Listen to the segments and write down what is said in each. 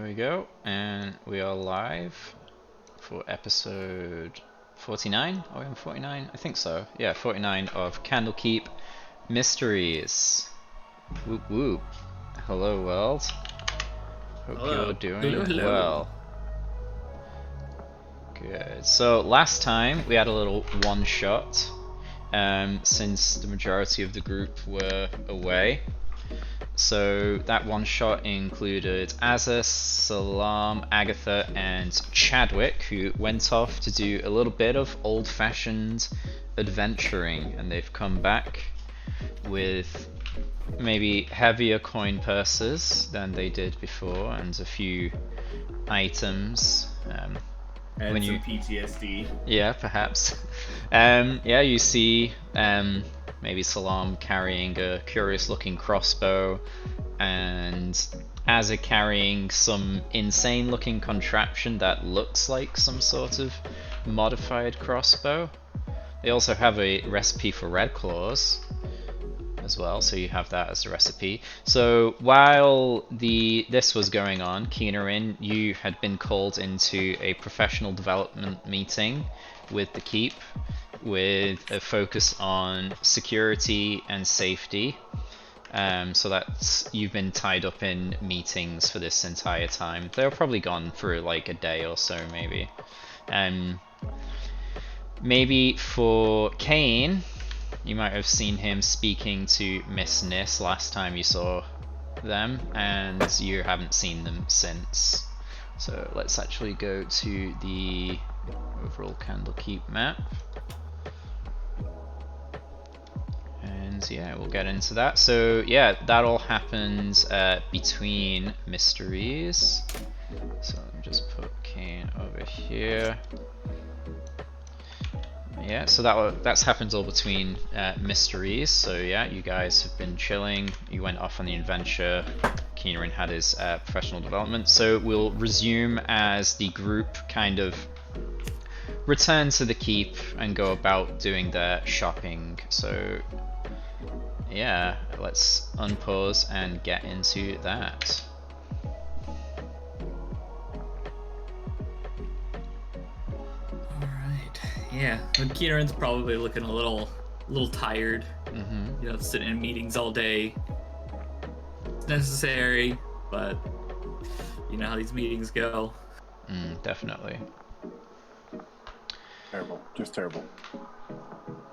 we go, and we are live for episode 49. Are we on 49? I think so. Yeah, 49 of Candlekeep Mysteries. Whoop whoop. Hello, world. Hope you're doing well. Good. So last time we had a little one-shot, since the majority of the group were away. So that one shot included Azza, Salam, Agatha, and Chadwick, who went off to do a little bit of old-fashioned adventuring, and they've come back with maybe heavier coin purses than they did before, and a few items. And when some PTSD. Yeah, perhaps. Yeah, you see maybe Salam carrying a curious-looking crossbow, and Azza carrying some insane-looking contraption that looks like some sort of modified crossbow. They also have a recipe for red claws as well, so you have that as a recipe. So while this was going on, Keenerin, you had been called into a professional development meeting with the Keep, with a focus on security and safety. So that's, you've been tied up in meetings for this entire time. They were probably gone for like a day or so, maybe. Maybe for Kane, you might have seen him speaking to Miss Nis last time you saw them, and you haven't seen them since. So let's actually go to the overall Candlekeep map. And yeah, we'll get into that. So yeah, that all happened between mysteries. So let me just put Kane over here. Yeah, so that's happened all between mysteries. So yeah, you guys have been chilling. You went off on the adventure. Keenerin had his professional development. So we'll resume as the group kind of return to the Keep and go about doing their shopping. So yeah, let's unpause and get into that. Yeah, Keenerin's probably looking a little tired. Mm-hmm. You know, sitting in meetings all day. It's necessary, but you know how these meetings go. Definitely. Terrible, just terrible.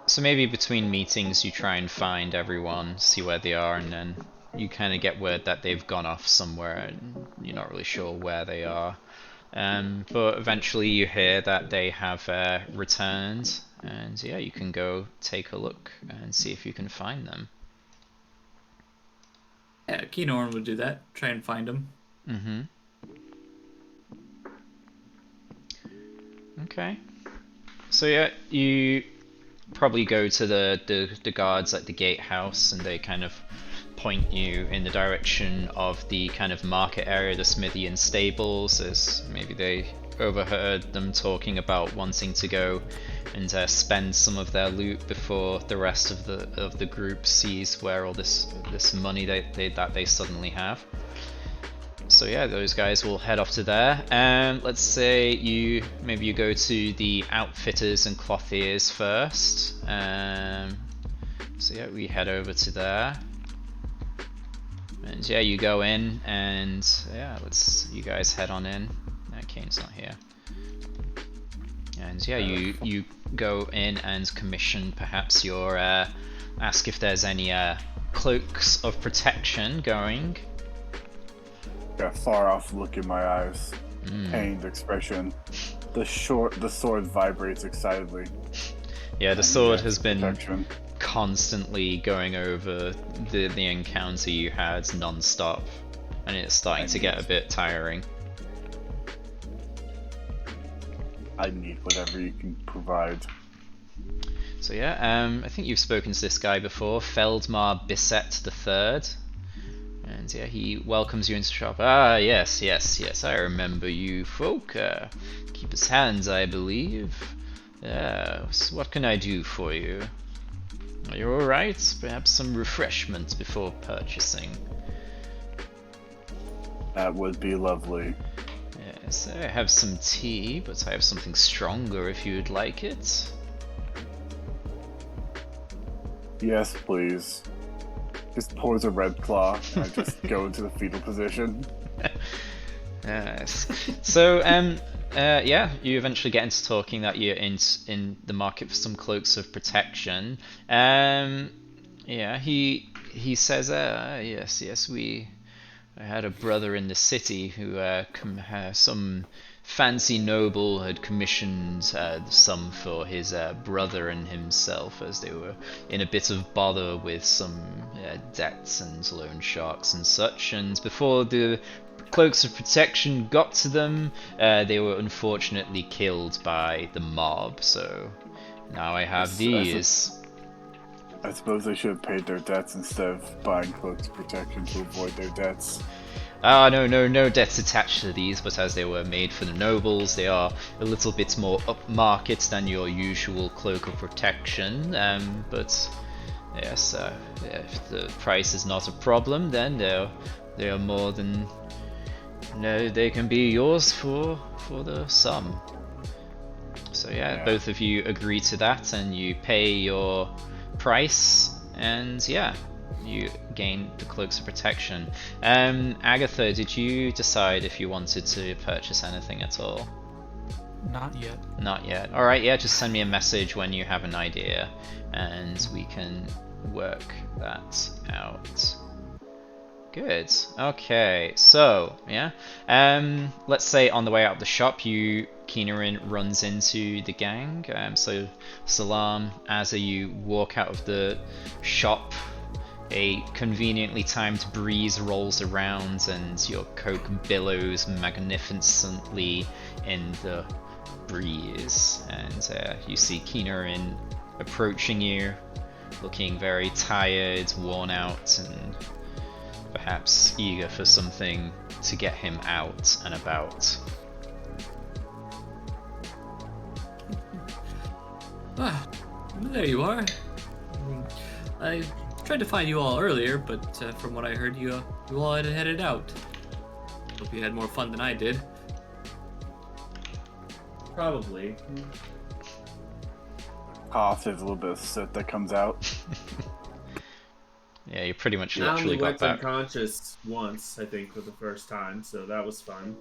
So maybe between meetings you try and find everyone, see where they are, and then you kind of get word that they've gone off somewhere and you're not really sure where they are. But eventually you hear that they have returned, and yeah, you can go take a look and see if you can find them. Yeah, Keenerin would do that. Try and find them. Mm-hmm. Okay. So yeah, you probably go to the guards at the gatehouse, and they kind of point you in the direction of the kind of market area, the smithy and stables, as maybe they overheard them talking about wanting to go and spend some of their loot before the rest of the group sees where all this money that they suddenly have. So yeah, those guys will head off to there. Let's say you go to the outfitters and clothiers first. So yeah, we head over to there. And yeah, you go in, and yeah, you guys head on in. Kane's not here. And yeah, you go in and commission perhaps your ask if there's any cloaks of protection going. Got a far off look in my eyes, pained expression. The sword vibrates excitedly. Yeah, the sword has been constantly going over the encounter you had non-stop, and it's starting to get a bit tiring. I need whatever you can provide. So yeah, I think you've spoken to this guy before, Feldmar Bisset III. And yeah, he welcomes you into the shop. Ah, yes, I remember you folk. Keeper's Hands, I believe. So what can I do for you? Are you alright? Perhaps some refreshments before purchasing. That would be lovely. Yes, I have some tea, but I have something stronger if you'd like it. Yes, please. Just pours a red claw, and I just go into the fetal position. Yes. So, yeah, you eventually get into talking that you're in the market for some cloaks of protection. Yeah, he says, yes, I had a brother in the city who some fancy noble had commissioned some for his brother and himself, as they were in a bit of bother with some debts and loan sharks and such. And before the cloaks of protection got to them, they were unfortunately killed by the mob. So now I have these. I suppose they should have paid their debts instead of buying cloaks of protection to avoid their debts. Ah, no debts attached to these, but as they were made for the nobles, they are a little bit more upmarket than your usual cloak of protection. But yes, if the price is not a problem, then they are more than they can be yours for the sum. So yeah, both of you agree to that, and you pay your price, and yeah, you gain the cloaks of protection. Agatha, did you decide if you wanted to purchase anything at all? Not yet. Not yet. Alright, yeah, just send me a message when you have an idea, and we can work that out. Good. Okay, so, yeah. Let's say on the way out of the shop, Keenerin runs into the gang. So, Salam, as you walk out of the shop, a conveniently timed breeze rolls around and your coke billows magnificently in the breeze. And you see Keenerin approaching you, looking very tired, worn out, and perhaps eager for something to get him out and about. Ah, there you are. I tried to find you all earlier, but from what I heard, you all had headed out. Hope you had more fun than I did. Probably. Cough, there's a little bit of soot that comes out. Yeah, you pretty much I literally only got went back. unconscious once, I think, for the first time, so that was fun.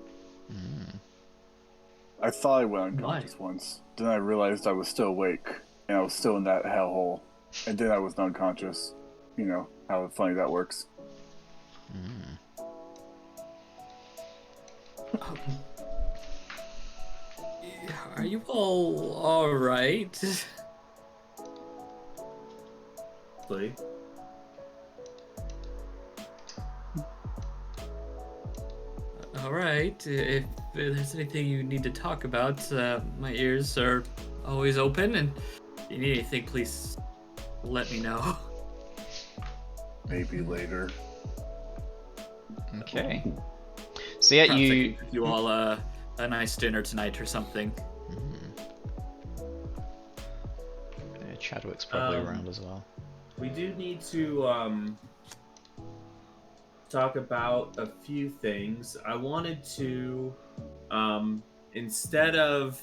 I thought I went unconscious once. Then I realized I was still awake, and I was still in that hellhole. And then I was unconscious. You know, how funny that works. Are you all right? Please. All right. If there's anything you need to talk about, my ears are always open, and if you need anything, please let me know. Maybe later. Okay. So yeah, Perhaps I you. can cook you all a nice dinner tonight or something. Yeah, Chadwick's probably around as well. We do need to talk about a few things. I wanted to, instead of,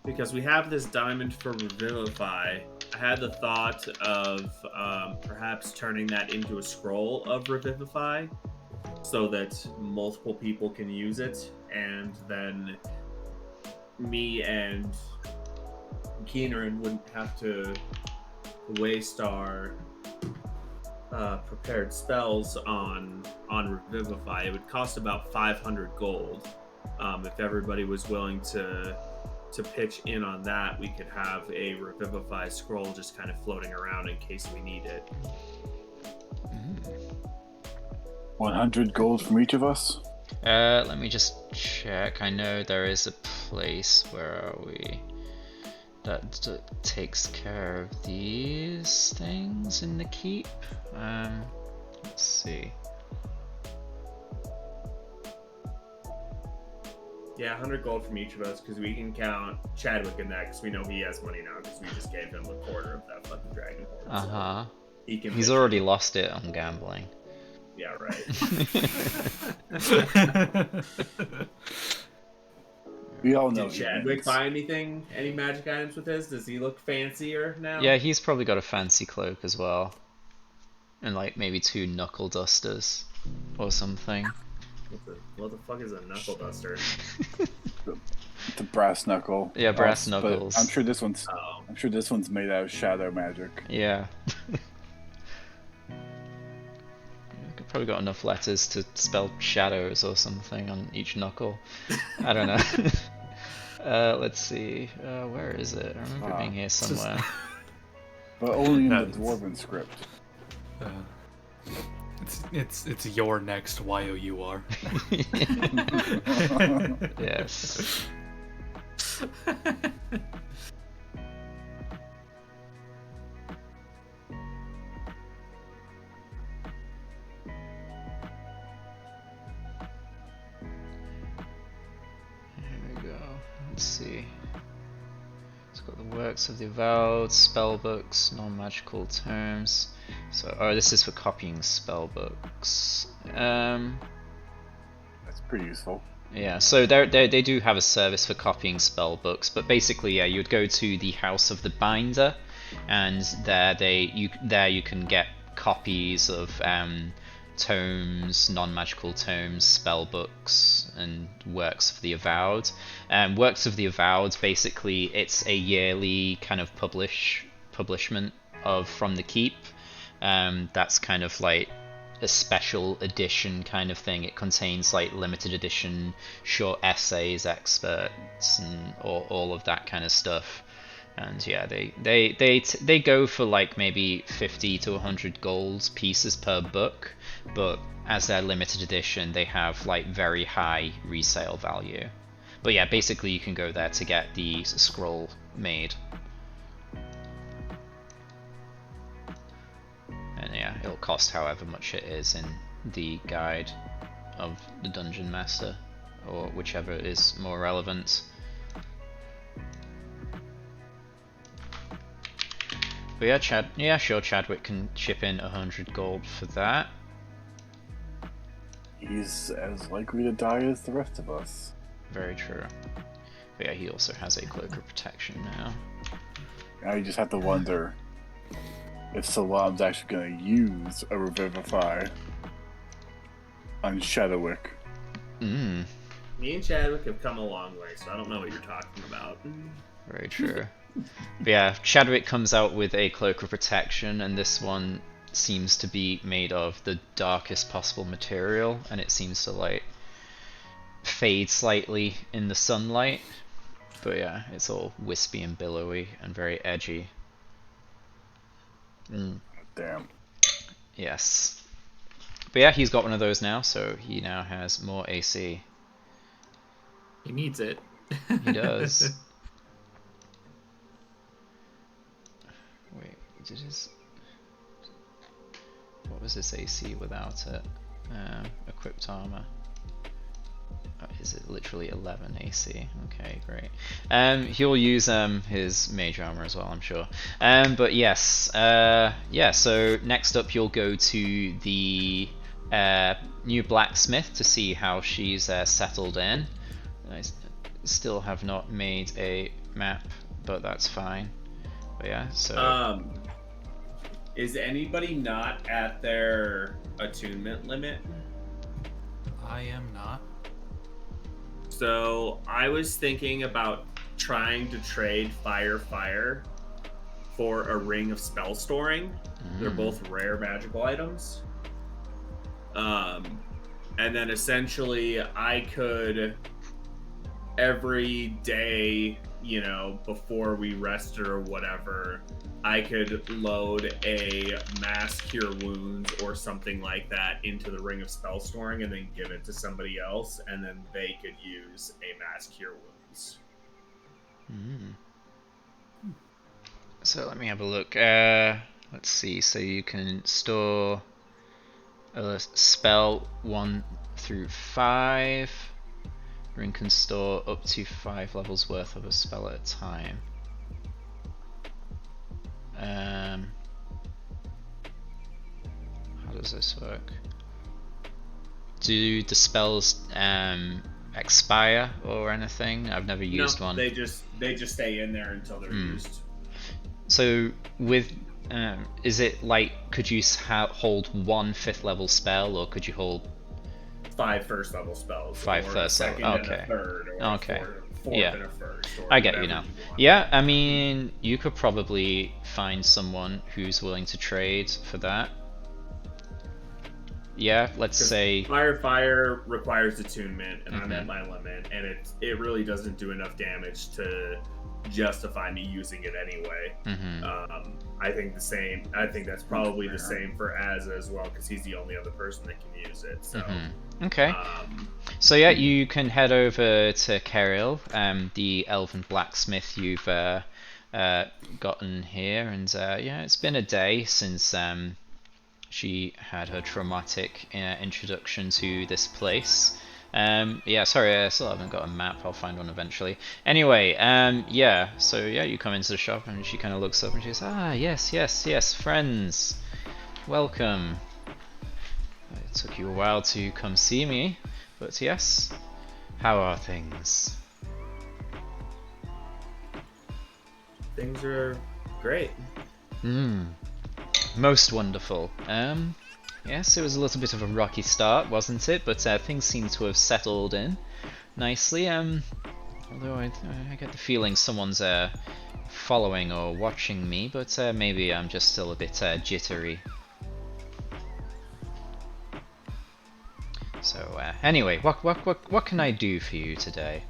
because we have this diamond for Revivify, I had the thought of perhaps turning that into a scroll of Revivify so that multiple people can use it, and then me and Keenerin wouldn't have to waste our prepared spells on Revivify. It would cost about 500 gold. If everybody was willing to pitch in on that, we could have a Revivify scroll just kind of floating around in case we need it. 100 gold from each of us? Let me just check. I know there is a place, where are we? That takes care of these things in the keep. Let's see. Yeah, 100 gold from each of us, because we can count Chadwick in that, because we know he has money now, because we just gave him a quarter of that fucking dragon horde. Uh-huh. So he can He's pitch already in. lost it on gambling. Yeah, right. We all know Did he Chadwick wins. buy anything, any magic items with his? Does he look fancier now? Yeah, he's probably got a fancy cloak as well. And like maybe 2 knuckle dusters or something. What the fuck is a knuckle duster? The brass knuckle. Yeah, brass But knuckles. I'm sure this one's. Oh, I'm sure this one's made out of shadow magic. Yeah. I've probably got enough letters to spell shadows or something on each knuckle. I don't know. Let's see. Where is it? I remember it being here somewhere. But only in No, the it's- dwarven script. It's your next YOUR. Yes. Here we go. Let's see. It's got the works of the avowed, spellbooks, non-magical terms. So, oh, this is for copying spellbooks. That's pretty useful. Yeah, so they do have a service for copying spell books, but basically, yeah, you'd go to the House of the Binder, and there you can get copies of tomes, non-magical tomes, spell books, and works of the Avowed. Works of the Avowed, basically, it's a yearly kind of publishment of from the Keep. That's kind of like a special edition kind of thing. It contains like limited edition short essays, excerpts, and all of that kind of stuff. And yeah, they go for like maybe 50 to 100 gold pieces per book, but as they're limited edition, they have like very high resale value. But yeah, basically you can go there to get the scroll made. And yeah, it'll cost however much it is in the guide of the Dungeon Master, or whichever is more relevant. But yeah, sure, Chadwick can chip in 100 gold for that. He's as likely to die as the rest of us. Very true. But yeah, he also has a cloak of protection now. Now you just have to wonder if Salam's actually going to use a Revivify on Shadowwick. Mm, me and Chadwick have come a long way, so I don't know what you're talking about. very true. But yeah, Chadwick comes out with a cloak of protection, and this one seems to be made of the darkest possible material, and it seems to like fade slightly in the sunlight. But yeah, it's all wispy and billowy and very edgy. Damn. Yes. But yeah, he's got one of those now, so he now has more AC. He needs it. He does. Wait, did his... What was his AC without it? Equipped armor. Is it literally 11 AC? Okay, great. He'll use his mage armor as well, I'm sure. But yes, yeah. So next up, you'll go to the new blacksmith to see how she's settled in. I still have not made a map, but that's fine. But yeah, so Is anybody not at their attunement limit? I am not. So I was thinking about trying to trade Fire for a Ring of Spell Storing. They're both rare magical items. And then essentially I could every day, you know, before we rested or whatever, I could load a Mass Cure Wounds or something like that into the Ring of Spell Storing and then give it to somebody else, and then they could use a Mass Cure Wounds. So let me have a look. Let's see. So you can store a spell 1 through 5. Ring can store up to 5 levels worth of a spell at a time. How does this work? do the spells expire or anything? I've never No, used one. they just stay in there until they're used. So with is it like, could you hold one 5th level spell, or could you hold 5 first level spells, 5 or a first level? second and Okay. a third, or Okay. a fourth Yeah. and a first. Or I get you whatever now. want. Yeah, I mean, you could probably find someone who's willing to trade for that. Yeah, let's 'Cause say fire requires attunement, and I'm Mm-hmm. at my limit, and it really doesn't do enough damage to justify me using it anyway. Mhm. I think that's probably the same for Az as well, because he's the only other person that can use it. So, Okay. So yeah, you can head over to Keril, the elven blacksmith you've gotten here, and yeah, it's been a day since she had her traumatic introduction to this place. Yeah, sorry, I still haven't got a map. I'll find one eventually. Anyway, yeah, so yeah, you come into the shop and she kind of looks up and she says, "Ah, yes, yes, yes, friends, welcome. It took you a while to come see me, but yes, how are things?" things are great. Most wonderful. Yes, it was a little bit of a rocky start, wasn't it? But things seem to have settled in nicely. Although I get the feeling someone's following or watching me, but maybe I'm just still a bit jittery. So anyway, what can I do for you today?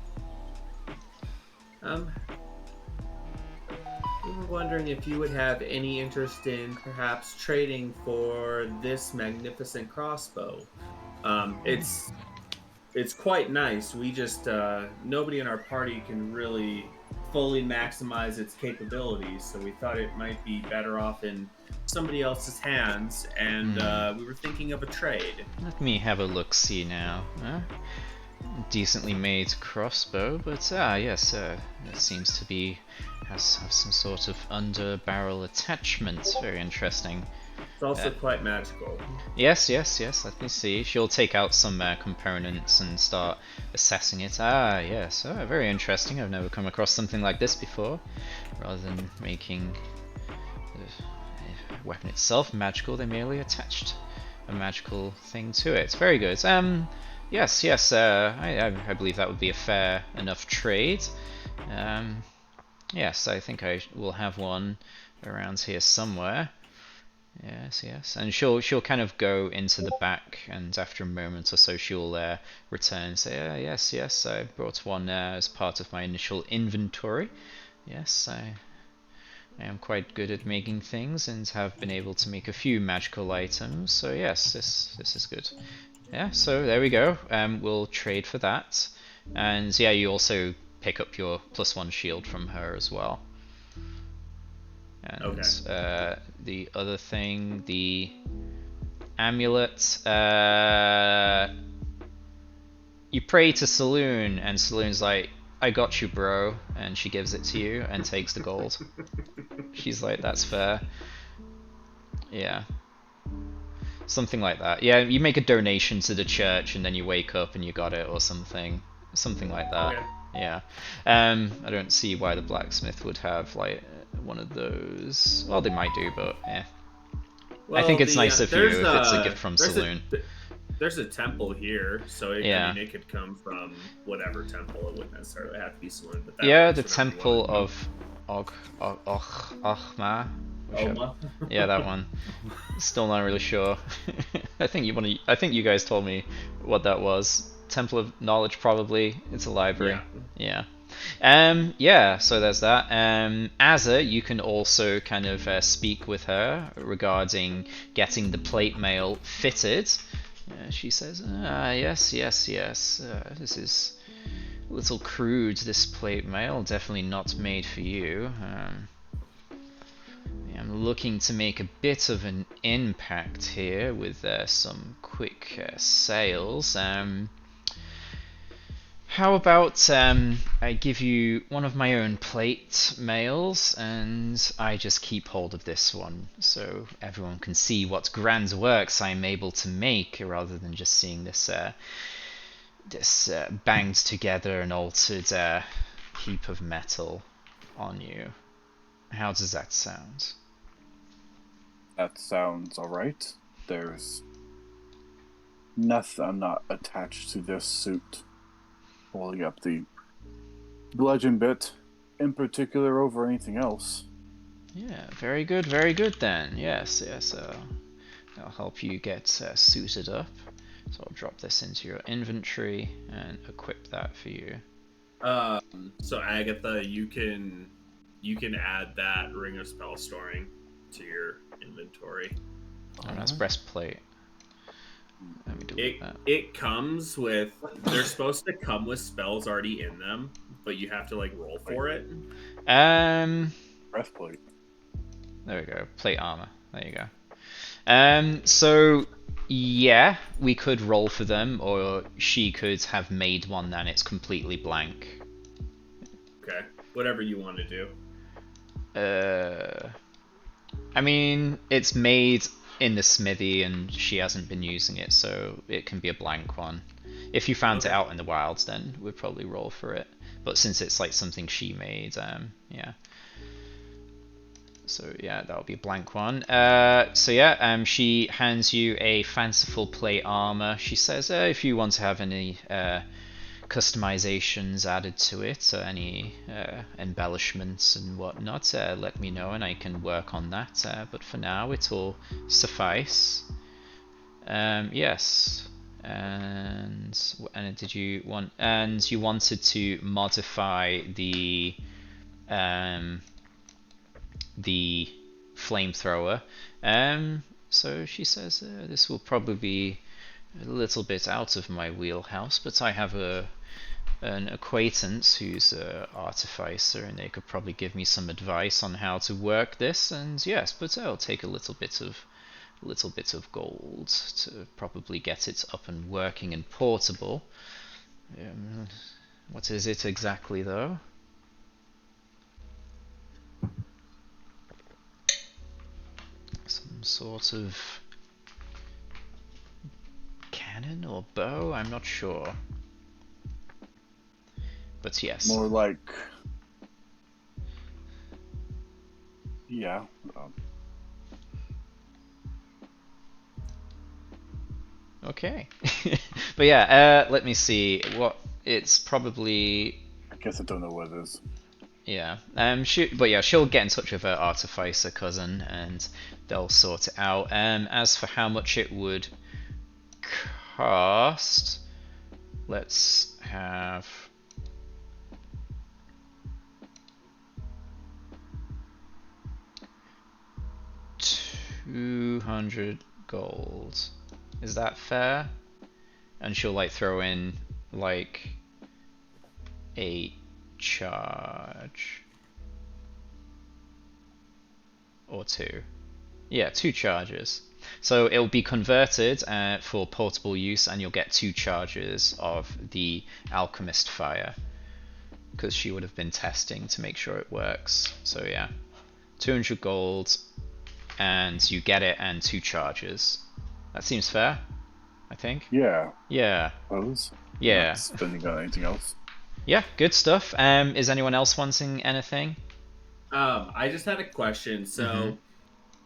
We were wondering if you would have any interest in perhaps trading for this magnificent crossbow. It's quite nice. We just nobody in our party can really fully maximize its capabilities, so we thought it might be better off in somebody else's hands, and we were thinking of a trade. Let me have a look-see now. Decently made crossbow, but yes, it seems to be has some sort of under-barrel attachment. Very interesting. It's also quite magical. Yes, yes, yes. Let me see. She'll take out some components and start assessing it. Ah, yes. Oh, very interesting. I've never come across something like this before. Rather than making the weapon itself magical, they merely attached a magical thing to it. Very good. Yes, yes. I believe that would be a fair enough trade. Yes, I think I will have one around here somewhere. Yes, yes, and she'll kind of go into the back, and after a moment or so, she'll return and say, "Yes, yes, I brought one as part of my initial inventory. Yes, I am quite good at making things and have been able to make a few magical items. So yes, this is good. Yeah, so there we go. We'll trade for that, and yeah, you also pick up your +1 shield from her as well." And Okay. The other thing, the amulet, you pray to Saloon, and Saloon's like, "I got you, bro," and she gives it to you and takes the gold. She's like, "That's fair." Yeah. Something like that. Yeah, you make a donation to the church and then you wake up and you got it or something. Something like that. Okay. Yeah. I don't see why the blacksmith would have like one of those. Well, they might do, but yeah. Well, I think it's nice of you if it's a gift from Saloon. There's a temple here, so Yeah. I mean, it could come from whatever temple. It wouldn't necessarily have to be Saloon, but that Yeah, works, the whatever you temple wanna of Ochma. do. Oma? Yeah, that one. Still not really sure. I think you guys told me what that was. Temple of Knowledge, probably. It's a library. Yeah. Yeah, so there's that. Azza, you can also kind of speak with her regarding getting the plate mail fitted. She says, yes, yes, yes. This is a little crude, this plate mail. Definitely not made for you. I'm looking to make a bit of an impact here with some quick sales. How about I give you one of my own plate mails, and I just keep hold of this one, so everyone can see what grand works I'm able to make, rather than just seeing this banged together and altered heap of metal on you. How does that sound? That sounds alright. There's nothing. I'm not attached to this suit. Holding up the bludgeon bit in particular over anything else. Yeah, very good then. Yes, yes. I'll help you get suited up. So I'll drop this into your inventory and equip that for you. So Agatha, you can add that ring of spell storing to your inventory. Oh, that's breastplate. Let me delete that. It comes with. They're supposed to come with spells already in them, but you have to like roll for it. Breastplate. There we go. Plate armor. There you go. So yeah, we could roll for them, or she could have made one and it's completely blank. Okay, whatever you want to do. I mean, it's made in the smithy and she hasn't been using it, so it can be a blank one. If you found it out in the wilds, then we'd probably roll for it. But since it's like something she made, yeah. So yeah, that'll be a blank one. So yeah, she hands you a fanciful plate armor. She says, if you want to have any customizations added to it, or any embellishments and whatnot, let me know and I can work on that. But for now, it will suffice. Yes. And did you want? And you wanted to modify the flamethrower. So she says, this will probably be a little bit out of my wheelhouse, but I have an acquaintance who's an artificer, and they could probably give me some advice on how to work this. And yes, but I'll take a little bit of gold to probably get it up and working and portable. What is it exactly, though? Some sort of cannon or bow? I'm not sure. But yes. More like... Yeah. Okay. But yeah, let me see. What it's probably... I guess I don't know what it is. Yeah. But yeah, she'll get in touch with her artificer cousin and they'll sort it out. As for how much it would cost, let's have... $200 gold. Is that fair? And she'll like throw in like a charge or two. Yeah, 2 charges. So it'll be converted for portable use, and you'll get 2 charges of the alchemist fire, because she would have been testing to make sure it works. So yeah, 200 gold, and you get it and 2 charges. That seems fair, I think. Yeah. Yeah. Suppose. Yeah. Not spending on anything else. Yeah, good stuff. Is anyone else wanting anything? I just had a question. So,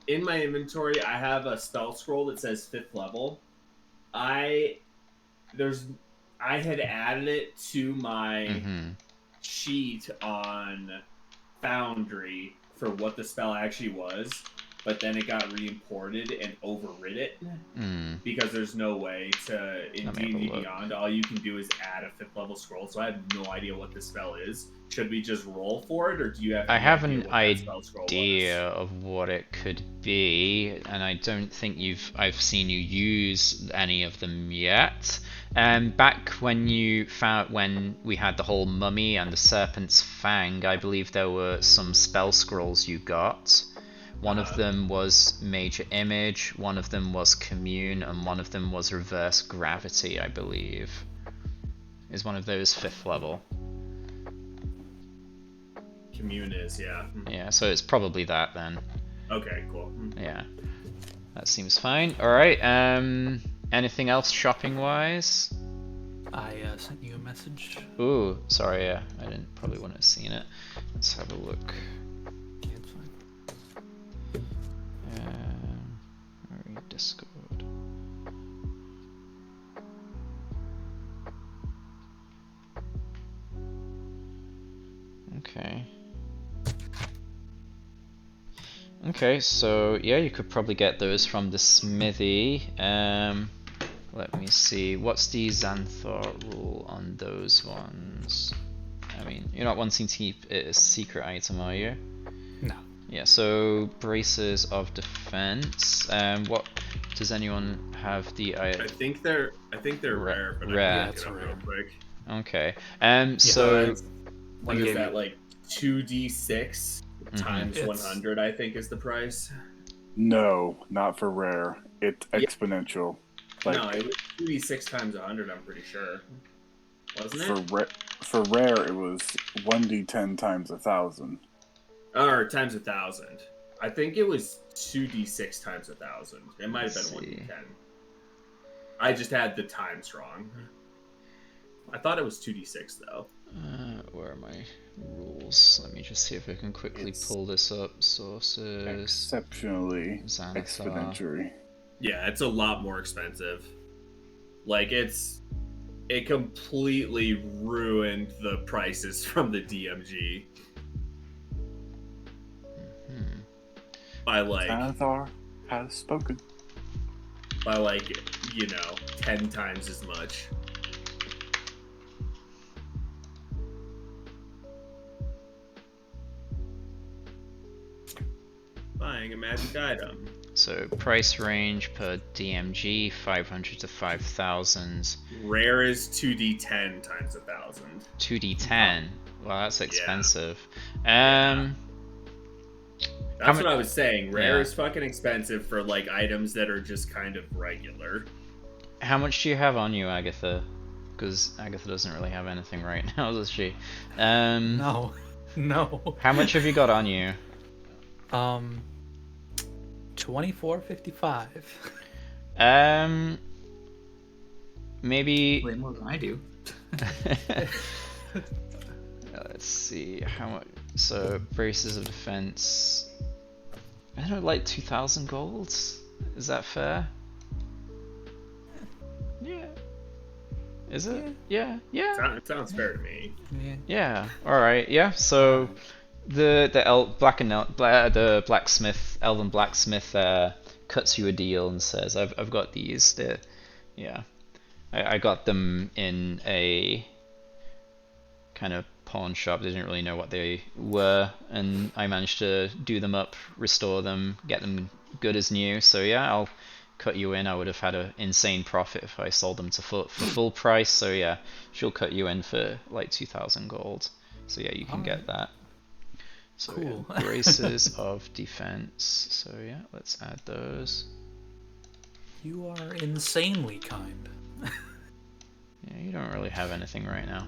in my inventory, I have a spell scroll that says 5th level. I had added it to my sheet on Foundry for what the spell actually was, but then it got re-imported and overrid it because there's no way to in D&D Beyond. All you can do is add a 5th level scroll, so I have no idea what the spell is. Should we just roll for it, or do you have? I have an idea of what it could be, and I don't think I've seen you use any of them yet. Back when when we had the whole mummy and the serpent's fang, I believe there were some spell scrolls you got. One of them was Major Image, one of them was Commune, and one of them was Reverse Gravity, I believe. is one of those 5th level. Commune is, yeah. Yeah, so it's probably that then. Okay, cool. Yeah, that seems fine. All right. Anything else shopping wise? I sent you a message. Ooh, sorry. Yeah, I probably wouldn't have seen it. Let's have a look. Yeah, it's fine. Where are you? Discord. Okay. Okay, so yeah, you could probably get those from the smithy. Let me see. What's the Xanthor rule on those ones? I mean, you're not wanting to keep it a secret item, are you? No. Yeah, so braces of defense. What does anyone have the I think they're rare, but rare. I Yeah, can it's look it up rare. real quick. Okay. So So what gave is that you- like 2d6 times It's- 100? I think is the price. No, not for rare. It's Yeah. exponential. Like No, it was 2d6 times 100. I'm pretty sure, wasn't for it? for rare, it was 1d10 times 1,000. Or times 1,000. I think it was 2d6 times 1,000. It might have Let's been see. 1d10. I just had the times wrong. I thought it was 2d6 though. where are my rules? Let me just see if I can quickly It's pull this up. Sources. Exceptionally Xanathar. exponentially. Yeah, it's a lot more expensive. Like it completely ruined the prices from the DMG Hmm. by like Xanathar has spoken. 10 times as much. Buying a magic item. So price range per DMG 500 to 5,000. Rare is 2d10 times 1,000. 2d10. Well, that's expensive. That's How what I was saying. Rare Yeah. is fucking expensive for like items that are just kind of regular. How much do you have on you, Agatha? Because Agatha doesn't really have anything right now, does she? No. No. How much have you got on you? 24.55. Maybe. Way more than I do. Let's see how much. So braces of defense. I don't know, like 2,000 golds. Is that fair? Yeah. Is it? Yeah. Yeah. It sounds fair to me. Yeah. Yeah. All right. Yeah. So the blacksmith, elven blacksmith, cuts you a deal and says, "I've got these. Yeah. I got them in a kind of pawn shop. They didn't really know what they were, and I managed to do them up, restore them, get them good as new. So yeah, I'll cut you in. I would have had an insane profit if I sold them for full price. So yeah, she'll cut you in for like 2,000 gold. So yeah, you can get that. So Cool. yeah, braces of defense. So yeah, let's add those. You are insanely kind. Yeah, you don't really have anything right now.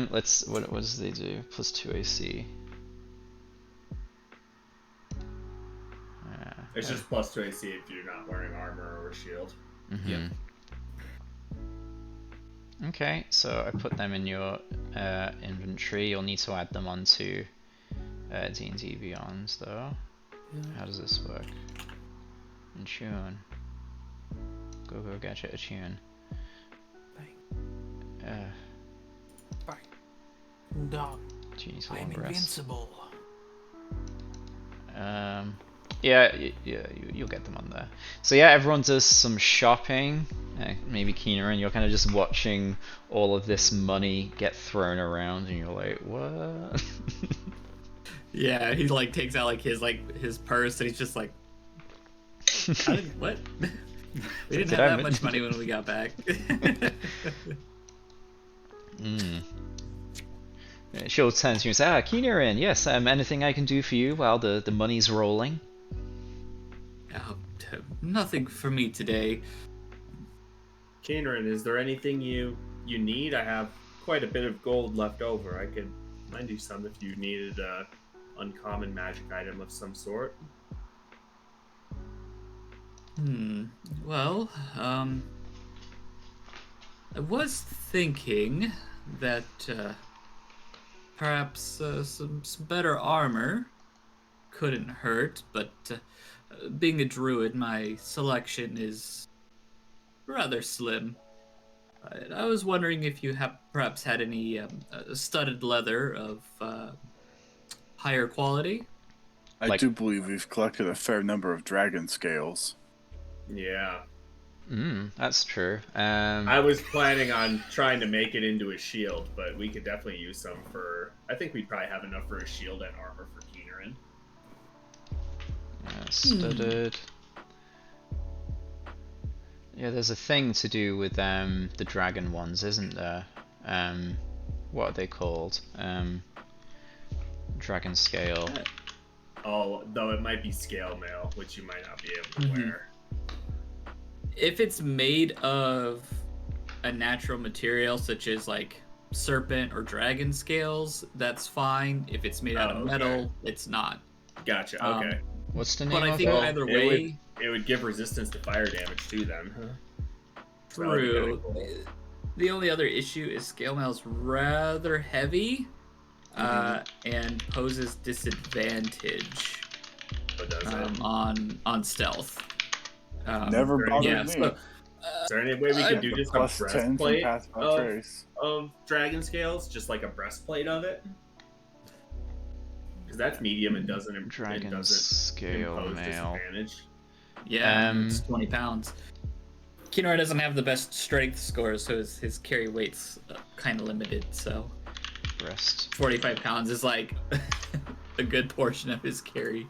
What does they do? Plus 2 AC. It's just plus 2 AC if you're not wearing armor or a shield. Mm-hmm. Okay, so I put them in your inventory. You'll need to add them onto D&D Beyond, though. Yeah. How does this work? Attune. Go gadget attune. Dog. Do you need to I'm long rest? invincible. Yeah, you'll get them on there. So yeah, everyone does some shopping. Maybe Keener, and you're kind of just watching all of this money get thrown around, and you're like, what? Yeah, he like takes out like his purse and he's just like, what? We didn't Did have I that mi- much money when we got back. She'll turn to you and say, Keener, yes, anything I can do for you while the money's rolling? Nothing for me today. Kanerin, is there anything you you need, I have quite a bit of gold left over. I could lend you some if you needed a uncommon magic item of some sort. Well, I was thinking that perhaps some better armor couldn't hurt, but being a druid, my selection is rather slim. I was wondering if you have perhaps had any studded leather of higher quality. I Like- do believe we've collected a fair number of dragon scales. Yeah. That's true. I was planning on trying to make it into a shield, but we could definitely use some for... I think we'd probably have enough for a shield and armor for Keenerin. Studded. Yeah, there's a thing to do with the dragon ones, isn't there? What are they called? Dragon scale. Oh, though it might be scale mail, which you might not be able to wear. If it's made of a natural material such as like serpent or dragon scales, that's fine. If it's made out of metal, it's not. Gotcha, Um, okay. What's the name But I of think it? either way, It would give resistance to fire damage too then. That would be true. kinda cool. The only other issue is scale mail's rather heavy and poses disadvantage Oh, does it? on stealth. Never very- bothered yeah, me. so, Is there any way we could do The just a plus 10 from breastplate Path by of, Trace. of dragon scales? Just like a breastplate of it? Because that's medium and doesn't Dragon doesn't scale impose mail. disadvantage. yeah, it's 20 pounds. Kinora doesn't have the best strength scores, so his carry weight's kind of limited. So Breast. 45 pounds is like a good portion of his carry.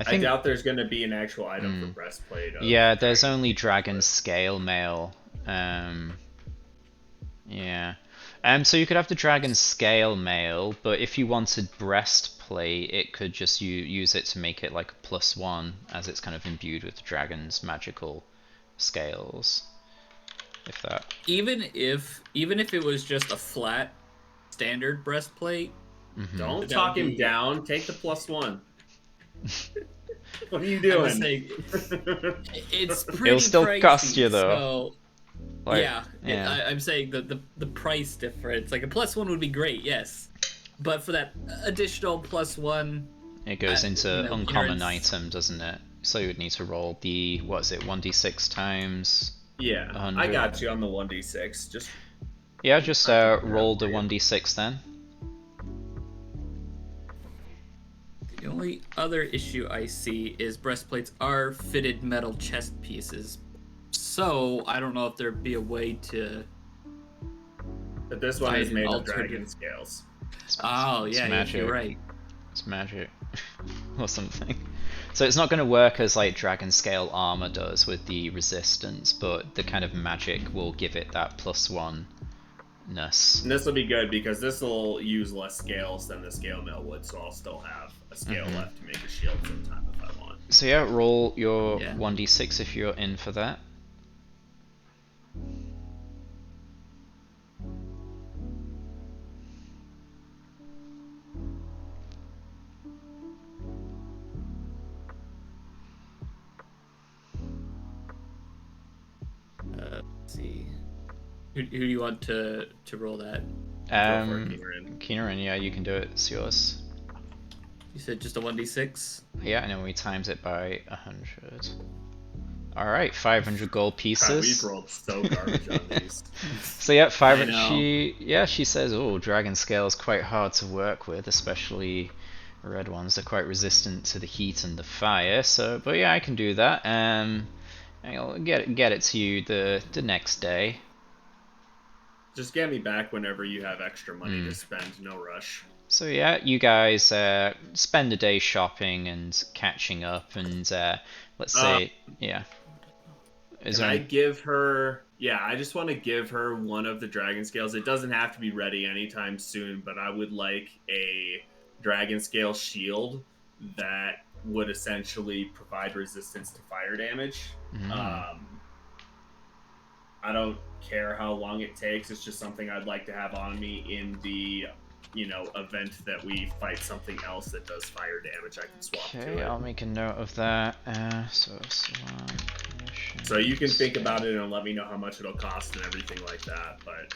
I doubt there's going to be an actual item for breastplate. Yeah, there's only dragon scale mail. Yeah. So you could have the dragon scale mail, but if you wanted breastplate, it could just use it to make it like a +1, as it's kind of imbued with the dragon's magical scales. If that. Even if it was just a flat standard breastplate, Don't That talk would him be- down. Take the +1. What are you I'm doing? just saying, it's pretty It'll still pricey, cost you, though. So, Like, yeah. I'm saying the price difference. Like a +1 would be great, yes, but for that additional +1, It goes into uncommon ignorance. item, doesn't it? So you would need to roll the, what is it, 1d6 times? Yeah, 100. I got you on the 1d6. Just Yeah, just roll the 1d6 then. the only other issue I see is breastplates are fitted metal chest pieces. So I don't know if there'd be a way to. but this one is Find made of alternative- dragon scales. Oh It's yeah, magic. you're right. It's magic. Or something. So it's not going to work as like dragon scale armor does with the resistance, but the kind of magic will give it that +1-ness. And this will be good because this will use less scales than the scale mail would, so I'll still have a scale left to make a shield sometime if I want. So yeah, roll your Yeah. 1d6 if you're in for that. Let's see. Who do you want to roll that? Go for it, Kieran. Keenerin, yeah, you can do it. It's yours. You said just a 1d6. Yeah, and then we times it by 100. Alright, 500 gold God, pieces. we've rolled so garbage on these. So yeah, 500. I know. She says, oh, dragon scale is quite hard to work with, especially red ones. They're quite resistant to the heat and the fire. So, but yeah, I can do that. I'll get it to you the next day. Just get me back whenever you have extra money to spend. No rush. So yeah, you guys spend a day shopping and catching up, and let's say, yeah. Is Can there I give her... Yeah, I just want to give her one of the dragon scales. It doesn't have to be ready anytime soon, but I would like a dragon scale shield that would essentially provide resistance to fire damage. I don't care how long it takes. It's just something I'd like to have on me in the, event that we fight something else that does fire damage. I can swap to Okay, it. I'll make a note of that. So you can think about it and let me know how much it'll cost and everything like that. But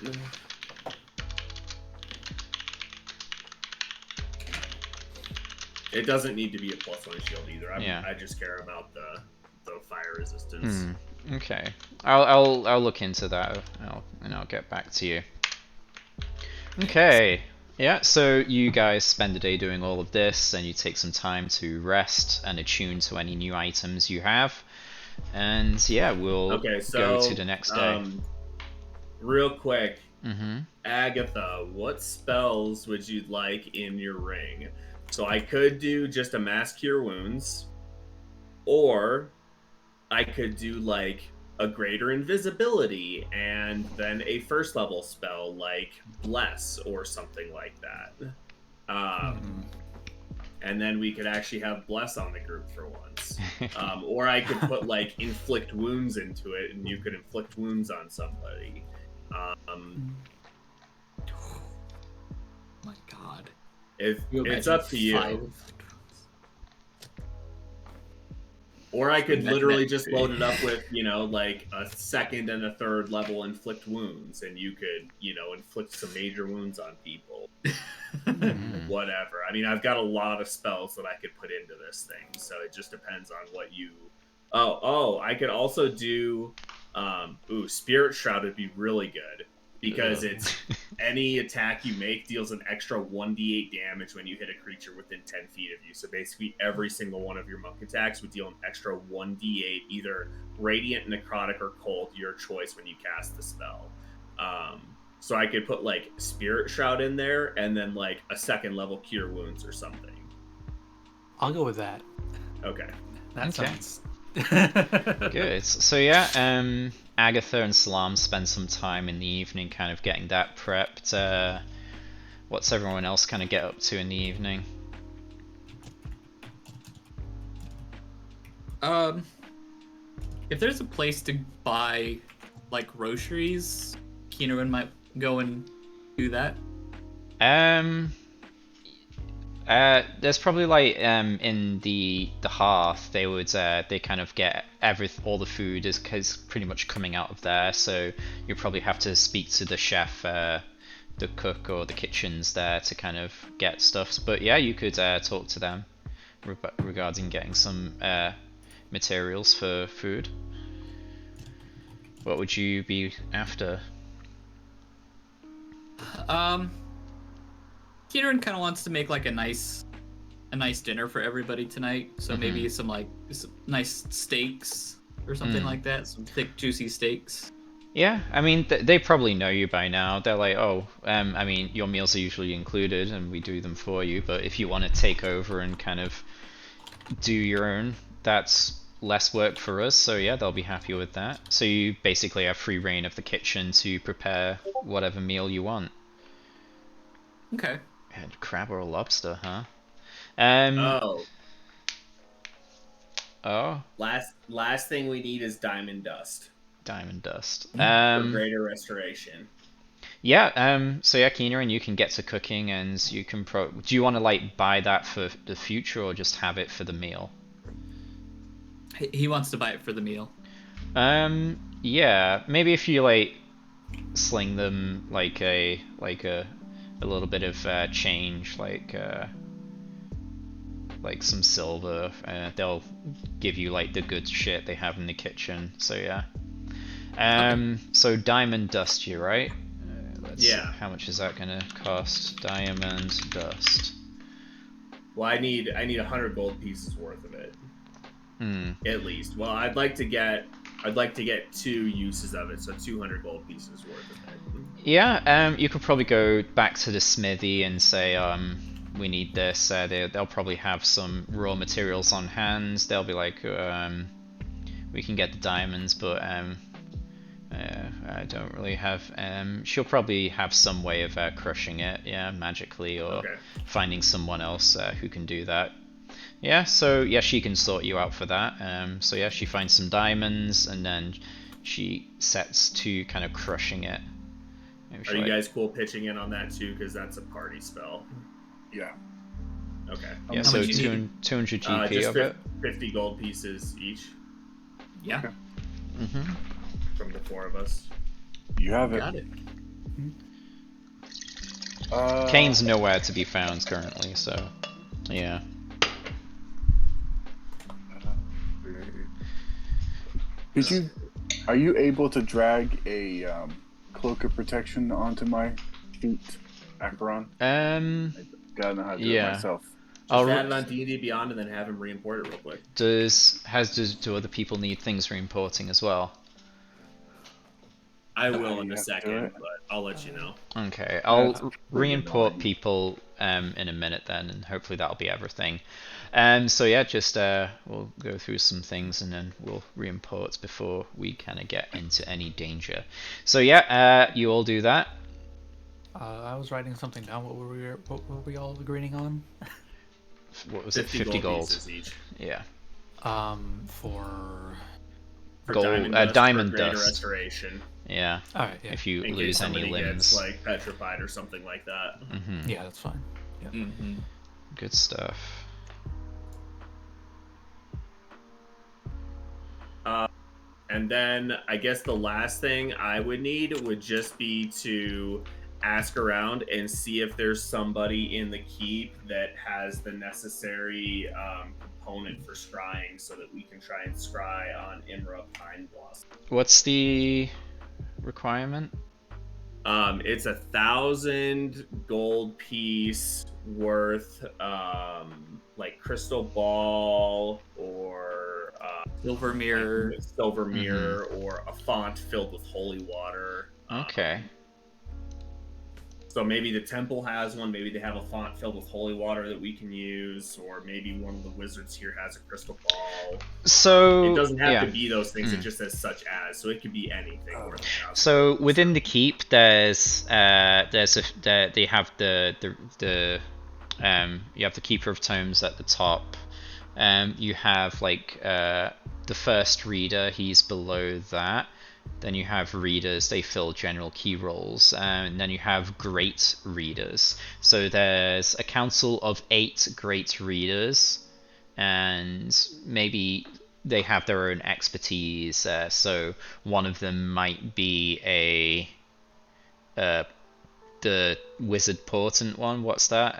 it doesn't need to be a +1 shield either. I just care about the fire resistance. Okay, I'll look into that, and I'll get back to you. Okay, yeah. So you guys spend the day doing all of this, and you take some time to rest and attune to any new items you have, and yeah, we'll go to the next day. Real quick, Agatha, what spells would you like in your ring? So I could do just a mass cure wounds, or I could do like a greater invisibility and then a first level spell like bless or something like that. And then we could actually have bless on the group for once. Or I could put like inflict wounds into it, and you could inflict wounds on somebody. My God. It's up to you. Or I could literally just load it up with, like a second and a third level inflict wounds, and you could, inflict some major wounds on people. Whatever. I mean, I've got a lot of spells that I could put into this thing, so it just depends on what you. Oh, I could also do. Spirit Shroud would be really good because it's any attack you make deals an extra 1d8 damage when you hit a creature within 10 feet of you. So basically, every single one of your monk attacks would deal an extra 1d8, either radiant, necrotic, or cold, your choice when you cast the spell. So I could put like Spirit Shroud in there, and then like a second level Cure Wounds or something. I'll go with that. Okay. That sounds good. So yeah, Agatha and Salam spend some time in the evening kind of getting that prepped. What's everyone else kind of get up to in the evening? If there's a place to buy like groceries, Keenan might go and do that. There's probably like in the hearth they kind of get all the food is pretty much coming out of there, so you probably have to speak to the chef, the cook or the kitchens there to kind of get stuff. But yeah, you could talk to them regarding getting some materials for food. What would you be after? Kieran kind of wants to make like a nice dinner for everybody tonight. So maybe some nice steaks or something like that. Some thick, juicy steaks. Yeah, I mean, they probably know you by now. They're like, oh, I mean, your meals are usually included and we do them for you. But if you want to take over and kind of do your own, that's less work for us. So yeah, they'll be happy with that. So you basically have free reign of the kitchen to prepare whatever meal you want. Okay. And crab or a lobster, huh? Oh. Last thing we need is diamond dust. Diamond dust. For greater restoration. Yeah. So yeah, Keenan, you can get to cooking, and you can do you want to like buy that for the future, or just have it for the meal? He wants to buy it for the meal. Yeah. Maybe if you like sling them like a little bit of change, like some silver, they'll give you like the good shit they have in the kitchen. So yeah. So diamond dust, you right? Yeah. How much is that gonna cost? Diamond dust. Well, I need 100 gold pieces worth of it. At least. Well, I'd like to get 2 uses of it, so 200 gold pieces worth of it. Yeah. You could probably go back to the smithy and say, we need this. They'll probably have some raw materials on hand. They'll be like, we can get the diamonds, but I don't really have. She'll probably have some way of crushing it, yeah, magically, or finding someone else who can do that. Yeah, so yeah, she can sort you out for that. So yeah, she finds some diamonds, and then she sets to kind of crushing it. Maybe Are you guys cool pitching in on that too? Because that's a party spell. Yeah. Okay. Yeah, How so much you need? 200 GP Just of it. 50 gold pieces each Yeah, Okay. Mm-hmm. from the 4 of us. You have it. got it. Kane's nowhere to be found currently, so yeah. Did you? Are you able to drag a cloak of protection onto my feet, Acheron? Gotta know how to do it Yeah. myself. Just add it on D&D Beyond and then have him re-import it real quick. Do other people need things re-importing as well? I will in you a have to do second, it. but I'll let you know. Okay, That's I'll pretty re-import annoying. people in a minute then, and hopefully that'll be everything. So yeah, just we'll go through some things and then we'll re-import before we kind of get into any danger. So yeah, you all do that. I was writing something down. What were we all agreeing on? What was it? 50 gold. pieces each. Yeah. For Gold, dust diamond for greater dust. restoration. Yeah. all right, yeah, If you In case lose any somebody limbs. gets like petrified or something like that. yeah, that's fine. Yeah. Mm-hmm. Good stuff. And then I guess the last thing I would need would just be to ask around and see if there's somebody in the keep that has the necessary component for scrying so that we can try and scry on Imra Pine Blossom. What's the requirement? It's 1,000 gold piece worth like crystal ball or Silver mirror. silver mirror or a font filled with holy water. Okay. So maybe the temple has one, maybe they have a font filled with holy water that we can use, or maybe one of the wizards here has a crystal ball. So It doesn't have yeah. to be those things, it just says such as, so it could be anything. So within the keep, they have the you have the Keeper of Tomes at the top. You have like the first reader, he's below that. Then you have readers, they fill general key roles, and then you have great readers. So there's a council of 8 great readers, and maybe they have their own expertise. So one of them might be the wizard portent one. What's that?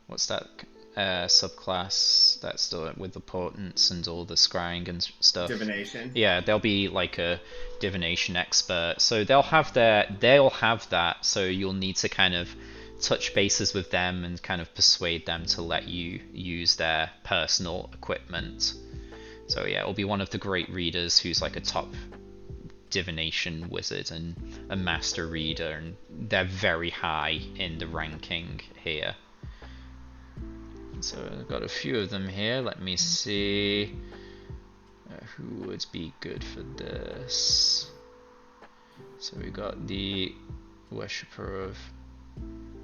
What's that subclass that's with the portents and all the scrying and stuff? Divination. Yeah, they'll be like a divination expert. So they'll have that. So you'll need to kind of touch bases with them and kind of persuade them to let you use their personal equipment. So yeah, it'll be one of the great readers who's like a top divination wizard and a master reader, and they're very high in the ranking here. So I've got a few of them here. Let me see who would be good for this. So we got the worshipper of.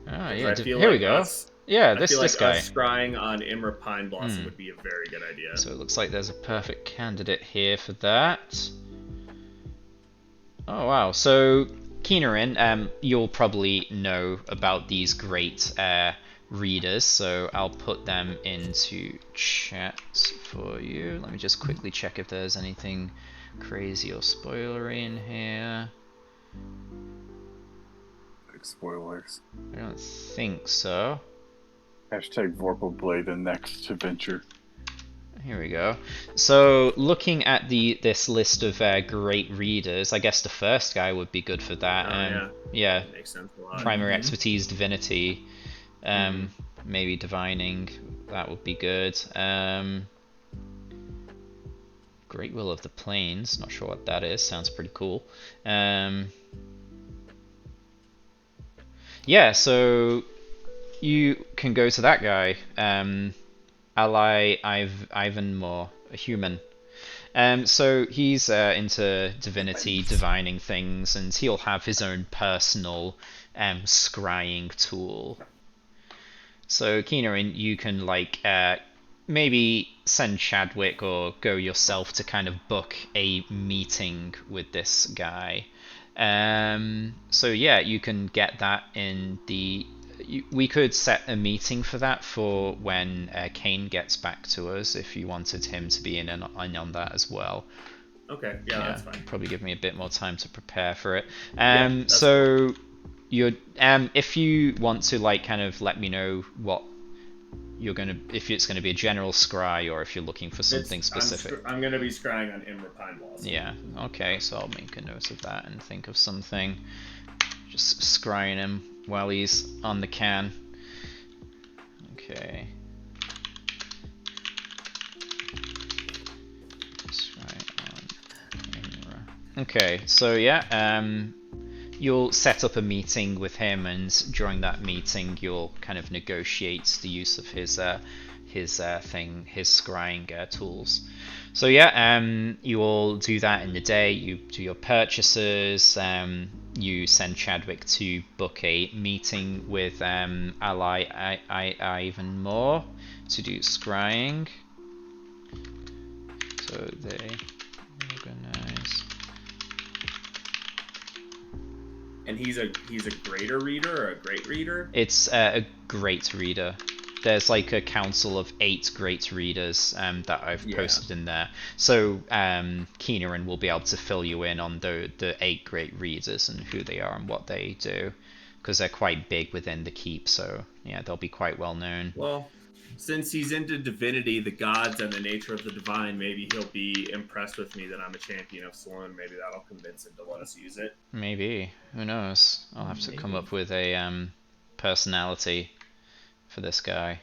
Ah, yeah. Here we go. Yeah, this guy. Us scrying on Imra Pine Blossom would be a very good idea. So it looks like there's a perfect candidate here for that. Oh wow. So Keenerin, you'll probably know about these great readers, so I'll put them into chat for you. Let me just quickly check if there's anything crazy or spoilery in here. Big spoilers. I don't think so. Hashtag Vorpal Blade the next adventure. Here we go. So looking at this list of great readers, I guess the first guy would be good for that. Yeah. That makes sense a lot. Primary expertise, divinity. Maybe divining, that would be good. Great Will of the Plains, not sure what that is, sounds pretty cool. Yeah, so you can go to that guy, Ally Ivan Moore, a human. So he's into divinity, divining things, and he'll have his own personal scrying tool. So Keenerin, you can like maybe send Chadwick or go yourself to kind of book a meeting with this guy. So yeah, you can get that in the. We could set a meeting for that for when Kane gets back to us, if you wanted him to be in on that as well. Okay, yeah, that's fine. Probably give me a bit more time to prepare for it. That's So you're if you want to like kind of let me know what you're gonna, if it's gonna be a general scry or if you're looking for something specific. I'm gonna be scrying on Imra Pine Walls. Yeah. Okay. So I'll make a note of that and think of something. Just scrying him while he's on the can. Okay. Okay, so yeah, you'll set up a meeting with him, and during that meeting, you'll kind of negotiate the use of his scrying tools. So yeah, you all do that in the day. You do your purchases. You send Chadwick to book a meeting with ally Ivan Moore to do scrying. So they organize. And he's a greater reader or a great reader? It's a great reader. There's like a council of 8 great readers that I've posted in there. So Keenerin will be able to fill you in on the 8 great readers and who they are and what they do, because they're quite big within the keep. So yeah, they'll be quite well known. Well, since he's into divinity, the gods, and the nature of the divine, maybe he'll be impressed with me that I'm a champion of Sloan. Maybe that'll convince him to let us use it. Maybe. Who knows? I'll have to come up with a personality for this guy.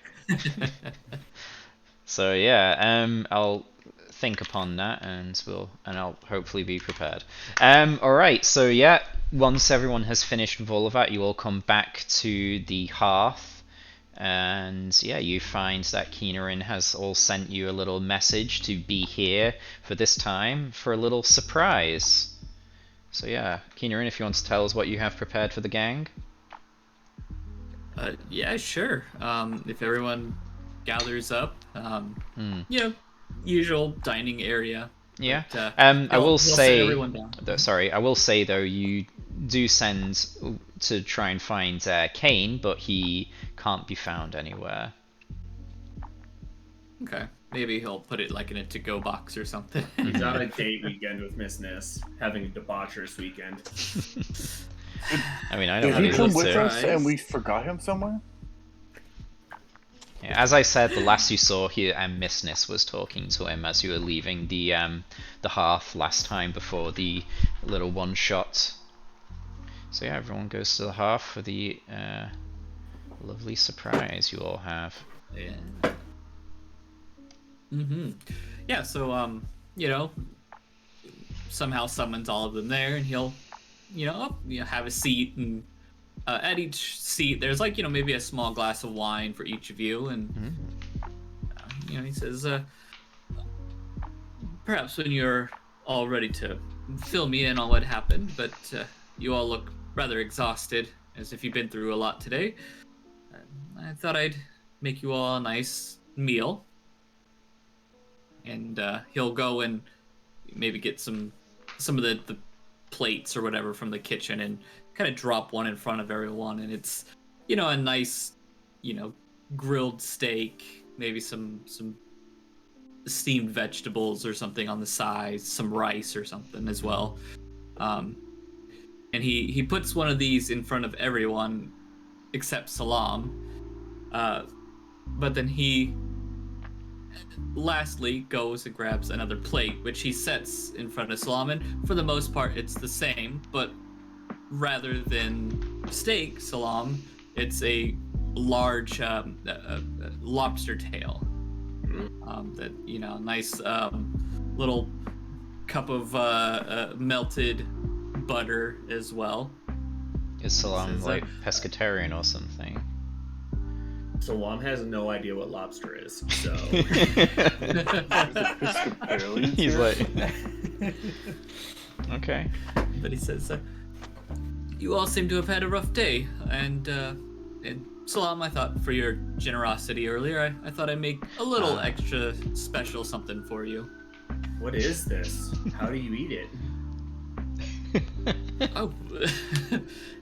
So yeah, I'll think upon that, and I'll hopefully be prepared. All right. So yeah, once everyone has finished with all of that, you all come back to the hearth. And yeah, you find that Keenerin has all sent you a little message to be here for this time for a little surprise. So yeah, Keenerin, if you want to tell us what you have prepared for the gang. Yeah, sure. If everyone gathers up, usual dining area. Yeah. But, I will say. Sit everyone down. Sorry, I will say though, you do send to try and find Kane, but he can't be found anywhere. Okay, maybe he'll put it like in a to-go box or something. He's on a date weekend with Miss Ness, having a debaucherous weekend. I mean, I know Did how he he come lives with too. us and we forgot him somewhere? Yeah, as I said, the last you saw here, Miss Ness was talking to him as you were leaving the hearth last time before the little one shot. So yeah, everyone goes to the hearth for the lovely surprise you all have. Yeah. Yeah, so somehow summons all of them there, and he'll have a seat, and at each seat there's like maybe a small glass of wine for each of you, and he says perhaps when you're all ready to fill me in on what happened, but you all look rather exhausted, as if you've been through a lot today. I thought I'd make you all a nice meal. And he'll go and maybe get some of the plates or whatever from the kitchen and kind of drop one in front of everyone. And it's, a nice, grilled steak, maybe some steamed vegetables or something on the side, some rice or something as well. And he puts one of these in front of everyone except Salam. But then he lastly goes and grabs another plate, which he sets in front of Salam. And for the most part, it's the same, but rather than steak, Salam, it's a large lobster tail. That nice little cup of melted butter as well. Is Salam like pescatarian or something? Salam has no idea what lobster is, so he's like, okay. But he says, "You all seem to have had a rough day, and Salam, I thought for your generosity earlier, I thought I'd make a little extra special something for you. What is this? How do you eat it? Oh,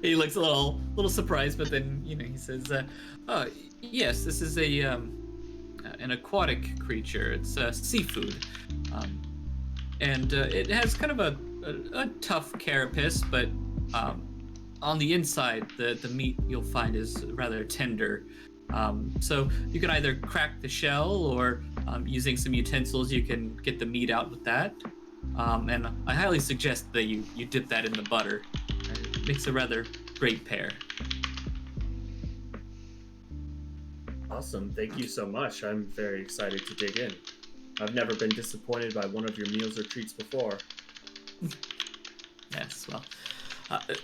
he looks a little surprised, but then he says, "Oh, yes, this is an aquatic creature. It's seafood, and it has kind of a tough carapace, but on the inside, the meat you'll find is rather tender. So you can either crack the shell, or using some utensils, you can get the meat out with that. And I highly suggest that you dip that in the butter. It makes a rather great pair." Awesome. Thank you so much. I'm very excited to dig in. I've never been disappointed by one of your meals or treats before. Yes, well,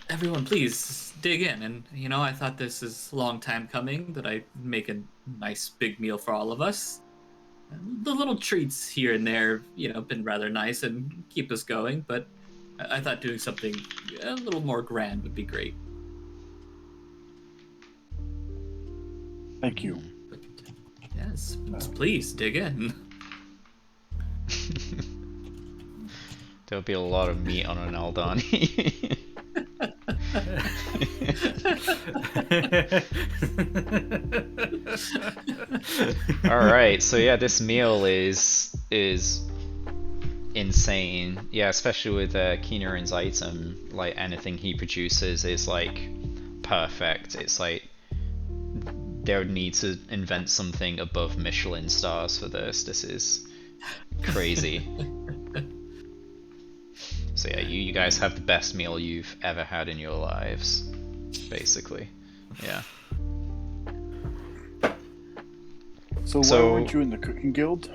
everyone, please dig in. And I thought this is a long time coming, that I make a nice big meal for all of us. And the little treats here and there, been rather nice and keep us going. But I thought doing something a little more grand would be great. Thank you. But, yes, please dig in. There'll be a lot of meat on an Aldani. Alright, so yeah, this meal is insane. Yeah, especially with Keenaran's item, like anything he produces is like perfect. It's like they would need to invent something above Michelin stars for this. This is crazy. So yeah, you guys have the best meal you've ever had in your lives, basically. Yeah. So why weren't you in the cooking guild?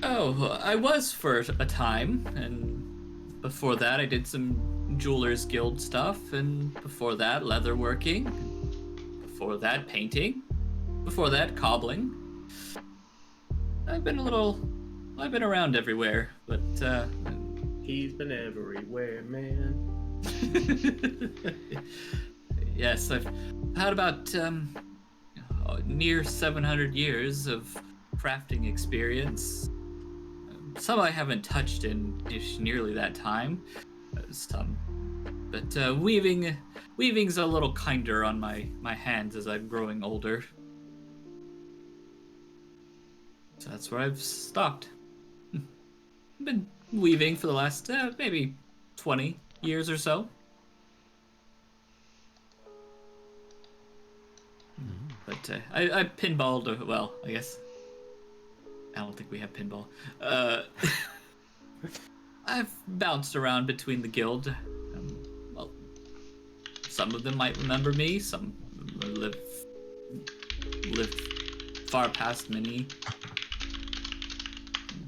Oh, I was for a time, and before that I did some Jewelers Guild stuff, and before that leatherworking, before that painting, before that cobbling. I've been around everywhere, but He's been everywhere, man. yes, I've had about near 700 years of crafting experience. Some I haven't touched in nearly that time. But weaving's a little kinder on my hands as I'm growing older. So that's where I've stopped. I've been weaving for the last maybe 20 years or so. But I pinballed, well, I guess. I don't think we have pinball. I've bounced around between the guild. Well, some of them might remember me, some live far past me.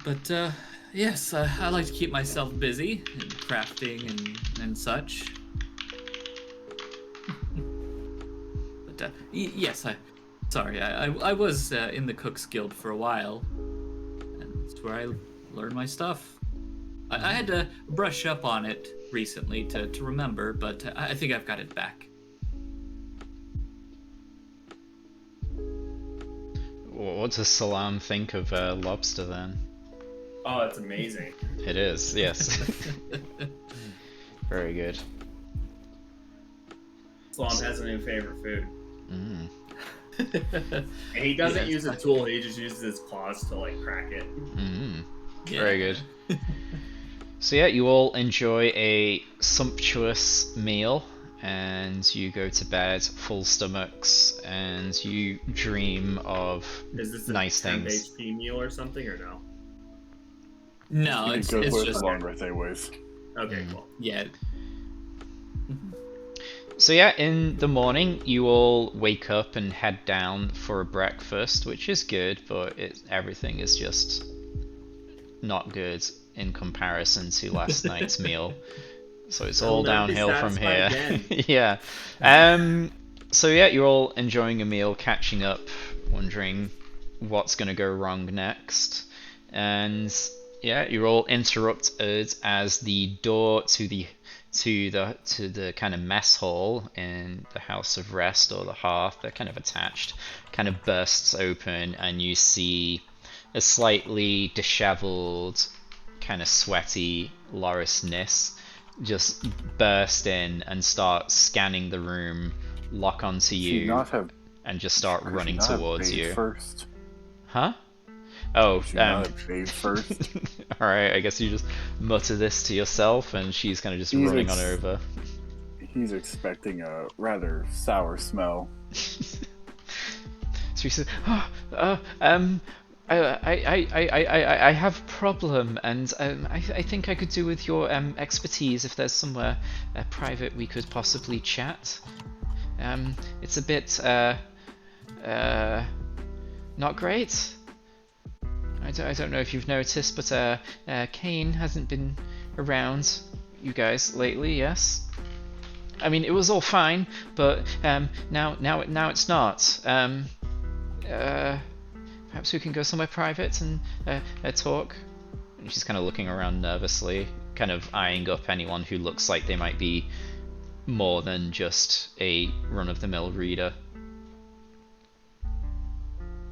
But yes, I like to keep myself busy in crafting and such. But yes, I was in the Cook's Guild for a while, and that's where I learned my stuff. I had to brush up on it recently to remember, but I think I've got it back. What does Salam think of lobster then? Oh, it's amazing. It is, yes. Very good. Salam has a new favorite food. Mm. And he doesn't use a tool, he just uses his claws to like crack it. Mm. Yeah. Very good. So yeah, you all enjoy a sumptuous meal, and you go to bed full stomachs, and you dream of Is this a nice 10 things. HP meal or something, or no? No, It goes it's with just longer anyways. Okay, cool. yeah. So yeah, in the morning you all wake up and head down for a breakfast, which is good, but everything is just not good in comparison to last night's meal. So it's all I'll never be downhill from here. satisfied Yeah. So yeah, you're all enjoying a meal, catching up, wondering what's gonna go wrong next. And yeah, you're all interrupted as the door to the to the kind of mess hall in the House of Rest, or the Hearth. They're kind of attached. Kind of bursts open, and you see a slightly disheveled, kind of sweaty Loris Nis just burst in and start scanning the room, lock onto you, and just start running towards you. First? Huh? Oh, Should not have bathed first. Alright, I guess you just mutter this to yourself, and she's kind of just running on over. He's expecting a rather sour smell. So he says, I have a problem, and I think I could do with your expertise if there's somewhere private we could possibly chat. It's a bit not great. I don't know if you've noticed, but Kane hasn't been around you guys lately. Yes. I mean, it was all fine, but now it's not. Perhaps we can go somewhere private and talk. And she's kind of looking around nervously, kind of eyeing up anyone who looks like they might be more than just a run-of-the-mill reader.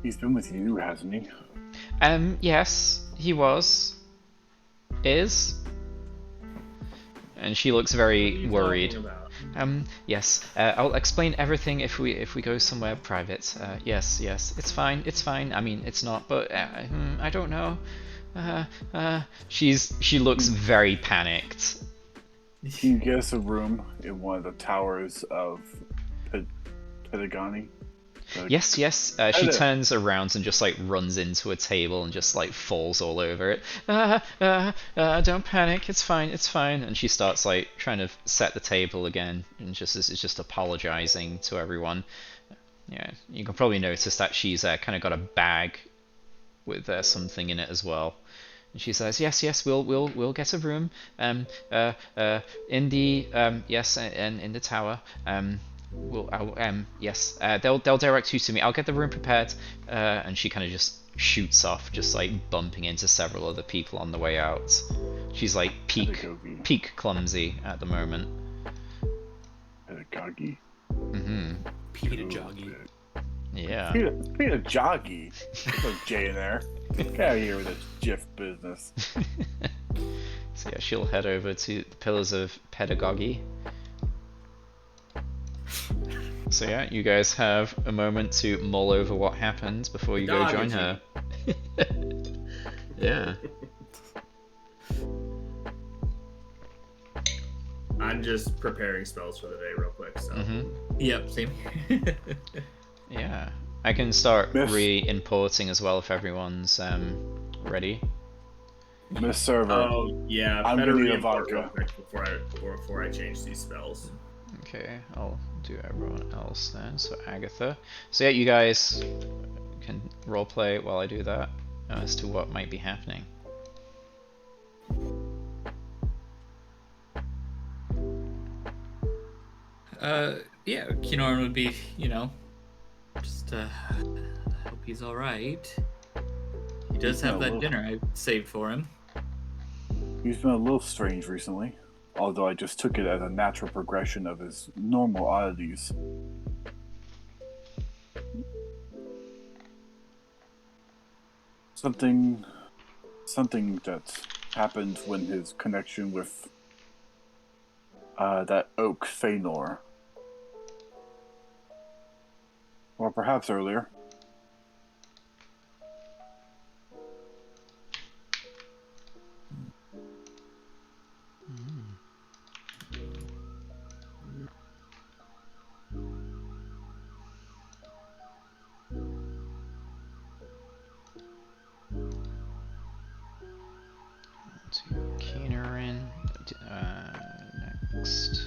He's been with you, hasn't he? Yes, he was. Is. And she looks very worried. Yes. I'll explain everything if we go somewhere private. Yes. It's fine. I mean, it's not, but I don't know. She looks very panicked. Can you guess a room in one of the towers of Pedagani? Yes. She turns around and just like runs into a table and just like falls all over it. Don't panic. It's fine. And she starts like trying to set the table again, and is just apologizing to everyone. Yeah, you can probably notice that she's kind of got a bag with something in it as well. And she says, "Yes, we'll get a room. In the yes, and in the tower. Yes. They'll direct you to me. I'll get the room prepared." And she kind of just shoots off, just like bumping into several other people on the way out. She's like peak clumsy at the moment. Pedagogy. Pedagoggy. Yeah. Pedagoggy. There's a J in there. Get out of here with this GIF business. So yeah, she'll head over to the Pillars of Pedagogy. So yeah, you guys have a moment to mull over what happened before you go join her. Yeah. I'm just preparing spells for the day real quick, so. Yep, same. Yeah. I can start re-importing as well if everyone's ready. Miss Server. Oh, yeah. I'm Better gonna need a re-import vodka. real quick before I change these spells. Okay, I'll do everyone else then. So Agatha. So yeah, you guys can roleplay while I do that as to what might be happening. Yeah, Kinoran would be, just hope he's alright. He does have that dinner I saved for him. He's been a little strange recently, although I just took it as a natural progression of his normal oddities. Something that happened when his connection with that oak Feanor. Or perhaps earlier. To Keenerin. Next.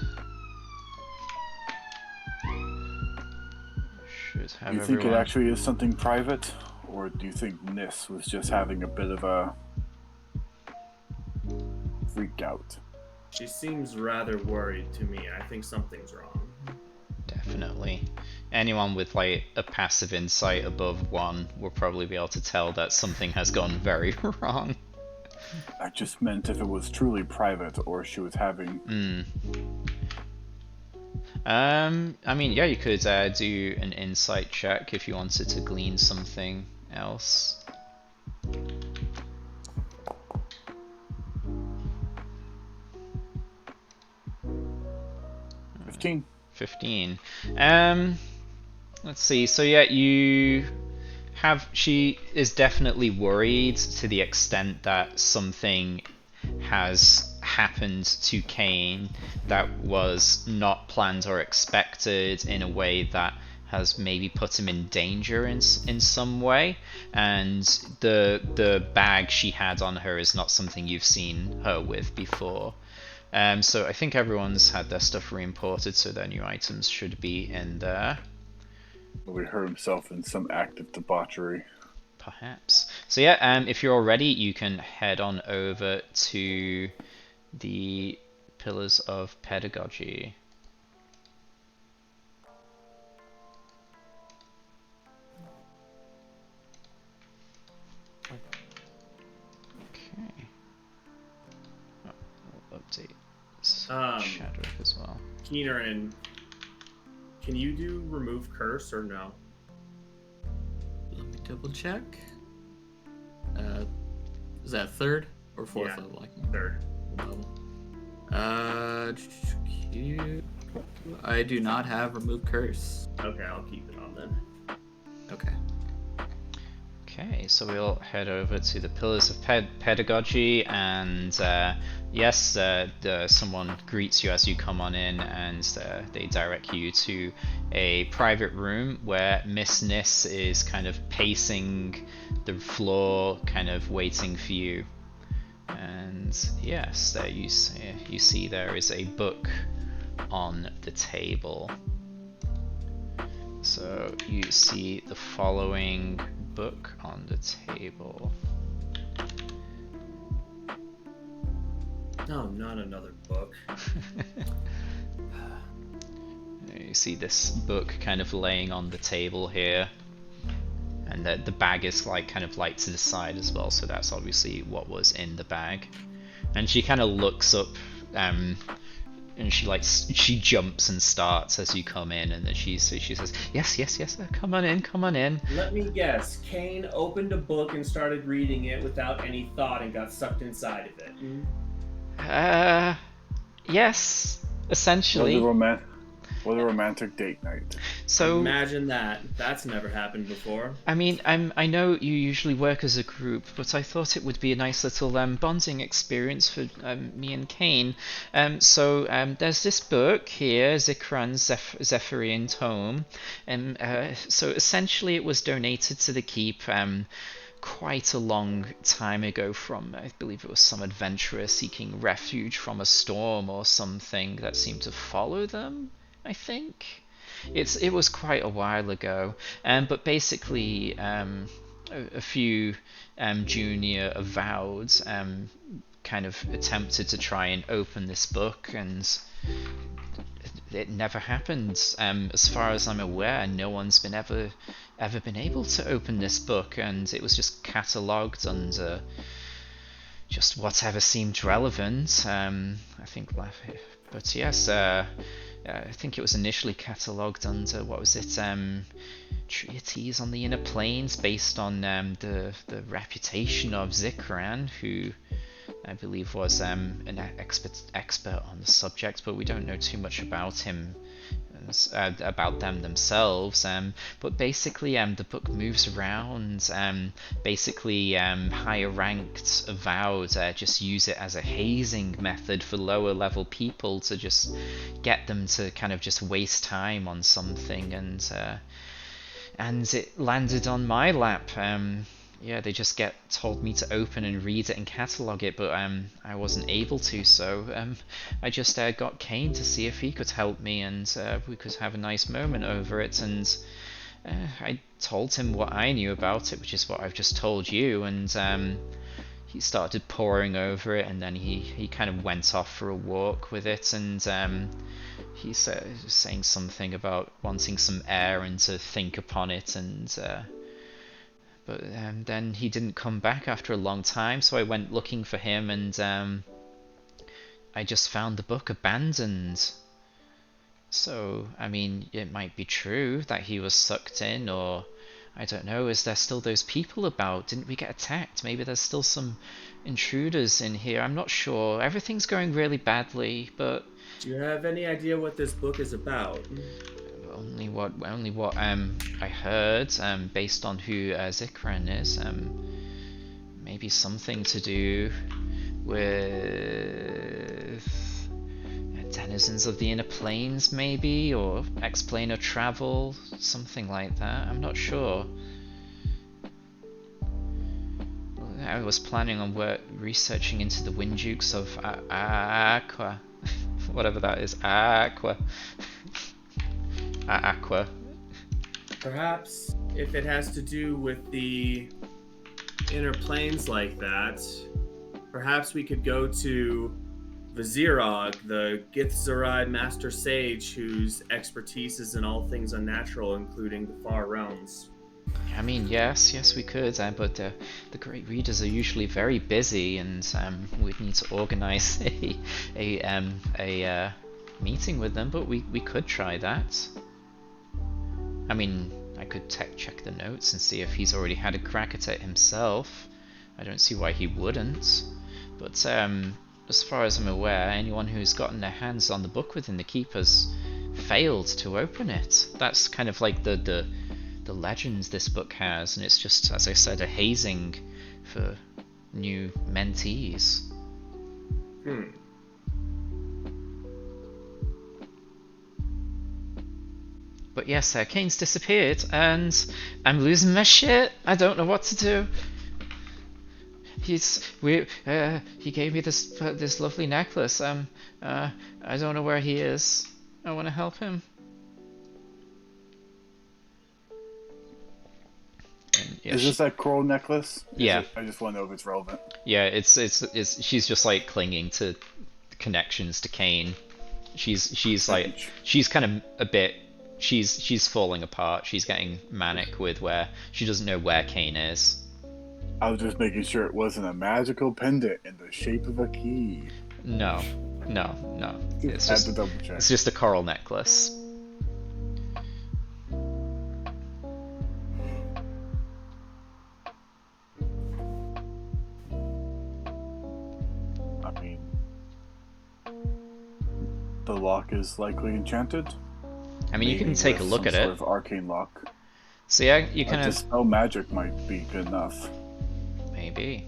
Should have Do you think everyone. it actually is something private? Or do you think Nis was just having a bit of a freak out? She seems rather worried to me. I think something's wrong. Definitely. Anyone with like a passive insight above 1 will probably be able to tell that something has gone very wrong. I just meant if it was truly private or she was having. I mean, yeah, you could do an insight check if you wanted to glean something else. 15. 15. Let's see. So yeah, she is definitely worried to the extent that something has happened to Kane that was not planned or expected in a way that has maybe put him in danger in some way, and the bag she had on her is not something you've seen her with before. So I think everyone's had their stuff re-imported, so their new items should be in there. We hurt himself in some act of debauchery. Perhaps. So yeah, if you're all ready, you can head on over to the Pillars of Pedagogy. Okay. I'll update Shadow as well. Keenerin, can you do remove curse or no? Let me double check. Is that third or fourth Yeah, level? third level. Cute. I do not have remove curse. Okay, I'll keep it on then. Okay. Okay, so we'll head over to the Pillars of Pedagogy, and yes, someone greets you as you come on in, and they direct you to a private room where Miss Nis is kind of pacing the floor, kind of waiting for you. And yes, there you see there is a book on the table. So you see the following book on the table. No, not another book. You see this book kind of laying on the table here, and the bag is like kind of to the side as well, so that's obviously what was in the bag. And she kind of looks up, and she jumps and starts as you come in, and then she says, yes, come on in. Let me guess. Kane opened a book and started reading it without any thought and got sucked inside of it. Yes, essentially. Was a romantic date night. So imagine that. That's never happened before. I mean, I know you usually work as a group, but I thought it would be a nice little bonding experience for me and Kane. So there's this book here, Zikran's Zephyrian Tome, and so essentially it was donated to the keep quite a long time ago from, I believe it was some adventurer seeking refuge from a storm or something that seemed to follow them, I think. It was quite a while ago, but basically a few junior avowed kind of attempted to try and open this book, and it never happened. As far as I'm aware, no one's been ever been able to open this book, and it was just catalogued under just whatever seemed relevant. I think, but yes. I think it was initially catalogued under, what was it, treatise on the inner planes, based on the reputation of Zikran, who I believe was an expert on the subject, but we don't know too much about him, about them themselves. But basically, the book moves around. Basically, higher ranked avowed just use it as a hazing method for lower level people to just get them to kind of just waste time on something, and it landed on my lap. Yeah, they just told me to open and read it and catalog it, but I wasn't able to, so I just got Kane to see if he could help me, and we could have a nice moment over it, and I told him what I knew about it, which is what I've just told you, and he started poring over it, and then he kind of went off for a walk with it, and he saying something about wanting some air and to think upon it, and But then he didn't come back after a long time, so I went looking for him, and I just found the book abandoned. So, I mean, it might be true that he was sucked in, or I don't know, is there still those people about? Didn't we get attacked? Maybe there's still some intruders in here. I'm not sure. Everything's going really badly, but Do you have any idea what this book is about? only what I heard based on who Zikran is. Maybe something to do with denizens of the inner planes, maybe, or explainer travel, something like that. I'm not sure. I was planning on researching into the Windukes of Aqua, whatever that is. Aqua. Aqua. Perhaps if it has to do with the inner planes like that, perhaps we could go to Vizirog, the Githzerai Master Sage, whose expertise is in all things unnatural, including the far realms. I mean, yes, we could, but the great readers are usually very busy, and we'd need to organize a meeting with them. But we could try that. I mean, I could check the notes and see if he's already had a crack at it himself. I don't see why he wouldn't. But as far as I'm aware, anyone who's gotten their hands on the book within the Keep has failed to open it. That's kind of like the legends this book has, and it's just, as I said, a hazing for new mentees. But yes, Kane's disappeared, and I'm losing my shit. I don't know what to do. He gave me this lovely necklace. I don't know where he is. I want to help him. Yeah, Is this that coral necklace? Yeah. I just want to know if it's relevant. Yeah, it's she's just like clinging to connections to Kane. She's like she's kind of a bit she's falling apart. She's getting manic with where she doesn't know where Kane is. I was just making sure it wasn't a magical pendant in the shape of a key. No. It's Had just to double check. it's just a coral necklace. I mean, the lock is likely enchanted. I mean, you can Maybe take a with look some at sort it. of arcane lock. So yeah, you kind of Dispel magic might be good enough. maybe.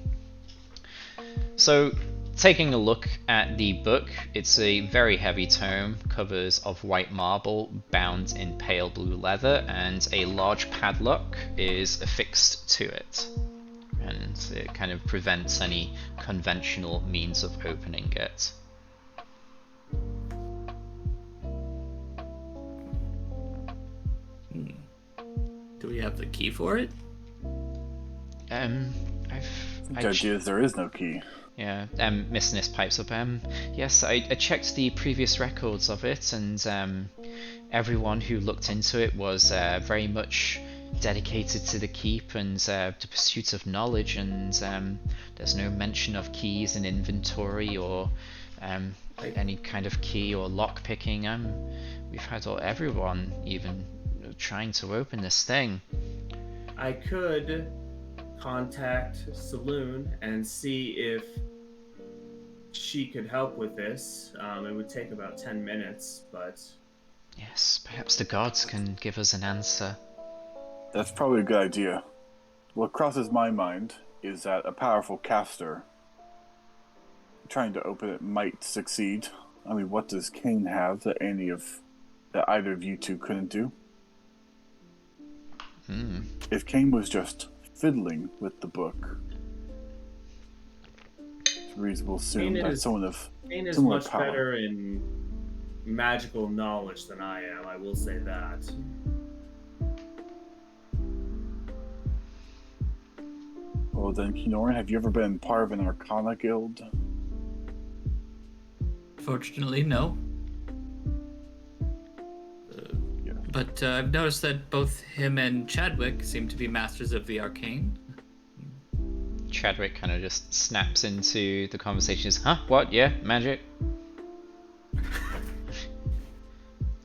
So, taking a look at the book, it's a very heavy tome, covers of white marble bound in pale blue leather, and a large padlock is affixed to it. And it kind of prevents any conventional means of opening it. Do we have the key for it? The idea is there is no key. Yeah, Miss Nis pipes up. Yes, I checked the previous records of it, and everyone who looked into it was very much dedicated to the keep and the pursuit of knowledge, and there's no mention of keys in inventory or any kind of key or lock picking. We've had everyone even trying to open this thing. I could contact Saloon and see if she could help with this. It would take about 10 minutes, but... Yes, perhaps the gods can give us an answer. That's probably a good idea. What crosses my mind is that a powerful caster trying to open it might succeed. I mean, what does Kane have that either of you two couldn't do? If Kane was just fiddling with the book, it's reasonable to assume that someone of Kane is similar much power. better in magical knowledge than I am, I will say that. Well then, Kinoran, have you ever been part of an Arcana guild? Fortunately, no. But I've noticed that both him and Chadwick seem to be masters of the arcane. Chadwick kind of just snaps into the conversation. Huh? What? Yeah, magic.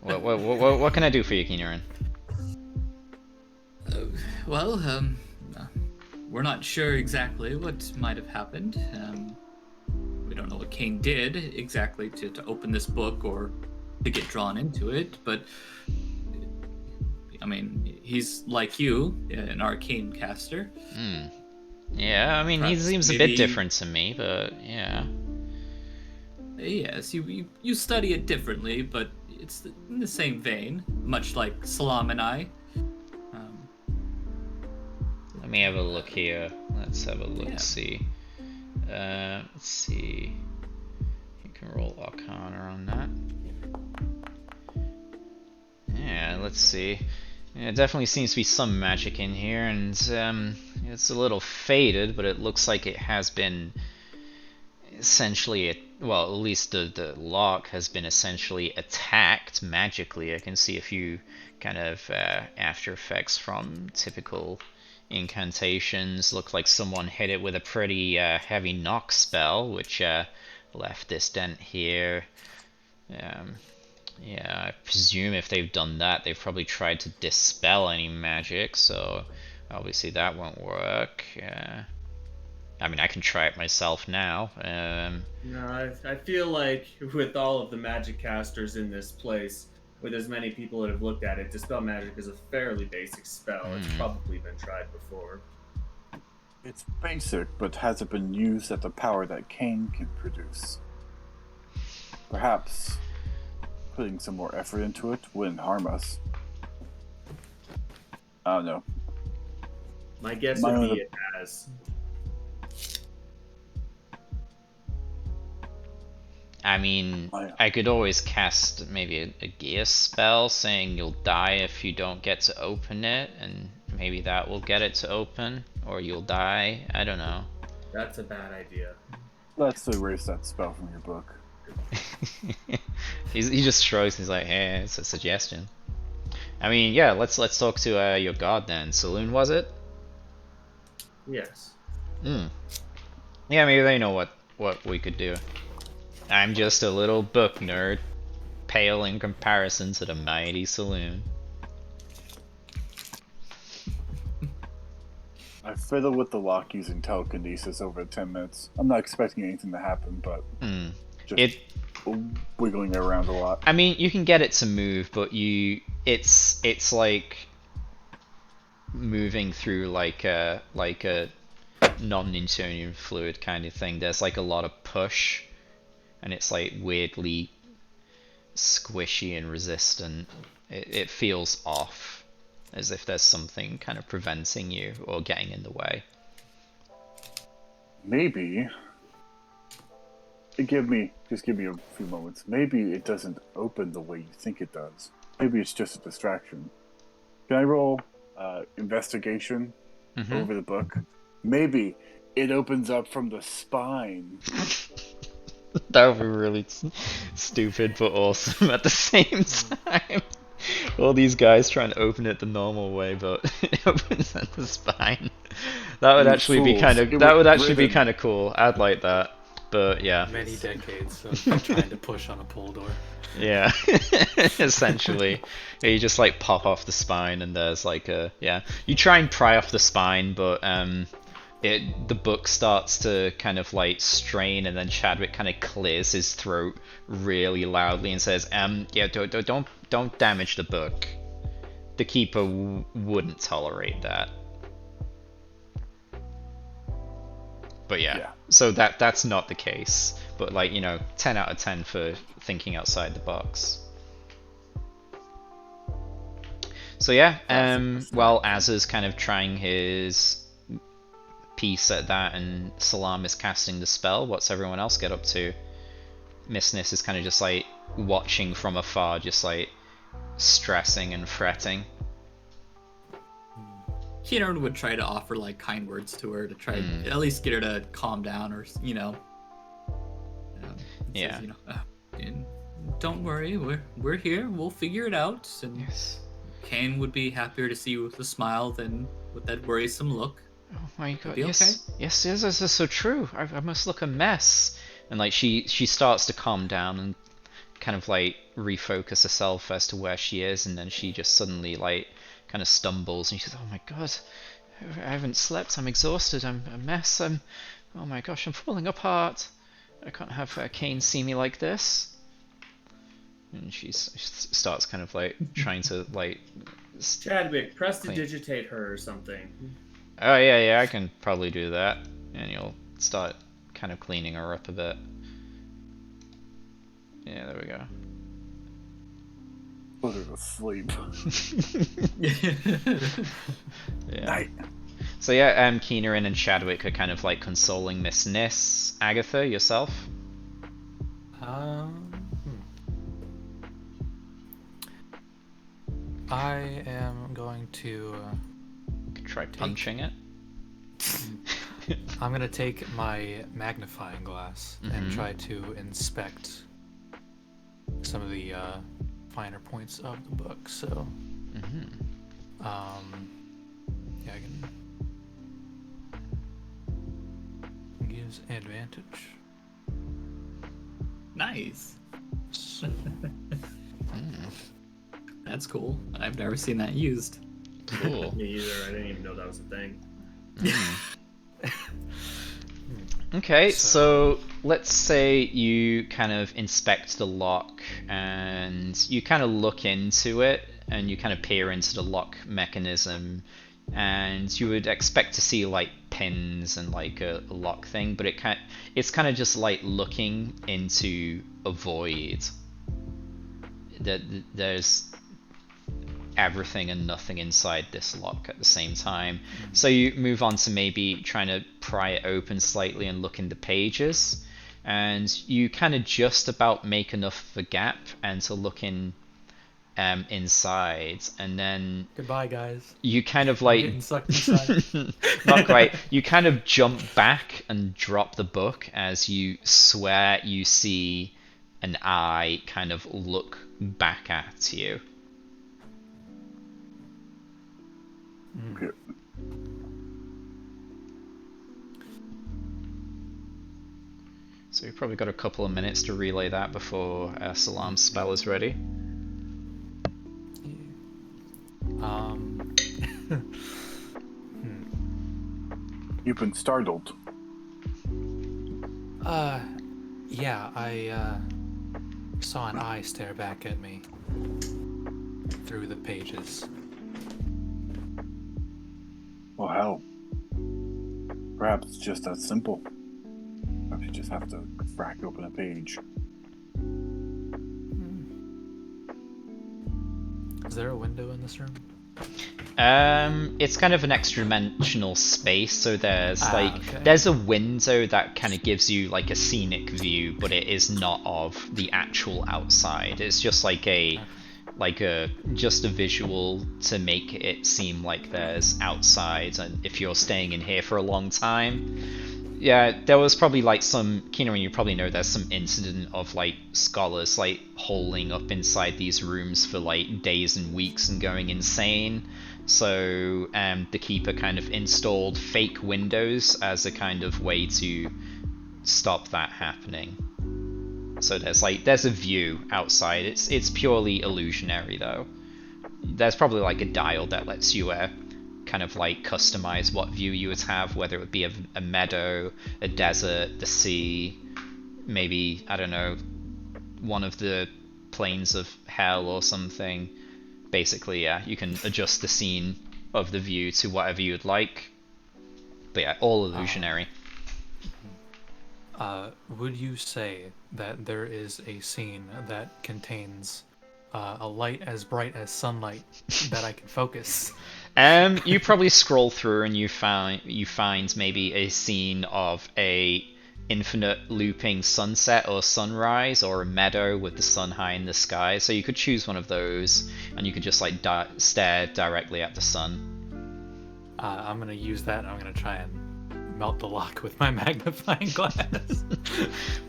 What can I do for you, Keenerin? Well, we're not sure exactly what might have happened. We don't know what Kane did exactly to open this book or to get drawn into it, but I mean, he's like you, an arcane caster. Yeah, I mean, he Perhaps seems a bit different to me, but yeah. Yes, you study it differently, but it's in the same vein, much like Salam and I. Let me have a look here. Let's have a look. See. Let's see. You can roll Arcana on that. Yeah, let's see. Yeah, it definitely seems to be some magic in here, and it's a little faded, but it looks like it has been essentially, well, at least the lock has been essentially attacked magically. I can see a few kind of after effects from typical incantations. Look like someone hit it with a pretty heavy knock spell, which left this dent here. Yeah, I presume if they've done that, they've probably tried to dispel any magic, so obviously that won't work. I mean, I can try it myself now. No, I feel like with all of the magic casters in this place, with as many people that have looked at it, Dispel Magic is a fairly basic spell. It's probably been tried before. It's basic, but has it been used at the power that Kane can produce? Perhaps putting some more effort into it wouldn't harm us. I don't know. My guess would be it has. I mean, I could always cast maybe a gear spell saying you'll die if you don't get to open it, and maybe that will get it to open, or you'll die. I don't know. That's a bad idea. Let's erase that spell from your book. He just shrugs. He's like, "Hey, it's a suggestion." I mean, yeah. Let's talk to your god then. Saloon, was it? Yes. Yeah, maybe they know what we could do. I'm just a little book nerd, pale in comparison to the mighty Saloon. I fiddle with the lock using telekinesis over 10 minutes. I'm not expecting anything to happen, but just wiggling it around a lot. I mean, you can get it to move, but it's like moving through like a non-Newtonian fluid kind of thing. There's like a lot of push, and it's like weirdly squishy and resistant. It feels off, as if there's something kind of preventing you or getting in the way. Maybe give me a few moments. Maybe it doesn't open the way you think it does. Maybe it's just a distraction. Can I roll investigation over the book? Maybe it opens up from the spine. That would be really stupid but awesome at the same time. All these guys trying to open it the normal way, but it opens at the spine. That would actually be kind of cool. I'd like that. But yeah. Many decades of trying to push on a pole door. Yeah. Essentially. Yeah, you just like pop off the spine and there's like a you try and pry off the spine, but the book starts to kind of like strain, and then Chadwick kind of clears his throat really loudly and says, don't damage the book. The keeper wouldn't tolerate that. But yeah. So that's not the case. But like, 10 out of 10 for thinking outside the box. So yeah, while Azza's kind of trying his piece at that and Salam is casting the spell, what's everyone else get up to? Miss Nis is kind of just like watching from afar, just like stressing and fretting. Keenan would try to offer like kind words to her to try at least get her to calm down, or says, don't worry, we're here, we'll figure it out. And Yes. Kane would be happier to see you with a smile than with that worrisome look. Oh my god, be yes, okay. yes, this is so true. I must look a mess. And like she starts to calm down and kind of like refocus herself as to where she is, and then she just suddenly like kind of stumbles and she says, "Oh my god, I haven't slept. I'm exhausted. I'm a mess. Oh my gosh, I'm falling apart. I can't have Kane see me like this." And she starts kind of like trying to like. Chadwick, prestidigitate her or something. Oh yeah, I can probably do that, and you'll start kind of cleaning her up a bit. Yeah, there we go. Put her to sleep. Yeah. Night. So yeah, Keenerin and Chadwick are kind of like consoling Miss Nis. Agatha, yourself? I am going to. Could try punching it. I'm gonna take my magnifying glass and try to inspect some of the finer points of the book. So, yeah, I can use advantage. Nice. So, That's cool. I've never seen that used. Cool. Me either. I didn't even know that was a thing. Okay, so let's say you kind of inspect the lock and you kind of look into it and you kind of peer into the lock mechanism, and you would expect to see like pins and like a lock thing, but it's kind of just like looking into a void. There's everything and nothing inside this lock at the same time. So you move on to maybe trying to pry it open slightly and look in the pages, and you kind of just about make enough of a gap and to look in inside, and then goodbye, guys. you kind of I'm like getting sucked inside. not quite. You kind of jump back and drop the book as you swear you see an eye kind of look back at you. Okay. So we've probably got a couple of minutes to relay that before Salam's spell is ready. You've been startled. Yeah, I saw an eye stare back at me through the pages. Well, hell. Perhaps it's just that simple. Perhaps you just have to crack open a page. Is there a window in this room? It's kind of an extra dimensional space, so there's okay. there's a window that kind of gives you like a scenic view, but it is not of the actual outside. It's just like just a visual to make it seem like there's outside, and if you're staying in here for a long time. Yeah, there was probably like some, Keenerin, you probably know there's some incident of like scholars like holing up inside these rooms for like days and weeks and going insane. So the Keeper kind of installed fake windows as a kind of way to stop that happening. So there's a view outside. It's purely illusionary though. There's probably like a dial that lets you kind of like customize what view you would have, whether it would be a meadow, a desert, the sea, maybe, I don't know, one of the plains of hell or something. Basically, yeah, you can adjust the scene of the view to whatever you'd like. But yeah, all illusionary. Would you say that there is a scene that contains a light as bright as sunlight that I can focus? You probably scroll through and you find maybe a scene of a infinite looping sunset or sunrise, or a meadow with the sun high in the sky. So you could choose one of those, and you could just like stare directly at the sun. I'm gonna use that. I'm gonna try and melt the lock with my magnifying glass.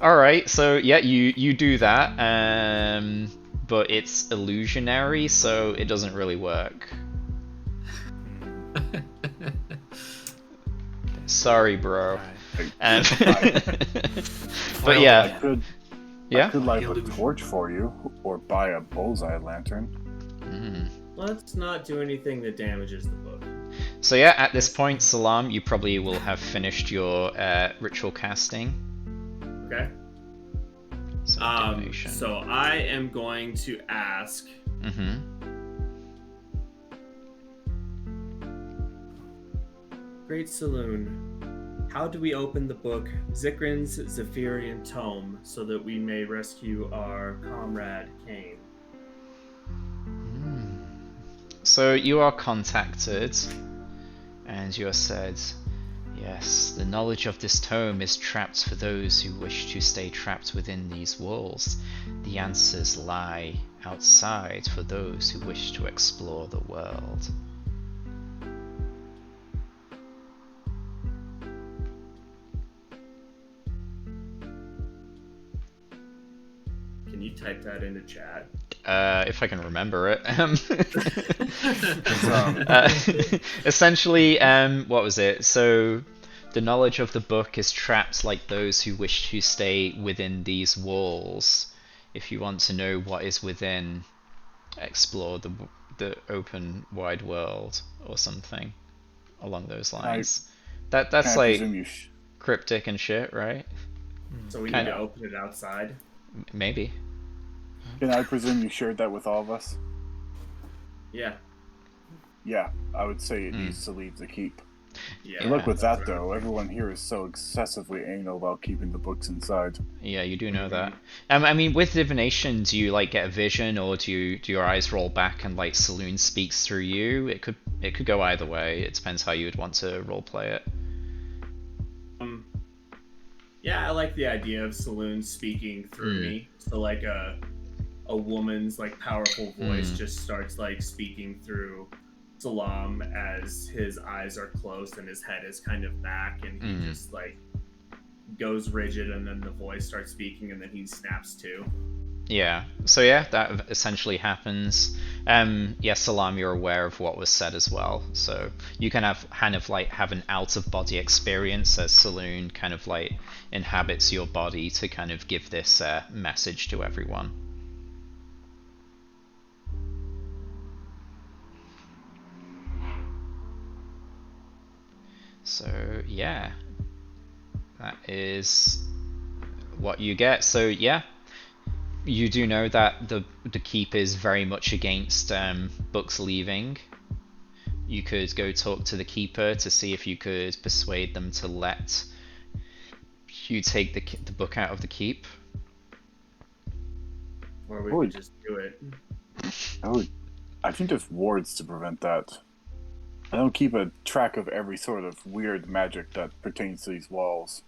All right, so yeah, you do that. but it's illusionary, so it doesn't really work. Sorry, bro. I But yeah, could yeah. light a torch for you, or buy a bullseye lantern. Let's not do anything that damages the book. So yeah, at this point, Salam, you probably will have finished your ritual casting. Okay. So, divination. So I am going to ask. Great Saloon, how do we open the book Zikrin's Zephyrian Tome so that we may rescue our comrade Cain? So you are contacted, and you are said, yes, the knowledge of this tome is trapped for those who wish to stay trapped within these walls. The answers lie outside for those who wish to explore the world. Can you type that into chat? If I can remember it. Essentially, what was it? So, the knowledge of the book is trapped like those who wish to stay within these walls. If you want to know what is within, explore the open wide world, or something along those lines. That's like cryptic and shit, right? So we need to open it outside? Maybe. Can I presume you shared that with all of us? Yeah. Yeah, I would say it needs to leave the keep. Yeah. Look, with that though, everyone here is so excessively anal about keeping the books inside. Yeah, you do know that. I mean, with divination, do you like get a vision, or do your eyes roll back and like Saloon speaks through you? It could go either way. It depends how you would want to roleplay it. Yeah, I like the idea of Saloon speaking through me. So like a woman's like powerful voice just starts like speaking through Salam as his eyes are closed and his head is kind of back, and he just like goes rigid, and then the voice starts speaking, and then he snaps too. Yeah. So yeah, that essentially happens. Yeah, Salam, you're aware of what was said as well. So you can have an out of body experience as Saloon kind of like inhabits your body to kind of give this message to everyone. So yeah, that is what you get. So yeah, you do know that the keep is very much against books leaving. You could go talk to the keeper to see if you could persuade them to let you take the book out of the keep. Or we could just do it. I think there's wards to prevent that. I don't keep a track of every sort of weird magic that pertains to these walls.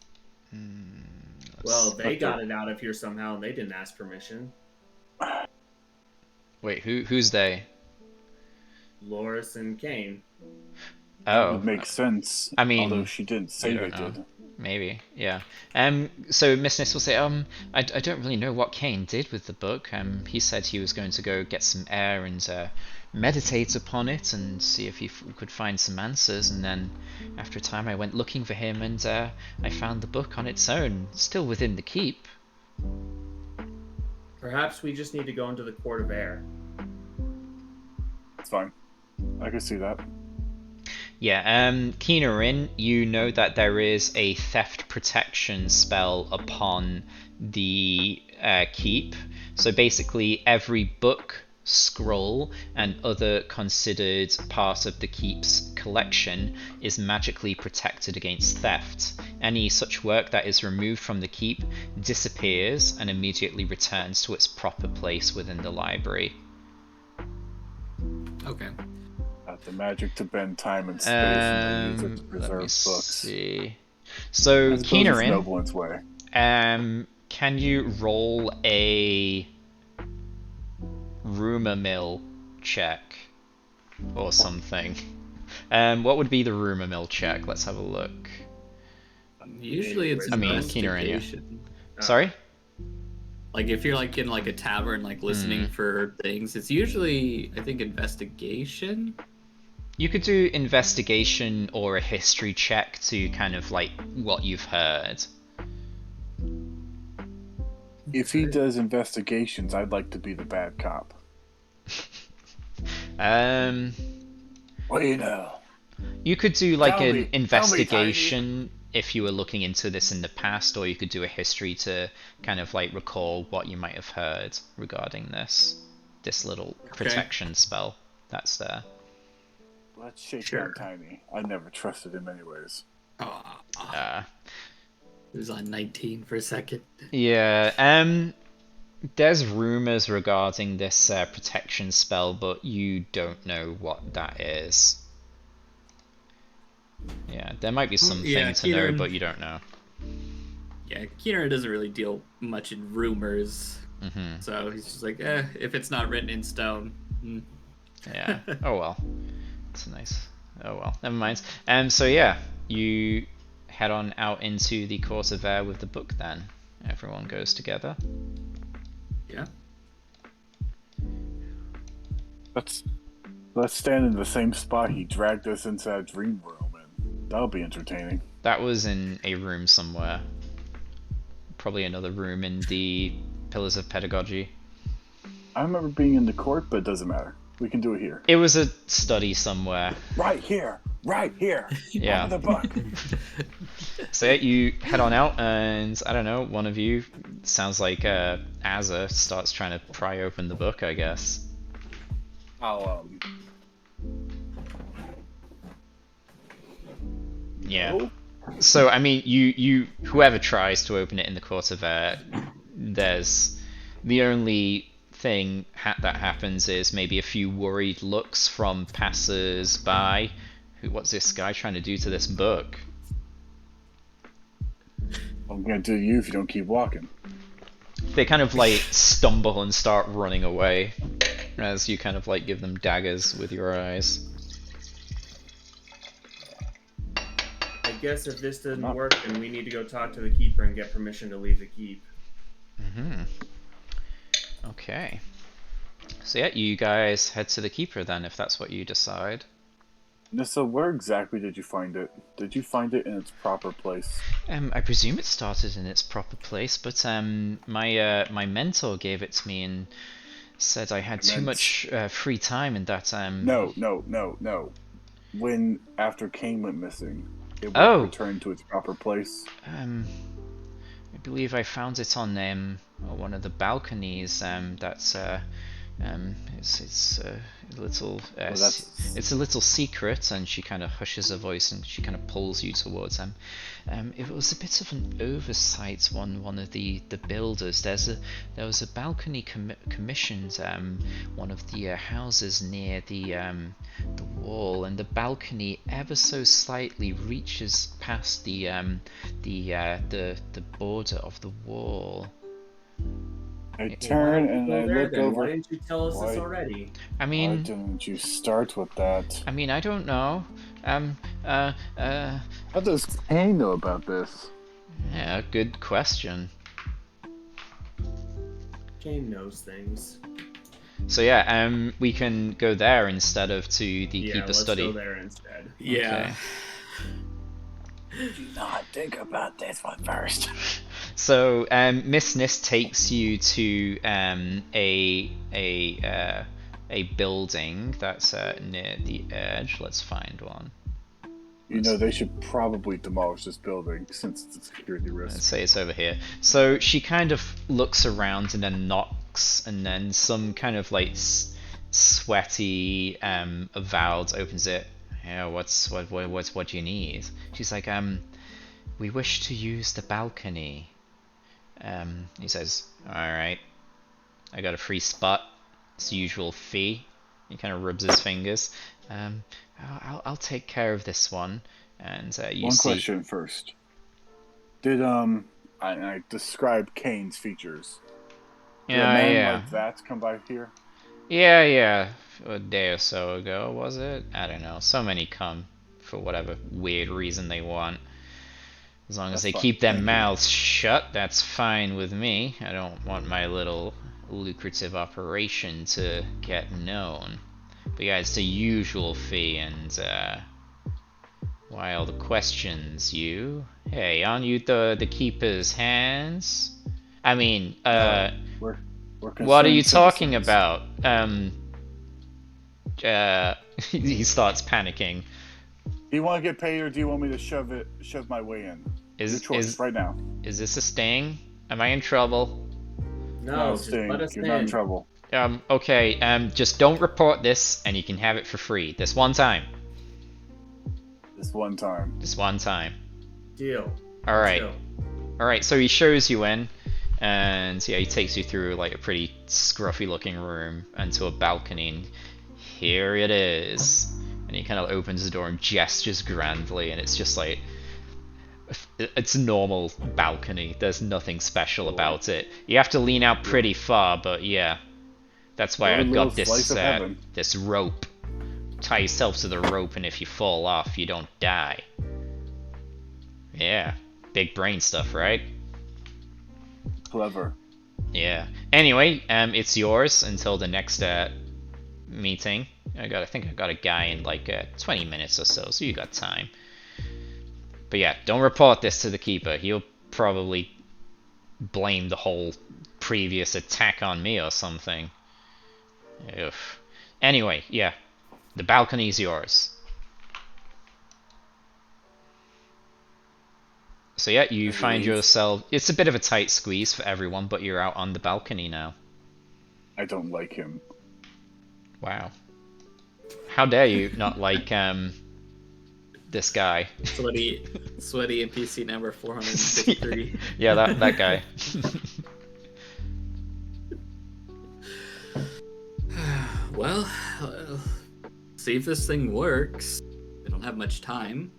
Well, they got it out of here somehow, and they didn't ask permission. Wait, who's they? Loris and Cain. Oh, it would make sense. I mean, although she didn't say they did. Maybe, yeah. So Miss Nis will say, I don't really know what Cain did with the book. He said he was going to go get some air and meditate upon it and see if he could find some answers. And then, after a time, I went looking for him, and I found the book on its own, still within the keep. Perhaps we just need to go into the Court of Air. It's fine. I can see that. Yeah, Keenerin, you know that there is a theft protection spell upon the keep. So basically, every book, scroll, and other considered part of the keep's collection is magically protected against theft. Any such work that is removed from the keep disappears and immediately returns to its proper place within the library. Okay. The magic to bend time and space, and use it to preserve books. See. So, Keenerin, Noblin's way. Can you roll a rumor mill check or something? What would be the rumor mill check? Let's have a look. Usually it's Keenerin, yeah. investigation. Sorry? Like if you're like in like a tavern, like listening for things, it's usually, I think, investigation. You could do investigation or a history check to kind of like what you've heard. If he does investigations, I'd like to be the bad cop. Well, you know. You could do like Tell an me, investigation if you were looking into this in the past, or you could do a history to kind of like recall what you might have heard regarding this little protection spell that's there. Let's shake down Tiny. I never trusted him anyways. It was on 19 for a second. Yeah, there's rumors regarding this protection spell, but you don't know what that is. Yeah, there might be something to know, but you don't know. Yeah, Keener doesn't really deal much in rumors. So he's just like, if it's not written in stone. Yeah. Oh well. That's nice. Oh well. Never mind. So yeah, you head on out into the court of air with the book then. Everyone goes together. Yeah. Let's stand in the same spot he dragged us into that dream room, and that'll be entertaining. That was in a room somewhere. Probably another room in the Pillars of Pedagogy. I remember being in the court, but it doesn't matter. We can do it here. It was a study somewhere. Right here. Right here. Yeah. Over the book. So yeah, you head on out, and I don't know, one of you, sounds like Azza, starts trying to pry open the book, I guess. I'll Yeah. No? So I mean, you whoever tries to open it in the court of air, there's the only thing that happens is maybe a few worried looks from passers-by. What's this guy trying to do to this book? I'm gonna do you if you don't keep walking. They kind of like stumble and start running away as you kind of like give them daggers with your eyes. I guess if this doesn't work, then we need to go talk to the keeper and get permission to leave the keep. Okay. So yeah, you guys head to the keeper then, if that's what you decide. Nissa, where exactly did you find it? Did you find it in its proper place? I presume it started in its proper place, but my mentor gave it to me and said I had too much free time and that No. When after Cain went missing, it was returned to its proper place. I believe I found it on one of the balconies. It's a little it's a little secret, and she kind of hushes her voice and she kind of pulls you towards him. It was a bit of an oversight on one of the builders. There was a balcony commissioned one of the houses near the wall, and the balcony ever so slightly reaches past the border of the wall. I turn and I look over. Why didn't you tell us this already? I mean, why didn't you start with that? I mean, I don't know. How does Cain know about this? Yeah, good question. Cain knows things. So yeah, we can go there instead of to the keeper study. Yeah, let's go there instead. Yeah. Do not think about this one first. So Miss Nis takes you to a building that's near the edge. Let's find one. You know, they should probably demolish this building since it's a security risk. Let's say it's over here. So she kind of looks around and then knocks, and then some kind of like sweaty avowed opens it. Yeah, what do you need? She's like, we wish to use the balcony. He says, alright, I got a free spot. It's the usual fee. He kind of rubs his fingers. I'll take care of this one. And you one see... question first. Did I described Cain's features? Did a man like that come by here? Yeah. A day or so ago, was it? I don't know. So many come for whatever weird reason they want. As long as That's they fine. keep their Thank you. mouths shut, that's fine with me. I don't want my little lucrative operation to get known. But yeah, it's the usual fee, and why all the questions, you? Hey, aren't you the keeper's hands? I mean, We're what are you concerned talking citizens. about? He starts panicking. Do you want to get paid, or do you want me to shove my way in? Your choice right now. Is this a sting? Am I in trouble? No, Just just let us you're not in in. trouble. Okay, just don't report this and you can have it for free. This one time. This one time. This one time. Deal. Alright. Let's Alright, so he shows you in, and yeah, he takes you through like a pretty scruffy looking room and to a balcony, and here it is. And he kind of opens the door and gestures grandly, and it's just like, it's a normal balcony. There's nothing special about it. You have to lean out pretty far, but yeah. That's why Your I little got this slice of heaven. this rope. Tie yourself to the rope, and if you fall off, you don't die. Yeah, big brain stuff, right? Clever. Yeah. Anyway, it's yours until the next meeting. I think I got a guy in like 20 minutes or so you got time. But yeah, don't report this to the keeper. He'll probably blame the whole previous attack on me or something. Oof. Anyway, yeah, the balcony's yours. So yeah, you find yourself. It's a bit of a tight squeeze for everyone, but you're out on the balcony now. I don't like him. Wow. How dare you not like this guy? Sweaty NPC number 453. Yeah, that guy. Well, see if this thing works. We don't have much time.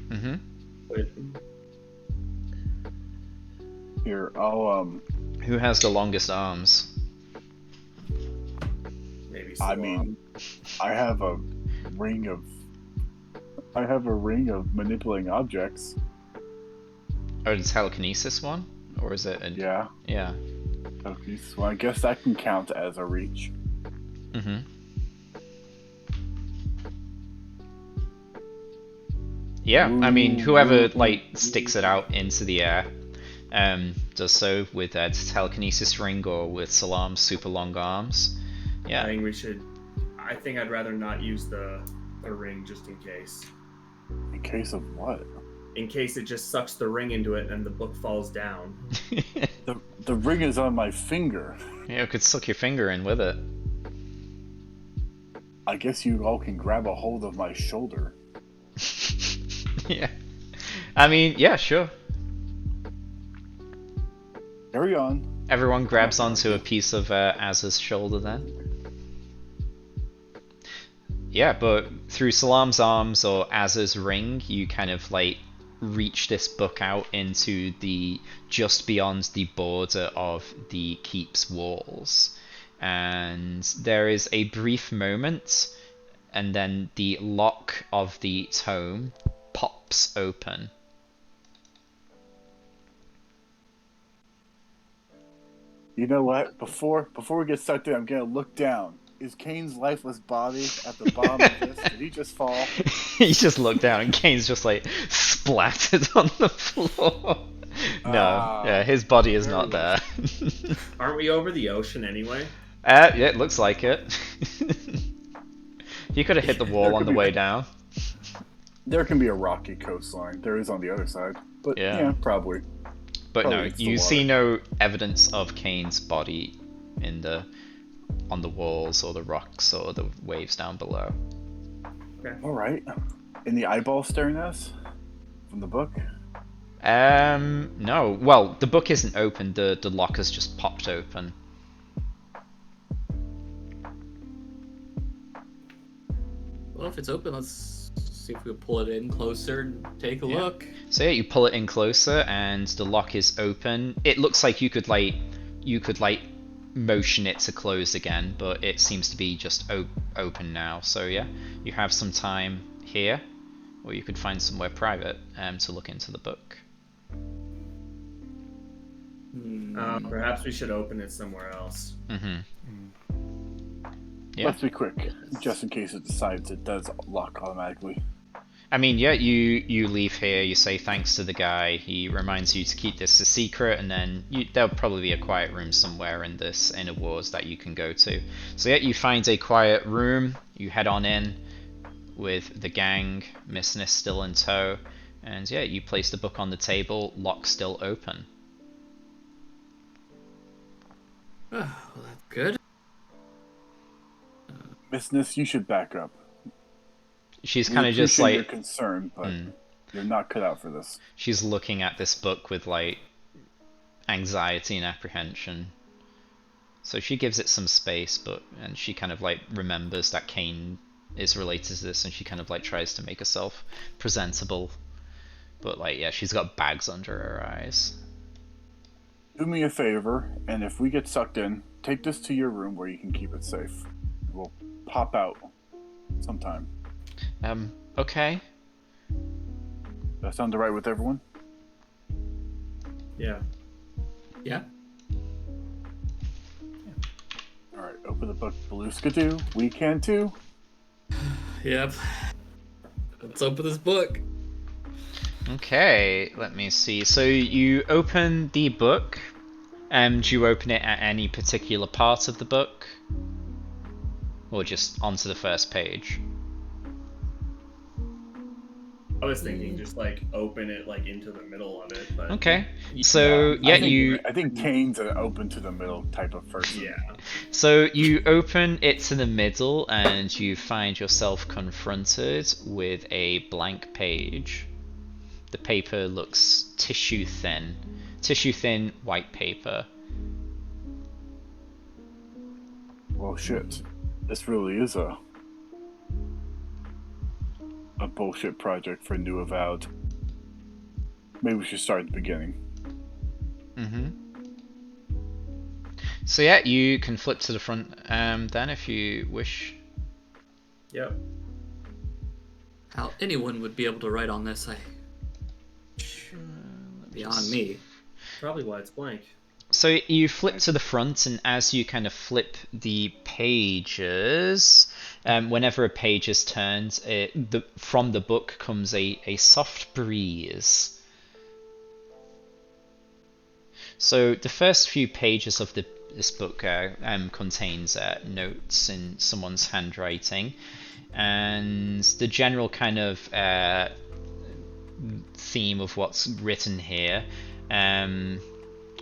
Mm-hmm. But Here, I'll Who has the longest arms? Maybe. I mean, I have a ring of manipulating objects. Oh, the telekinesis one, or is it? Yeah. Yeah. Okay, so I guess that can count as a reach. Mm-hmm. Yeah, I mean, whoever like sticks it out into the air, does so with a telekinesis ring or with Salam's super long arms. Yeah. I think I'd rather not use the ring just in case. In case of what? In case it just sucks the ring into it and the book falls down. The ring is on my finger. Yeah, it could suck your finger in with it. I guess you all can grab a hold of my shoulder. Yeah. I mean, yeah, sure. Carry on. Everyone grabs onto a piece of Az's shoulder then. Yeah, but through Salam's arms or Az's ring, you kind of like reach this book out into the just beyond the border of the keep's walls. And there is a brief moment, and then the lock of the tome pops open. You know what? Before we get sucked in, I'm gonna look down. Is Kane's lifeless body at the bottom of this? Did he just fall? He just looked down and Kane's just like splattered on the floor. No, yeah, his body is not there. Aren't we over the ocean anyway? Yeah, it looks like it. You could have hit the wall on the way down. There can be a rocky coastline. There is on the other side. But yeah probably. But Probably no, it's the you water. see no evidence of Kane's body on the walls or the rocks or the waves down below. Alright. And the eyeball staring at us? From the book? No. Well, the book isn't open, the lock has just popped open. well, if it's open, let's see if we can pull it in closer and take a look. So yeah, you pull it in closer and the lock is open. It looks like you could motion it to close again, but it seems to be just open now. So yeah, you have some time here. or you could find somewhere private to look into the book. Perhaps we should open it somewhere else. Yeah. Let's be quick, just in case it decides it does lock automatically. I mean, yeah, you leave here, you say thanks to the guy, he reminds you to keep this a secret, and then there'll probably be a quiet room somewhere in this inner walls that you can go to. So yeah, you find a quiet room, you head on in with the gang, Miss Nis still in tow, and yeah, you place the book on the table, lock still open. Oh, well, that's good. Miss Nis, you should back up. She's We kind of just appreciate like... your concern, but you're not cut out for this. She's looking at this book with like anxiety and apprehension. So she gives it some space, and she kind of like remembers that Kane is related to this, and she kind of like tries to make herself presentable. But like, yeah, she's got bags under her eyes. Do me a favor, and if we get sucked in, take this to your room where you can keep it safe. We'll pop out sometime. Okay. That sound alright with everyone? Yeah. Yeah. Alright, open the book, Beluska do. We can too. Yep. Let's open this book. Okay, let me see. So you open the book, and do you open it at any particular part of the book? Or just onto the first page? I was thinking just like open it like into the middle of it, but Okay, so yeah, I think Kane's an open to the middle type of person. yeah. So you open it to the middle, and you find yourself confronted with a blank page. The paper looks tissue thin white paper. Well, shit. This really is a bullshit project for New Avowed. Maybe we should start at the beginning. So yeah, you can flip to the front then if you wish. Yep. How anyone would be able to write on this, beyond me. Probably why it's blank. So you flip to the front, and as you kind of flip the pages, whenever a page is turned, from the book comes a soft breeze. So the first few pages of this book contains notes in someone's handwriting, and the general kind of theme of what's written here.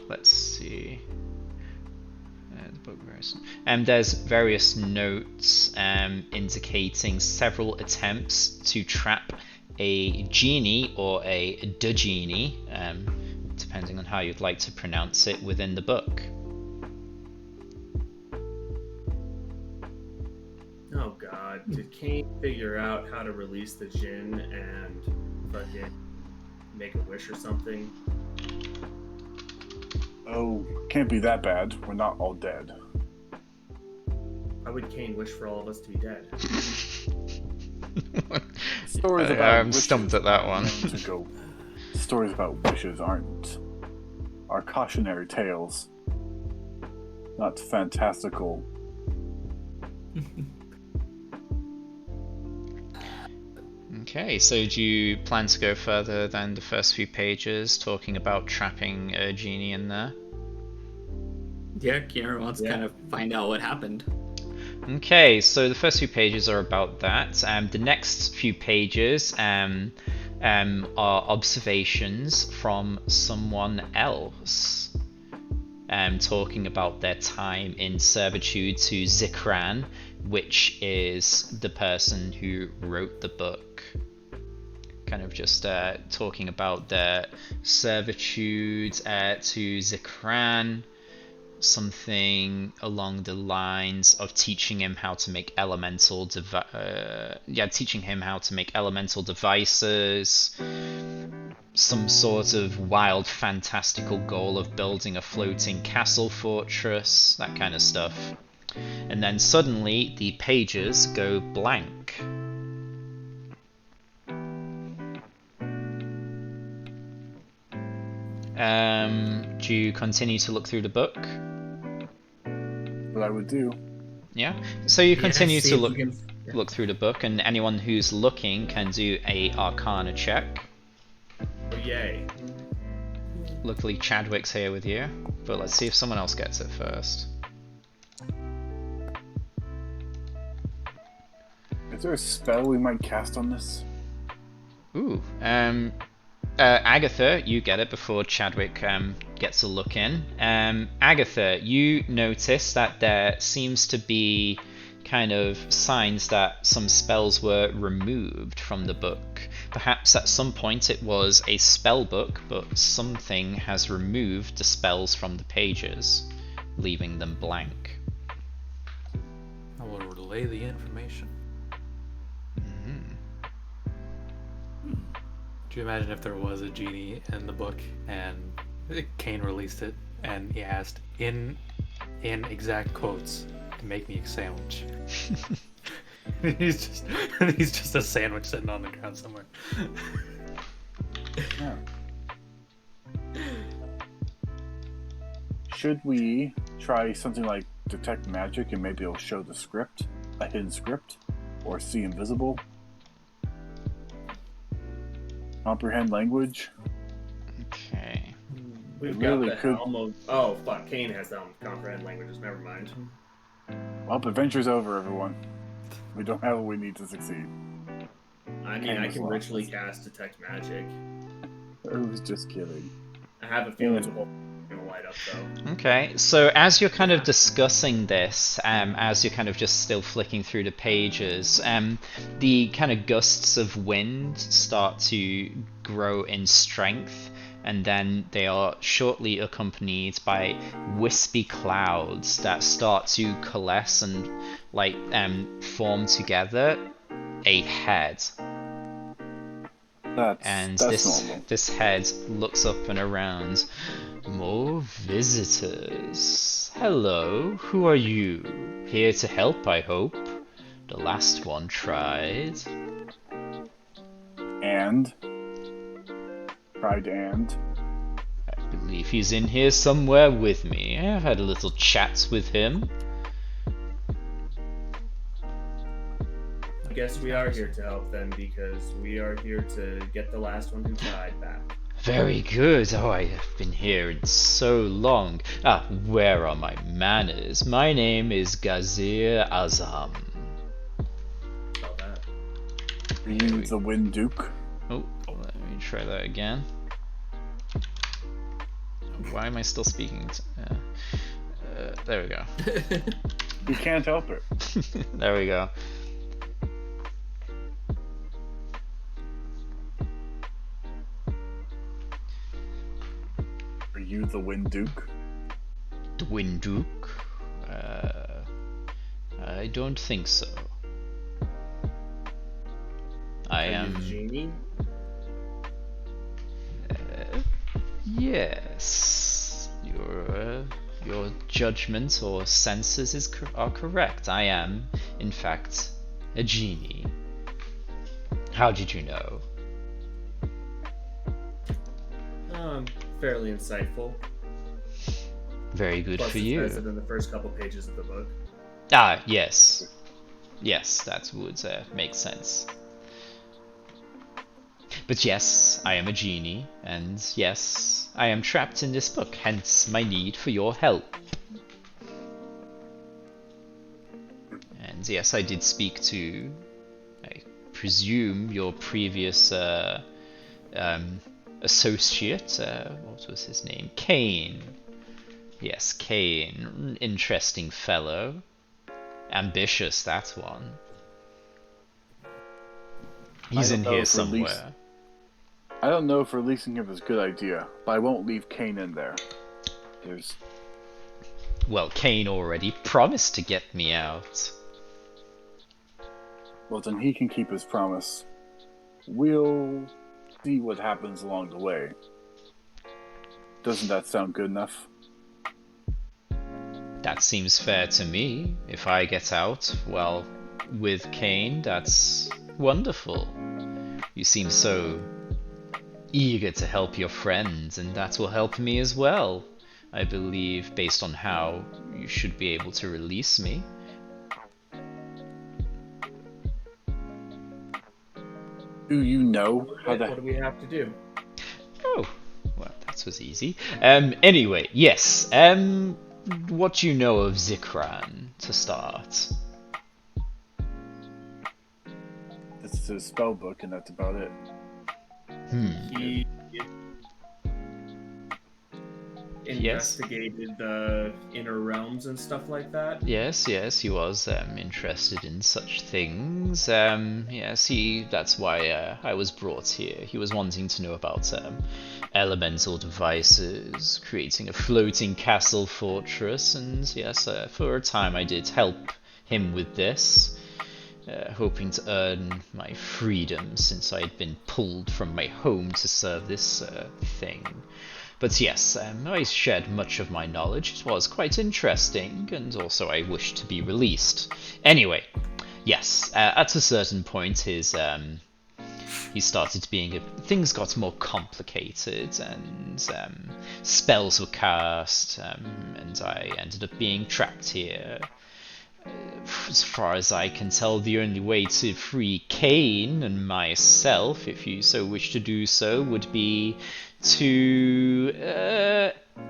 Let's see. The book version. There's various notes indicating several attempts to trap a genie or a genie, depending on how you'd like to pronounce it, within the book. Oh god, did Kane figure out how to release the djinn and fucking make a wish or something? Oh, can't be that bad. We're not all dead. Why would Kane wish for all of us to be dead? Stories about I'm wishes stumped at that aren't one. known to go. Stories about wishes are cautionary tales, not fantastical. Okay, so do you plan to go further than the first few pages, talking about trapping a genie in there? Yeah, Kiara wants to kind of find out what happened. Okay, so the first few pages are about that. The next few pages are observations from someone else, talking about their time in servitude to Zikran, which is the person who wrote the book. Kind of just talking about their servitude to Zikran, something along the lines of teaching him how to make elemental devices, some sort of wild fantastical goal of building a floating castle fortress, that kind of stuff. And then suddenly the pages go blank. Do you continue to look through the book? What I would do. Yeah. So you Yeah, continue see to if we look can- look through the book, and anyone who's looking can do a Arcana check. Oh, yay. Luckily, Chadwick's here with you, but let's see if someone else gets it first. Is there a spell we might cast on this? Ooh. Agatha, you get it before Chadwick gets a look in. Agatha, you notice that there seems to be kind of signs that some spells were removed from the book. Perhaps at some point it was a spell book, but something has removed the spells from the pages, leaving them blank. I will relay the information. Do you imagine if there was a genie in the book and Kane released it and he asked in exact quotes to make me a sandwich? he's just a sandwich sitting on the ground somewhere. Yeah. Should we try something like detect magic and maybe it'll show the script, a hidden script, or see invisible? Comprehend language. Okay. We've It got really the could- helm of. Oh, fuck. Kane has helm of comprehend languages. Never mind. Well, adventure's over, everyone. We don't have what we need to succeed. I mean, Kane I was can lost. ritually cast detect magic. I was just kidding. I have a feeling the whole gonna light up though. Okay, so as you're kind of discussing this, as you're kind of just still flicking through the pages, the kind of gusts of wind start to grow in strength, and then they are shortly accompanied by wispy clouds that start to coalesce and like form together a head. And That's normal. this head looks up and around. More visitors. Hello, who are you? Here to help, I hope. The last one tried. And and I believe he's in here somewhere with me. I've had a little chat with him. I guess we are here to help then because we are here to get the last one who died back. Very good. Oh, I have been here in so long. Ah, where are my manners? My name is Gazir Azam. About that. are you the Wind Duke? Oh, let me try that again. Why am I still speaking? There we go. You can't help it. There we go. Are you the Wind Duke? Dwinduk? I don't think so. I Are you am. the genie? Yes. Your judgment or senses are correct. I am, in fact, a genie. How did you know? Fairly insightful. Very good Plus, for it you. says it in the first couple pages of the book. Ah, yes. Yes, that would make sense. But yes, I am a genie, and yes, I am trapped in this book, hence my need for your help. And yes, I did speak to, I presume, your previous associate, what was his name? Kane. Yes, Kane. Interesting fellow. Ambitious, that one. He's I in don't know here if release- somewhere. I don't know if releasing him is a good idea, but I won't leave Kane in there. There's Well, Kane already promised to get me out. well, then he can keep his promise. We'll see what happens along the way. Doesn't that sound good enough? That seems fair to me. If I get out, well, with Kane, that's wonderful. You seem so eager to help your friends, and that will help me as well. I believe, based on how you should be able to release me. Do you know how What do we have to do? Oh, well, that was easy. Anyway, yes. What do you know of Zikran to start? It's a spell book, and that's about it. He investigated the inner realms and stuff like that. Yes, he was interested in such things. Yes, that's why I was brought here. He was wanting to know about elemental devices, creating a floating castle fortress, and yes, for a time I did help him with this. Hoping to earn my freedom since I had been pulled from my home to serve this thing. But yes, I shared much of my knowledge. It was quite interesting, and also I wished to be released. Anyway, yes, at a certain point, he started being things got more complicated, and spells were cast, and I ended up being trapped here. As far as I can tell, the only way to free Cain and myself, if you so wish to do so, would be to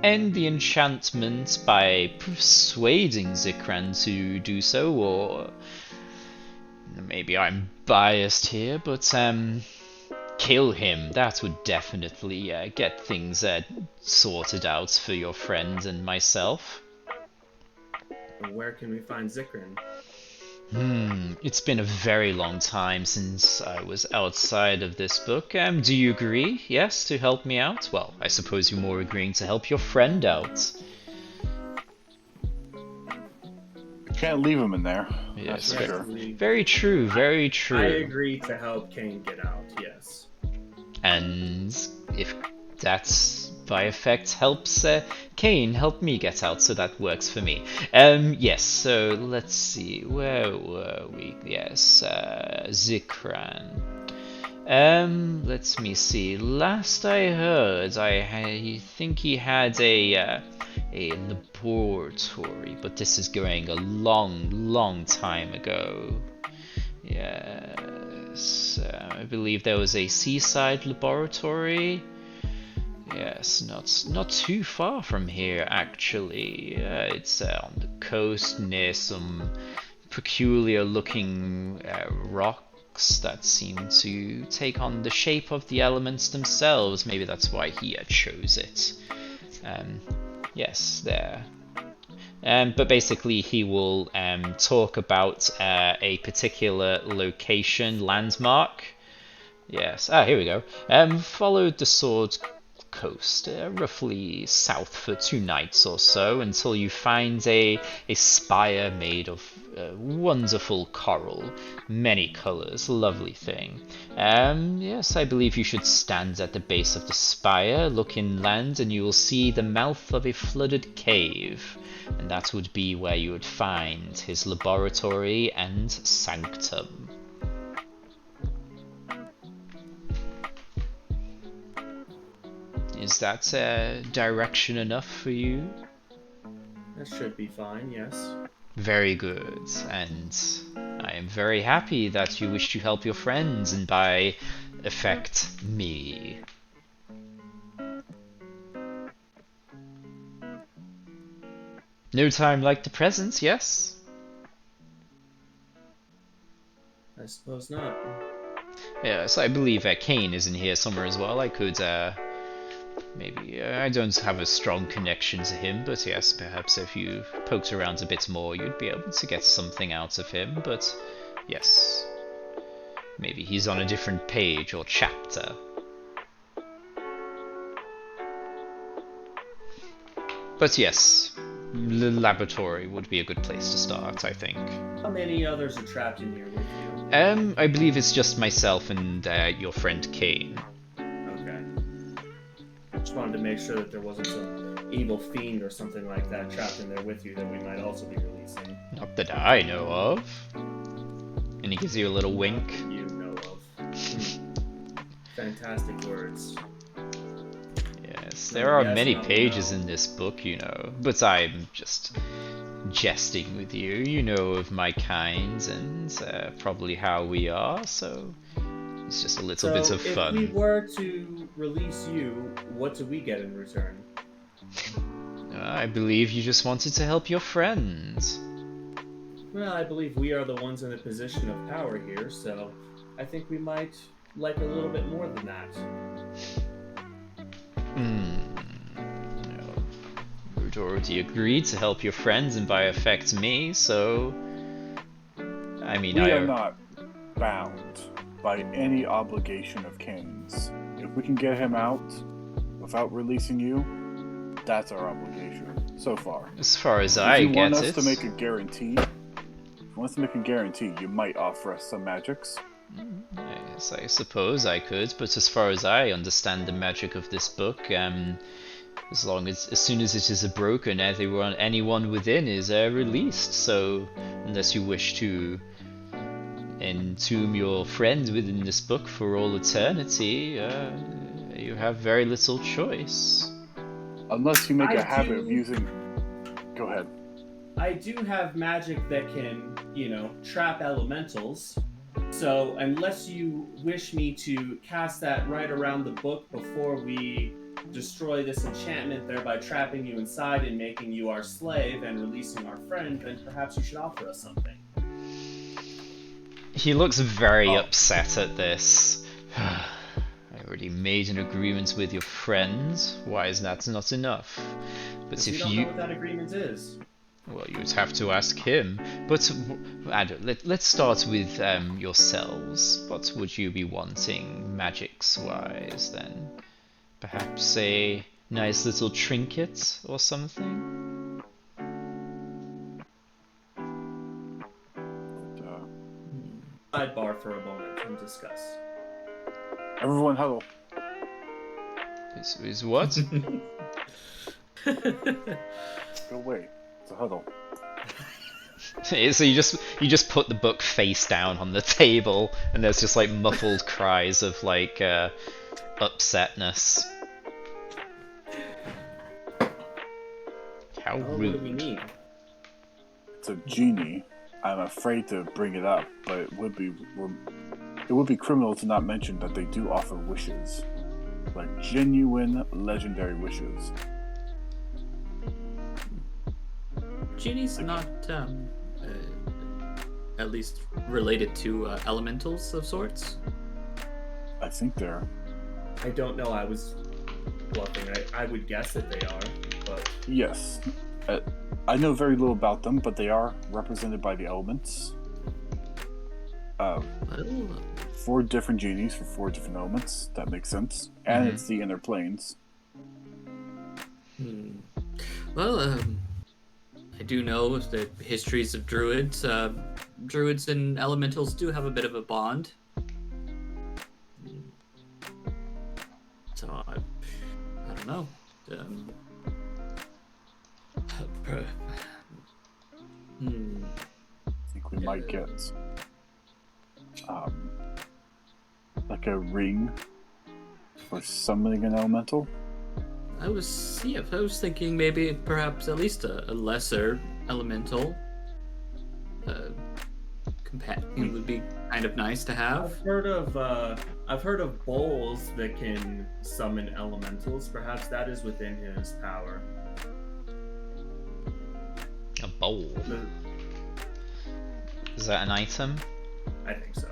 end the enchantment by persuading Zikran to do so, or maybe I'm biased here, but kill him. That would definitely get things sorted out for your friend and myself. Where can we find Zikran? It's been a very long time since I was outside of this book. Do you agree, yes, to help me out? Well, I suppose you're more agreeing to help your friend out. Can't leave him in there. Yes, That's for sure. Very true, very true. I agree to help Cain get out, yes. And if that's by effect helps Cain help me get out, so that works for me. Yes, so let's see, where were we? Yes, Zikran. Let me see. Last I heard, I think he had a laboratory, but this is going a long time ago. Yes, I believe there was a seaside laboratory. Yes, not too far from here, actually. It's on the coast near some peculiar-looking rocks that seem to take on the shape of the elements themselves. Maybe that's why he chose it. Yes, there. But basically, he will talk about a particular location, landmark. Yes. Here we go. Followed the sword coast, roughly south for 2 nights or so, until you find a spire made of wonderful coral, many colors, lovely thing. Yes, I believe you should stand at the base of the spire, look inland, and you will see the mouth of a flooded cave, and that would be where you would find his laboratory and sanctum. Is that direction enough for you? That should be fine, yes. Very good, and I am very happy that you wish to help your friends, and by effect, me. No time like the present, yes? I suppose not. Yes, I believe Cain is in here somewhere as well. I could, maybe, I don't have a strong connection to him, but yes, perhaps if you poked around a bit more, you'd be able to get something out of him, but yes. Maybe he's on a different page or chapter. But yes, the laboratory would be a good place to start, I think. How many others are trapped in here with you? I believe it's just myself and your friend Cain. Okay. Just wanted to make sure that there wasn't some evil fiend or something like that trapped in there with you that we might also be releasing. Not that I know of. And he gives you a little wink. You know of. Fantastic words. Yes, there are Yes, many no, pages no. in this book, you know, but I'm just jesting with you. You know of my kind and probably how we are, so it's just a little bit So, of if we fun. were to release you, what do we get in return? I believe you just wanted to help your friends. Well, I believe we are the ones in a position of power here, so I think we might like a little bit more than that. Hmm. No. You'd already agreed to help your friends and by effect me, so I mean, We are not bound by any obligation of Kane's. If we can get him out without releasing you, that's our obligation so far. as far as If I you want get us it, to make a guarantee, you might offer us some magics. yes, I suppose I could, but as far as I understand the magic of this book, as soon as it is broken, anyone within is released. So unless you wish to entomb your friend within this book for all eternity, you have very little choice. Unless you make I a habit of do- using. Go ahead. I do have magic that can, trap elementals. So, unless you wish me to cast that right around the book before we destroy this enchantment, thereby trapping you inside and making you our slave and releasing our friend, then perhaps you should offer us something. He looks very Oh. upset at this. I already made an agreement with your friend. Why is that not enough? But Because we if don't know you... what that agreement is. Well, you would have to ask him. But let's start with yourselves. What would you be wanting magics-wise then? Perhaps a nice little trinket or something? Sidebar for a moment and discuss. Everyone huddle. Is what? Go away. It's a huddle. So you just put the book face down on the table, and there's just like muffled cries of like upsetness. How Oh, what do we rude! need? It's a genie. I'm afraid to bring it up, but it would be criminal to not mention that they do offer wishes, like genuine legendary wishes. Genie's not, at least related to elementals of sorts. I think they're. I don't know. I was bluffing. I would guess that they are, but Yes. I know very little about them, but they are represented by the elements. Well, 4 different genies for 4 different elements. That makes sense. And Mhm. it's the inner planes. well, I do know the histories of druids. Druids and elementals do have a bit of a bond. So I don't know. I think we might get like a ring for summoning an elemental. I was thinking maybe perhaps at least a lesser elemental companion would be kind of nice to have. I've heard of bowls that can summon elementals. Perhaps that is within his power. A bowl. Is that an item? I think so.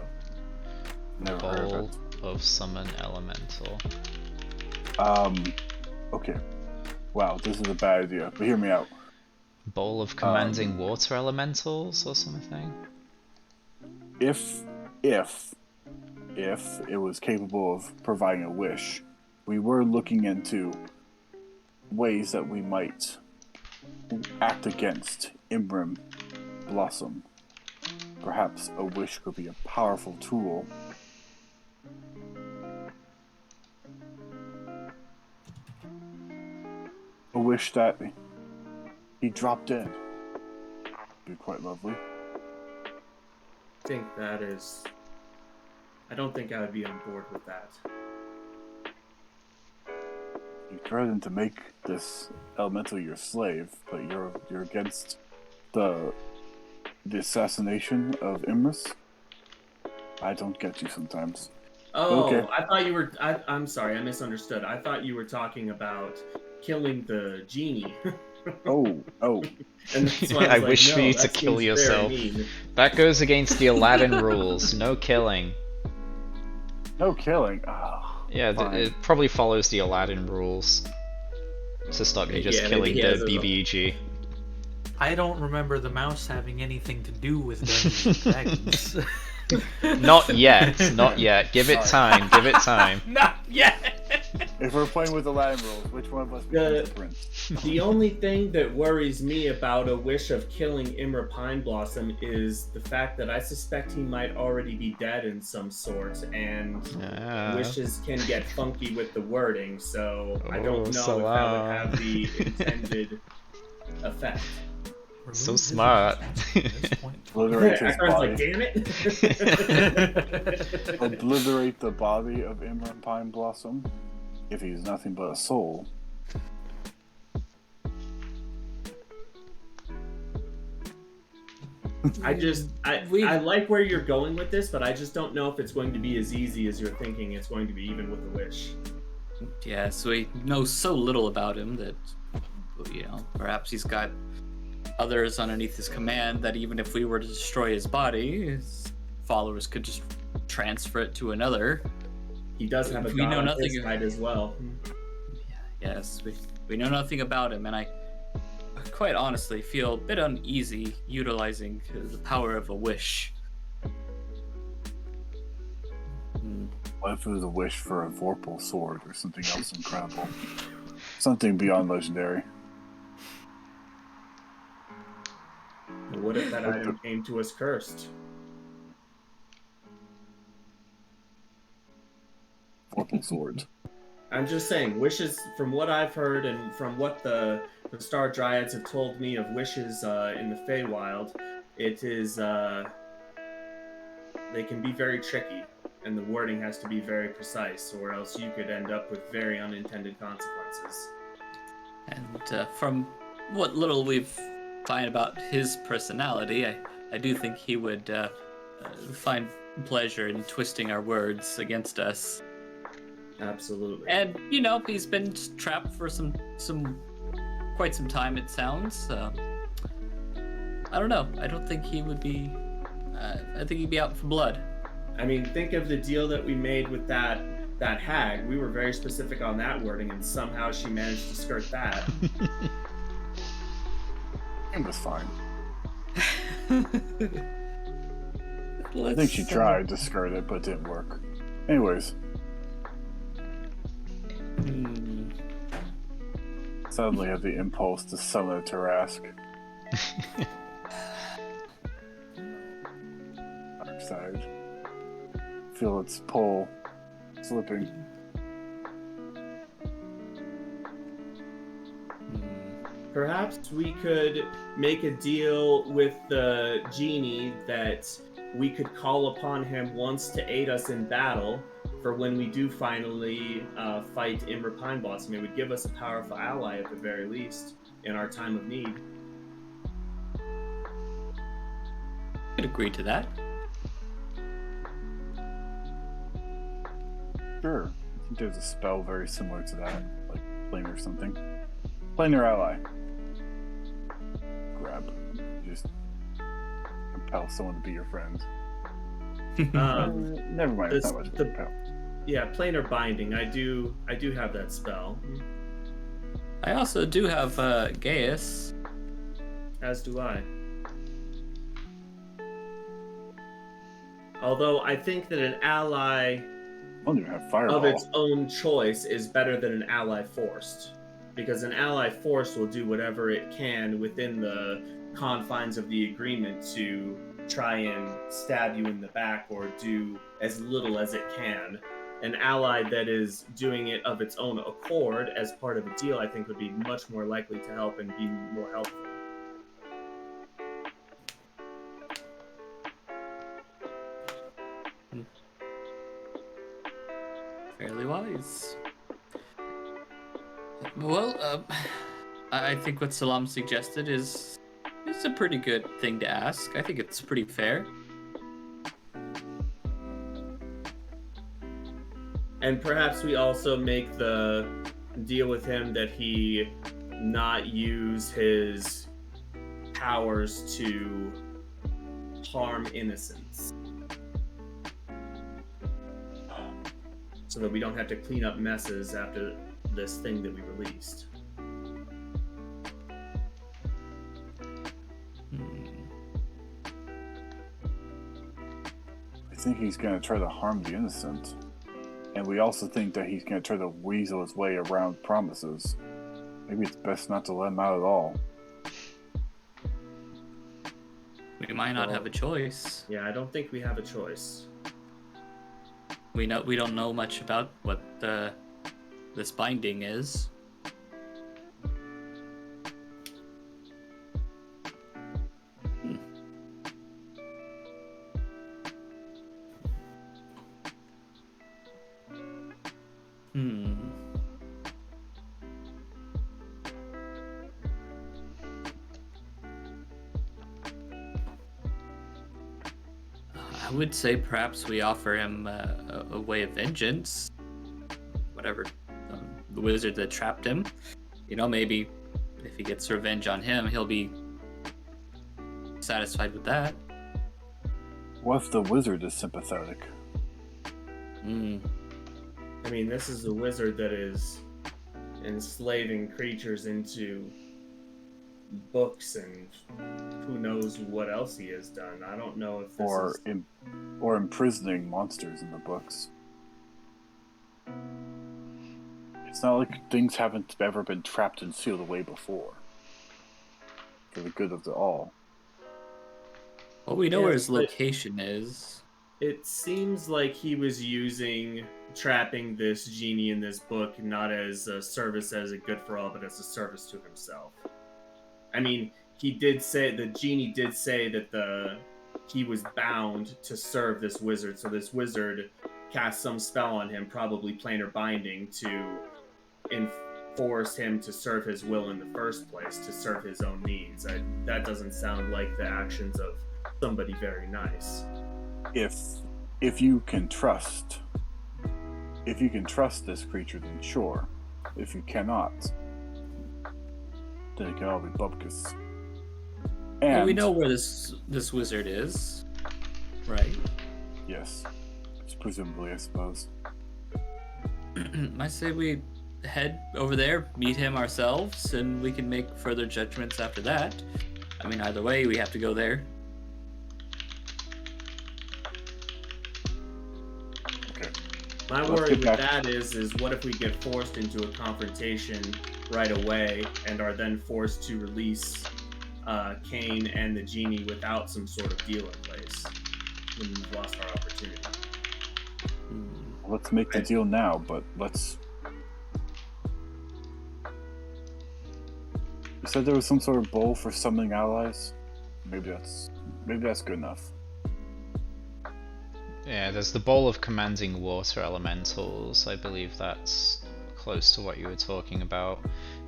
Never heard of Bowl it. of summon elemental. Okay. Wow, this is a bad idea, but hear me out. Bowl of commanding water elementals or something? If it was capable of providing a wish, we were looking into ways that we might act against Imrim Blossom. Perhaps a wish could be a powerful tool. A wish that he dropped in. Be quite lovely. I think that is I don't think I would be on board with that. You threatened to make this elemental your slave, but you're against the assassination of Imrus? I don't get you sometimes. Oh, Okay. I thought you were. I'm sorry, I misunderstood. I thought you were talking about killing the genie. Oh. And that's why I I was like, wish for no, you to that kill seems yourself. very mean. That goes against the Aladdin rules. No killing. No killing. Oh, Yeah, fine. it probably follows the Aladdin rules to stop you just Yeah, maybe killing he the has his own. BBG. I don't remember the mouse having anything to do with Dungeons and Dragons. Not yet, not yet. Give it time, give it time. Not yet. If we're playing with the Aladdin rules, which one of us becomes the prince? The only thing that worries me about a wish of killing Imra Pine Blossom is the fact that I suspect he might already be dead in some sort, and wishes can get funky with the wording, so I don't know if that would have the intended effect. So smart. Obliterate his Akron's body. like, damn it! Obliterate the body of Imran Pine Blossom. If he's nothing but a soul. I like where you're going with this, but I just don't know if it's going to be as easy as you're thinking it's going to be, even with the wish. Yes, we know so little about him that, perhaps he's got others underneath his command that even if we were to destroy his body, his followers could just transfer it to another. He does have a We god know on nothing his side as well. Yes, we know nothing about him, and I quite honestly feel a bit uneasy utilizing the power of a wish. What if it was a wish for a Vorpal sword or something else incredible? Something beyond legendary. What if that item came to us cursed? Vorpal swords. I'm just saying, wishes, from what I've heard and from what the Star Dryads have told me of wishes in the Feywild, it is, they can be very tricky, and the wording has to be very precise, or else you could end up with very unintended consequences. And from what little we've find about his personality, I do think he would find pleasure in twisting our words against us. Absolutely. And he's been trapped for quite some time, it sounds. I don't know. I don't think he would be. I think he'd be out for blood. I mean, think of the deal that we made with that hag. We were very specific on that wording, and somehow she managed to skirt that. It was fine. I think she tried to skirt it, but it didn't work. Anyways. Suddenly have the impulse to summon a Tarask. Dark side. Feel its pull slipping. Perhaps we could make a deal with the genie that we could call upon him once to aid us in battle for when we do finally fight Imra Pine Blossom. It would give us a powerful ally at the very least in our time of need. Could agree to that. Sure. I think there's a spell very similar to that, like Plane or something. Plane or ally. Grab. Just compel someone to be your friend. Never mind. It's not much of a compel. Yeah, planar binding. I do have that spell. I also do have Gaius. As do I. Although I think that an ally I don't even have fireball. of its own choice is better than an ally forced. Because an ally forced will do whatever it can within the confines of the agreement to try and stab you in the back or do as little as it can. An ally that is doing it of its own accord as part of a deal, I think, would be much more likely to help and be more helpful. Fairly wise. Well, I think what Salam suggested is a pretty good thing to ask. I think it's pretty fair. And perhaps we also make the deal with him that he not use his powers to harm innocents. So that we don't have to clean up messes after this thing that we released. I think he's going to try to harm the innocent. And we also think that he's going to try to weasel his way around promises. Maybe it's best not to let him out at all. We might not have a choice. Yeah, I don't think we have a choice. We don't know much about what this binding is. I would say perhaps we offer him a way of vengeance. Whatever, the wizard that trapped him. You know, maybe if he gets revenge on him, he'll be satisfied with that. What if the wizard is sympathetic? I mean, this is a wizard that is enslaving creatures into books and who knows what else he has done. I don't know if this or imprisoning monsters in the books. It's not like things haven't ever been trapped and sealed away before. For the good of the all. Well, we know where his location is. It seems like he was using trapping this genie in this book not as a service as a good for all, but as a service to himself. I mean, the genie did say that he was bound to serve this wizard, so this wizard cast some spell on him, probably planar binding, to enforce him to serve his will in the first place, to serve his own needs. That doesn't sound like the actions of somebody very nice. If you can trust this creature, then sure. If you cannot, then it can all be bupkis. And Well, we know where this wizard is, right? yes, presumably, I suppose. I say we head over there, meet him ourselves, and we can make further judgments after that. I mean, either way, we have to go there. Okay. My worry with that is what if we get forced into a confrontation right away and are then forced to release Kane and the genie without some sort of deal in place when we've lost our opportunity. Let's make the deal now, but let's... You said there was some sort of bowl for summoning allies? Maybe that's good enough. Yeah, there's the bowl of commanding water elementals. I believe that's close to what you were talking about.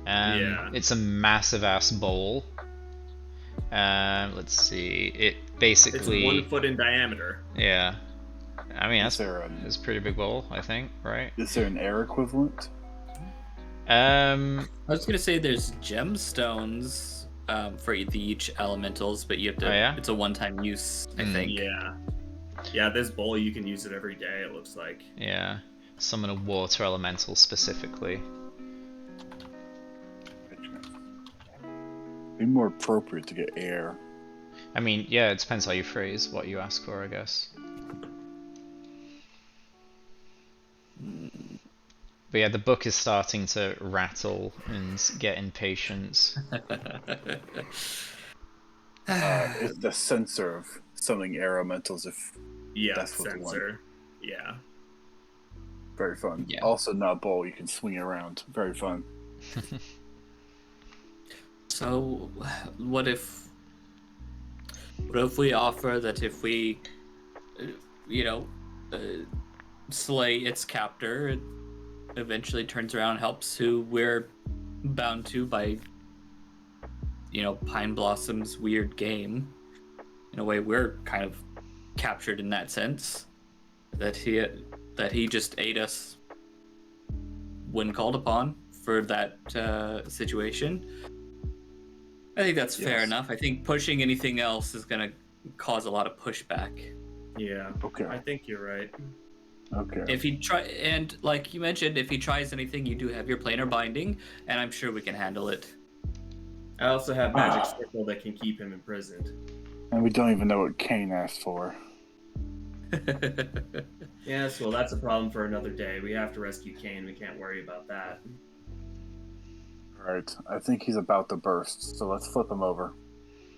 Yeah. It's a massive ass bowl. Let's see. It basically... It's 1 foot in diameter. Yeah. I mean, Is there it's a pretty big bowl, I think, right? Is there an air equivalent? I was gonna say there's gemstones for each elementals, but you have to. Oh, yeah? It's a one-time use, I think. Yeah. This bowl you can use it every day. It looks like. Yeah. Summon a water elemental specifically. Be more appropriate to get air. I mean, yeah, it depends how you phrase what you ask for, I guess. But yeah, the book is starting to rattle and get impatient. It's the sensor of summoning air elementals if that's what they want. Sensor. Yeah. Very fun. Yeah. Also not a bowl, you can swing it around. Very fun. So, what if we offer that if we, slay its captor, it eventually turns around and helps who we're bound to by, Pine Blossom's weird game. In a way, we're kind of captured in that sense. That he just ate us when called upon for that situation. I think that's fair enough. I think pushing anything else is going to cause a lot of pushback. Yeah. Okay. I think you're right. Okay. If he and like you mentioned, if he tries anything, you do have your planar binding, and I'm sure we can handle it. I also have magic circle that can keep him imprisoned. And we don't even know what Kane asked for. Yes, well, that's a problem for another day. We have to rescue Kane. We can't worry about that. Alright, I think he's about to burst, so let's flip him over.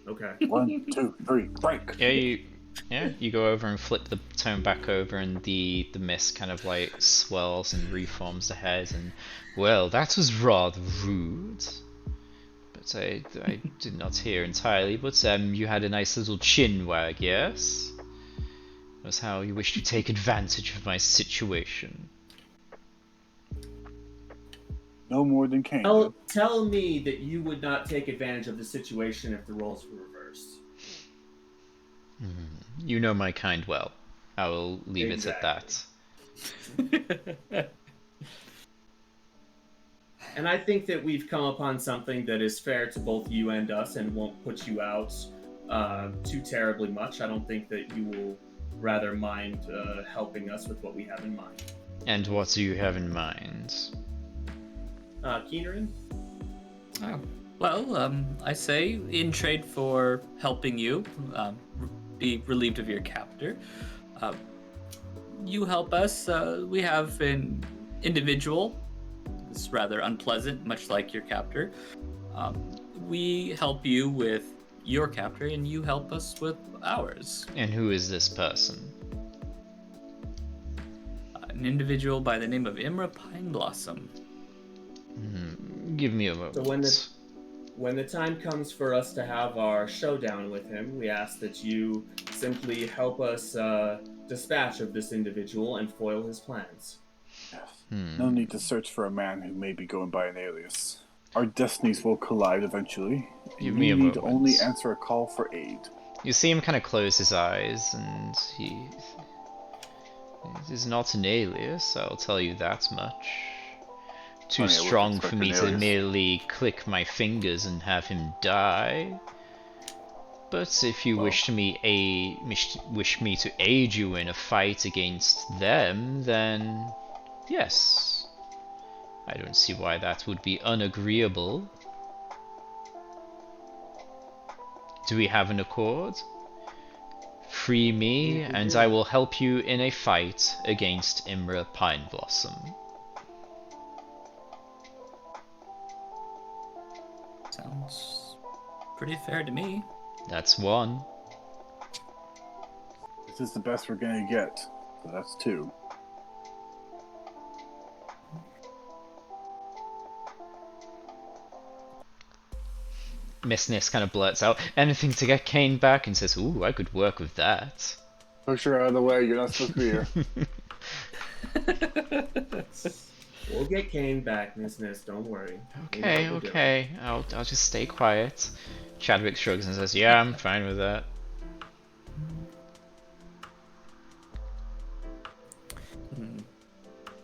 Okay. 1, 2, 3, break! You go over and flip the tome back over, and the mist kind of like swells and reforms the head, and well, that was rather rude. But I did not hear entirely, but you had a nice little chin wag, yes? Was how you wish to take advantage of my situation. No more than Kane. Tell me that you would not take advantage of the situation if the roles were reversed. You know my kind well. I will leave it at that. And I think that we've come upon something that is fair to both you and us and won't put you out too terribly much. I don't think that you will rather mind helping us with what we have in mind. And what do you have in mind? Keenerin? Oh, well, I say in trade for helping you be relieved of your captor, you help us. We have an individual. It's rather unpleasant, much like your captor. We help you with your captor, and you help us with ours. And who is this person? An individual by the name of Imra Pine Blossom. Give me a moment. So when the time comes for us to have our showdown with him, we ask that you simply help us dispatch of this individual and foil his plans. Yes. No need to search for a man who may be going by an alias. Our destinies will collide eventually. Give me a moment. moment. Only answer a call for aid. You see him kind of close his eyes, and it is not an alias, I'll tell you that much. Too strong for me to merely click my fingers and have him die. But if you wish me to aid you in a fight against them, then yes. I don't see why that would be unagreeable. Do we have an accord? Free me, and I will help you in a fight against Imra Pine Blossom. Sounds pretty fair to me. That's one. This is the best we're gonna get. So that's 2. Miss Nis kind of blurts out, anything to get Kane back, and says, ooh, I could work with that. Push her out of the way, you're not supposed to be here. We'll get Kane back, Miss Nis, don't worry. Okay. I'll just stay quiet. Chadwick shrugs and says, yeah, I'm fine with that.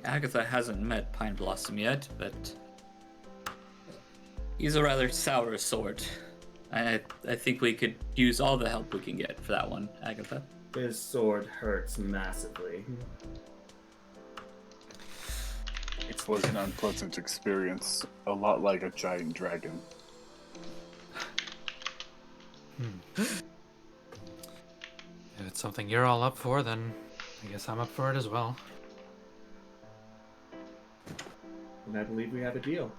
Agatha hasn't met Pine Blossom yet, but he's a rather sour sort. I think we could use all the help we can get for that one, Agatha. His sword hurts massively. It was an unpleasant experience. A lot like a giant dragon. If it's something you're all up for, then I guess I'm up for it as well. And I believe we have a deal.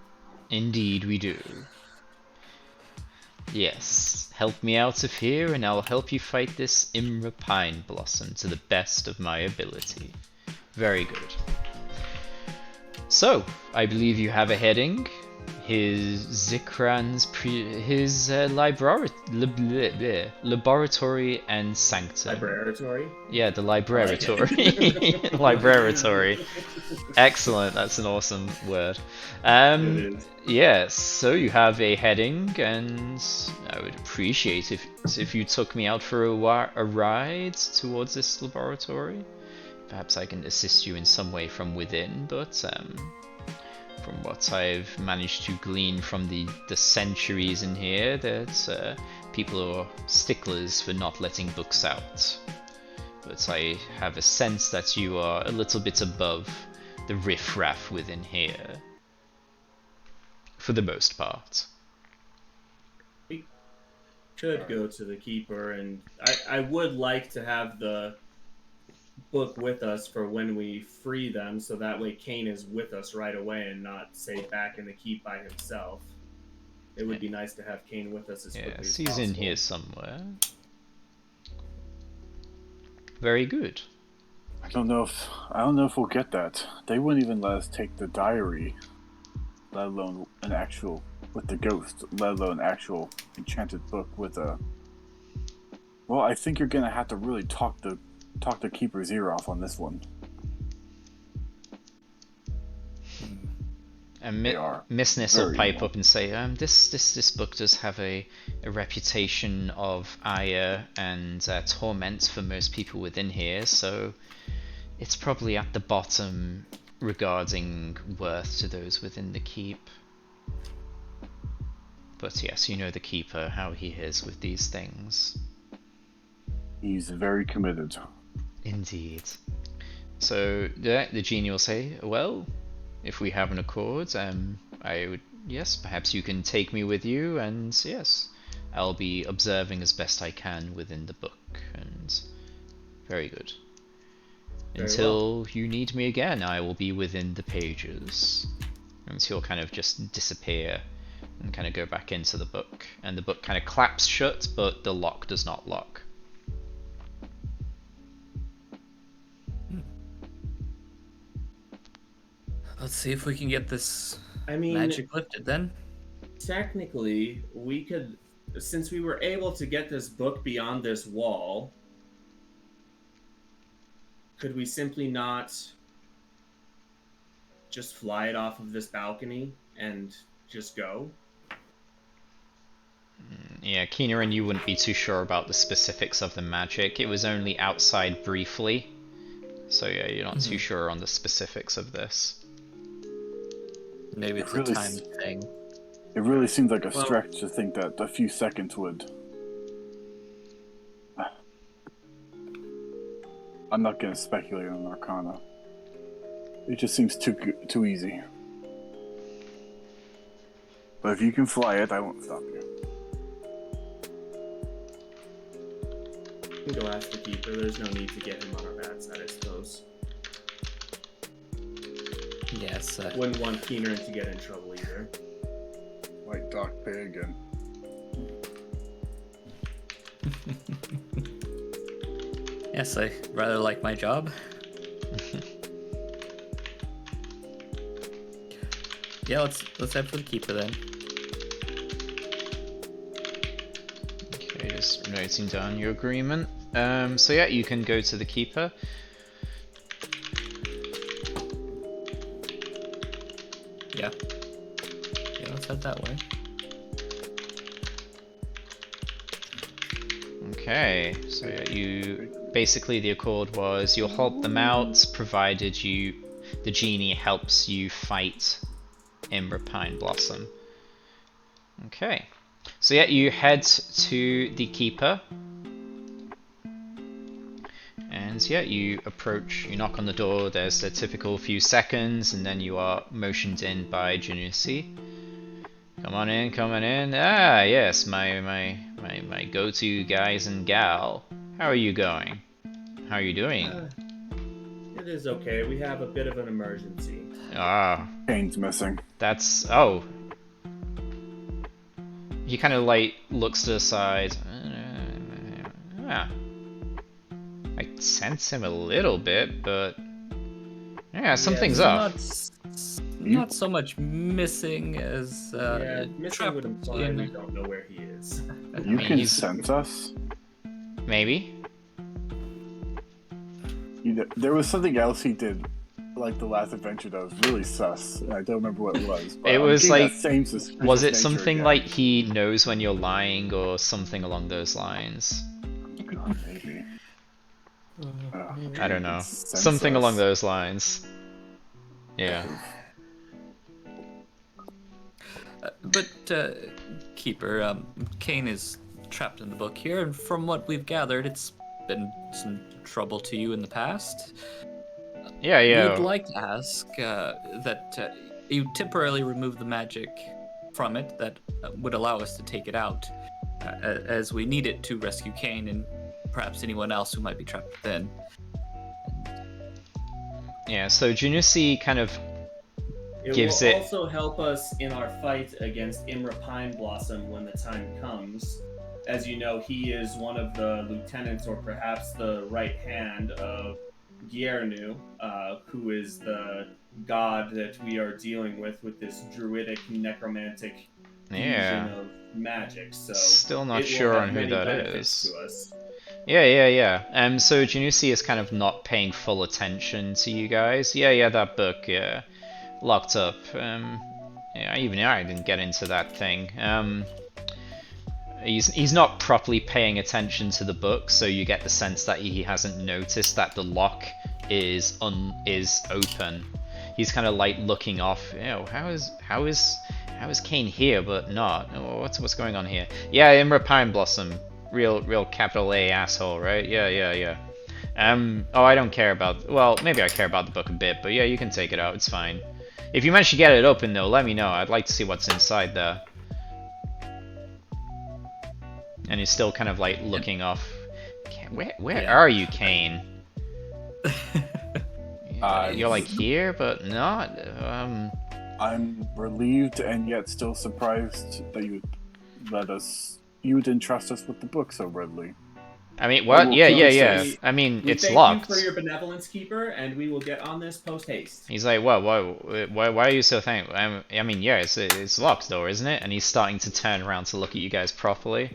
Indeed we do. Yes, help me out of here and I'll help you fight this Imra Pine Blossom to the best of my ability. Very good. So, I believe you have a heading. laboratory and sanctum. Libratory. Yeah, the I like it. libratory. Libratory. Excellent, that's an awesome word. It is. Yeah, so you have a heading, and I would appreciate if you took me out for a ride towards this laboratory. Perhaps I can assist you in some way from within, but from what I've managed to glean from the centuries in here, that people are sticklers for not letting books out. But I have a sense that you are a little bit above the riffraff within here. For the most part. We could go to the keeper, and I would like to have the book with us for when we free them, so that way Kane is with us right away and not, say, back in the keep by himself. It would be nice to have Kane with us as quickly as Yes, possible. he's in here somewhere. Very good. I don't know if we'll get that. They wouldn't even let us take the diary, let alone an actual with the ghost, let alone an actual enchanted book with a. Well, I think you're gonna have to really talk the keeper's ear off on this one. And They are Miss Ness will very pipe evil. up and say, this book does have a reputation of ire and torment for most people within here, so it's probably at the bottom regarding worth to those within the keep. But yes, you know the keeper, how he is with these things. He's very committed. Indeed. So the genie will say, well, if we have an accord, I would, yes, perhaps you can take me with you, and yes, I'll be observing as best I can within the book, and very good. Very Until you need me again, I will be within the pages. And he'll kind of just disappear and kind of go back into the book, and the book kind of claps shut, but the lock does not lock. Let's see if we can get this I mean, magic lifted then. technically, we could, since we were able to get this book beyond this wall, could we simply not just fly it off of this balcony and just go? Yeah, Keener and you wouldn't be too sure about the specifics of the magic. It was only outside briefly. So yeah, you're not too sure on the specifics of this. Maybe it's Really a time thing. It really seems like a Well- stretch to think that a few seconds would. I'm not going to speculate on Arcana. It just seems too easy. But if you can fly it, I won't stop you. We can go ask the keeper. There's no need to get him on our bad side, I suppose. Yes. Wouldn't want Keener to get in trouble either. Like Doc Pig and. Yes, I rather like my job. Yeah, let's head for the keeper then. Okay, just noting down your agreement. So yeah, you can go to the keeper. Yeah. Yeah, let's head that way. Okay, so yeah, basically the accord was you'll help them out provided the genie helps you fight Ember Pine Blossom. Okay, so yeah, you head to the keeper, and yeah, you knock on the door. There's the typical few seconds, and then you are motioned in by Janusi. Come on in, come on in. Ah, yes, my go-to guys and gal. How are you going? How are you doing? It is okay. We have a bit of an emergency. Ah, Kane's missing. that's... oh. He kind of like looks to the side. Ah. I sense him a little bit, but... yeah, something's up. not so much missing as Yeah, missing trapped would imply we in. don't know where he is. You mean, can he's- sense us. Maybe. There was something else he did, like the last adventure, that was really sus. I don't remember what it was. But It I'm was getting like- that same suspicious Was it nature something again. like he knows when you're lying or something along those lines? God, maybe. I don't know. Sense Something us. along those lines. Yeah. But Keeper, Kane is trapped in the book here, and from what we've gathered, it's been some trouble to you in the past. Yeah, yeah. We'd like to ask that you temporarily remove the magic from it that would allow us to take it out, as we need it to rescue Kane and perhaps anyone else who might be trapped within. Yeah, so Junusi kind of It gives will it- also help us in our fight against Imra Pine Blossom when the time comes. As you know, he is one of the lieutenants, or perhaps the right hand of Giernu, who is the god that we are dealing with this druidic necromantic fusion Yeah. of magic. So Still not it will sure have on who many that benefits is. to us. Yeah. So Janusi is kind of not paying full attention to you guys. Yeah, that book, yeah. Locked up. Yeah, even I didn't get into that thing. He's not properly paying attention to the book, so you get the sense that he hasn't noticed that the lock is open. He's kind of like looking off. You know, how is Kane here but not? Oh, what's going on here? Yeah, Imra Pine Blossom, real capital A asshole, right? Yeah. Oh, I don't care about. Well, maybe I care about the book a bit, but yeah, you can take it out. It's fine. If you manage to get it open though, let me know. I'd like to see what's inside there. And he's still kind of like looking off. Where Yeah. are you, Kane? Uh, You're like here, but not. I'm relieved and yet still surprised that you would entrust us with the book so readily. I mean, what? Well, Yeah. we- I mean, We it's thank locked. you for your benevolence, Keeper, and we will get on this post haste. He's like, why are you so thankful? I mean, yeah, it's locked though, isn't it? And he's starting to turn around to look at you guys properly.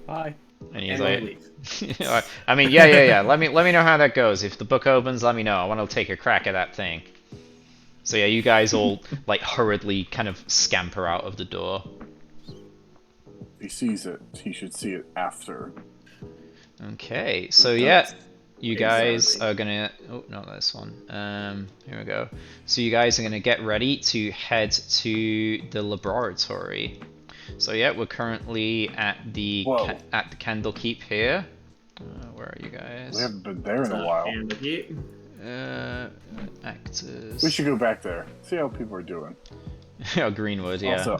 Hi. And he's And like, we leave. I mean, yeah. Let me know how that goes. If the book opens, let me know. I want to take a crack at that thing. So yeah, you guys all like hurriedly kind of scamper out of the door. If he sees it, he should see it after. Okay, so yeah, you guys Exactly. are gonna. Oh, not this one. Here we go. So you guys are gonna get ready to head to the laboratory. So yeah, we're currently at the Whoa. at the Candlekeep here. Where are you guys? We haven't been there in a while. Candlekeep. Actors. We should go back there. See how people are doing. Oh, Greenwood, yeah.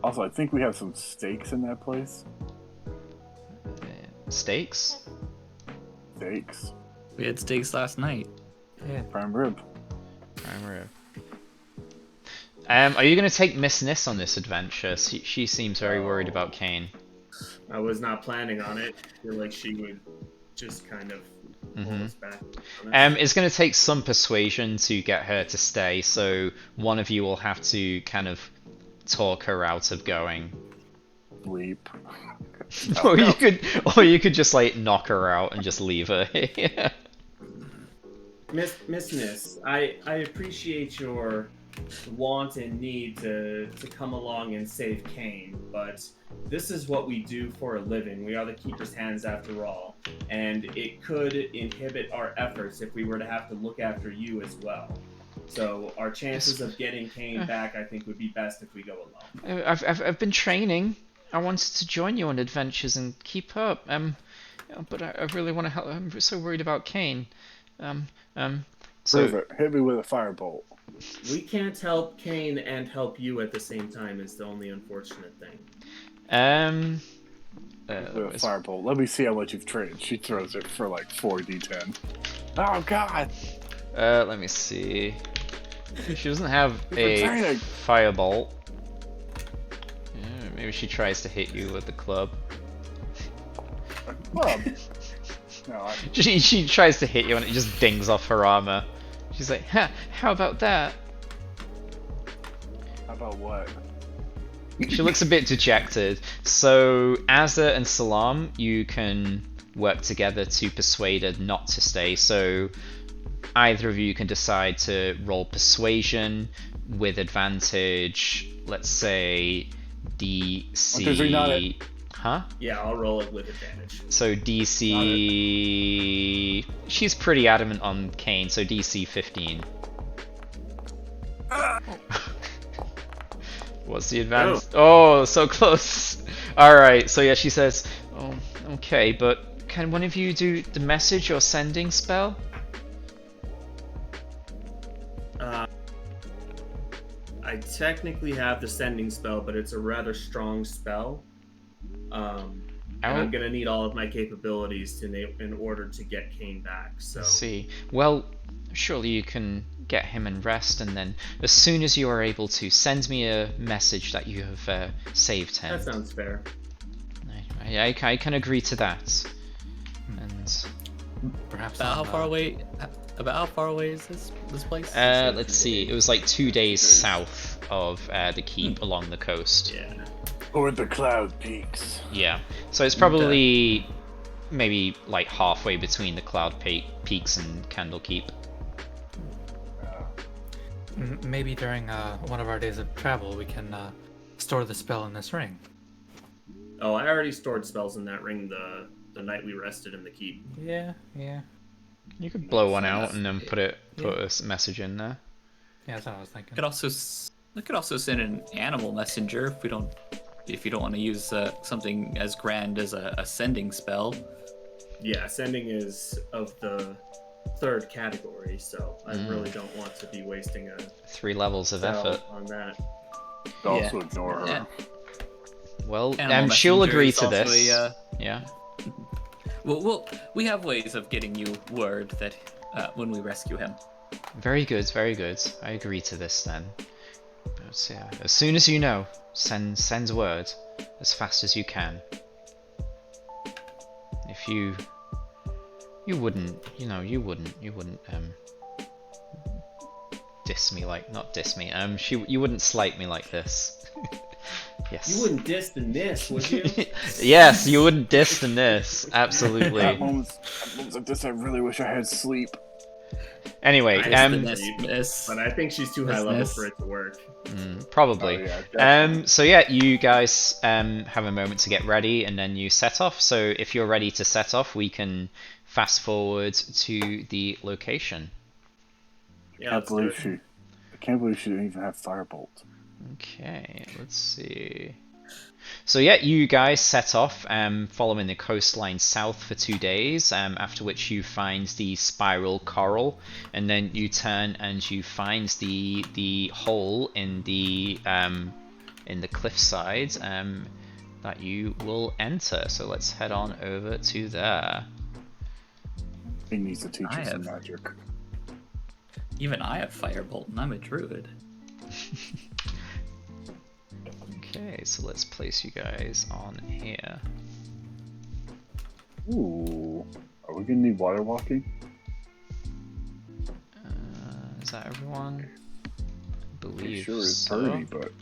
Also, I think we have some steaks in that place. Steaks? Steaks. We had steaks last night. Yeah. Prime rib. Prime rib. Are you going to take Miss Nis on this adventure? She seems very worried about Kane. I was not planning on it. I feel like she would just kind of pull us back. It's going to take some persuasion to get her to stay, so one of you will have to kind of talk her out of going. Sleep. or you could just like knock her out and just leave her. Yeah. Miss Nis, I appreciate your want and need to come along and save Kane, but this is what we do for a living. We are the Keeper's hands after all, and it could inhibit our efforts if we were to have to look after you as well. So our chances of getting Kane back, I think, would be best if we go alone. I've been training. I wanted to join you on adventures and keep up. But I really want to help. I'm so worried about Kane. So Prove it. Hit me with a firebolt. We can't help Kane and help you at the same time is the only unfortunate thing. With a firebolt. Let me see how much you've trained. She throws it for like 4d10. Oh god! let me see. She doesn't have a training. firebolt. Yeah, maybe she tries to hit you with the club. Club. No, She tries to hit you and it just dings off her armor. She's like, ha, how about that? About what? She looks a bit dejected. So, Azza and Salam, you can work together to persuade her not to stay. So, either of you can decide to roll persuasion with advantage. Let's say DC. Huh? Yeah, I'll roll it with advantage. So DC. She's pretty adamant on Kane. So DC 15. What's the advance? Oh, so close. Alright, so yeah, she says, oh, okay, but can one of you do the message or sending spell? I technically have the sending spell, but it's a rather strong spell. And I'm gonna need all of my capabilities in order to get Kane back. So Let's see. Well, surely you can get him and rest, and then as soon as you are able to, send me a message that you have saved him. that sounds fair. I can agree to that. And Perhaps About on, how far away? About how far away is this place? let's see. It was like 2 days south of the keep along the coast. Yeah. Toward the cloud peaks. Yeah. So it's probably maybe like halfway between the cloud peaks and Candlekeep. Maybe during one of our days of travel, we can store the spell in this ring. Oh, I already stored spells in that ring the night we rested in the keep. Yeah. You could blow one out and then put a message in there. Yeah, that's what I was thinking. We could also send an animal messenger if you don't want to use something as grand as a sending spell. Yeah, sending is of the 3rd category, so I really don't want to be wasting a 3 levels of spell effort. on that. Also ignore her. Yeah. Well, Animal she'll messenger agree is to also this. a, Yeah. we have ways of getting you word that when we rescue him. Very good, very good. I agree to this then. But, yeah, as soon as you know, send word as fast as you can. If you wouldn't you wouldn't slight me like this. Yes. You wouldn't diss the miss, would you? Yes, you wouldn't diss the this. Absolutely. At moments like this, I really wish I had sleep. Anyway, Miss. But I think she's too high level for it to work. probably. Oh, yeah, So yeah, you guys have a moment to get ready, and then you set off. So if you're ready to set off, we can fast forward to the location. Yeah, I can't believe she didn't even have firebolt. Okay, let's see. So yeah, you guys set off, following the coastline south for 2 days, after which you find the spiral coral, and then you turn and you find the hole in the cliffside that you will enter. So let's head on over to there. He needs to teach us some magic. Even I have firebolt, and I'm a druid. Okay, so let's place you guys on here. Ooh. Are we gonna need water walking? Is that everyone? I believe Sure is so. pretty, but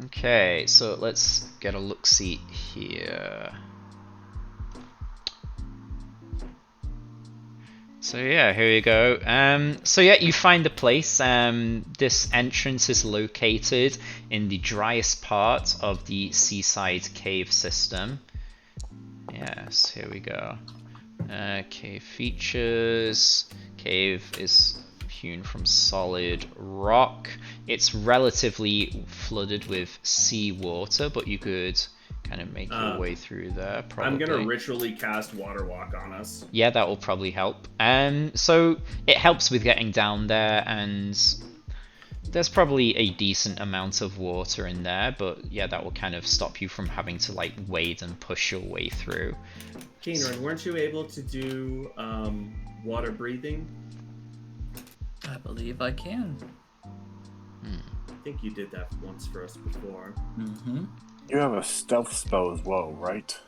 Okay, so let's get a look-see here. So yeah, here you go. So yeah, you find the place. This entrance is located in the driest part of the seaside cave system. Yes, here we go. Cave features. Cave is hewn from solid rock. It's relatively flooded with seawater, but you could kind of make your way through there, probably. I'm gonna ritually cast Water Walk on us. Yeah, that will probably help. So it helps with getting down there, and there's probably a decent amount of water in there, but yeah, that will kind of stop you from having to like wade and push your way through. Keenran, weren't you able to do water breathing? I believe I can. I think you did that once for us before. Mm-hmm. you have a stealth spell as well, right?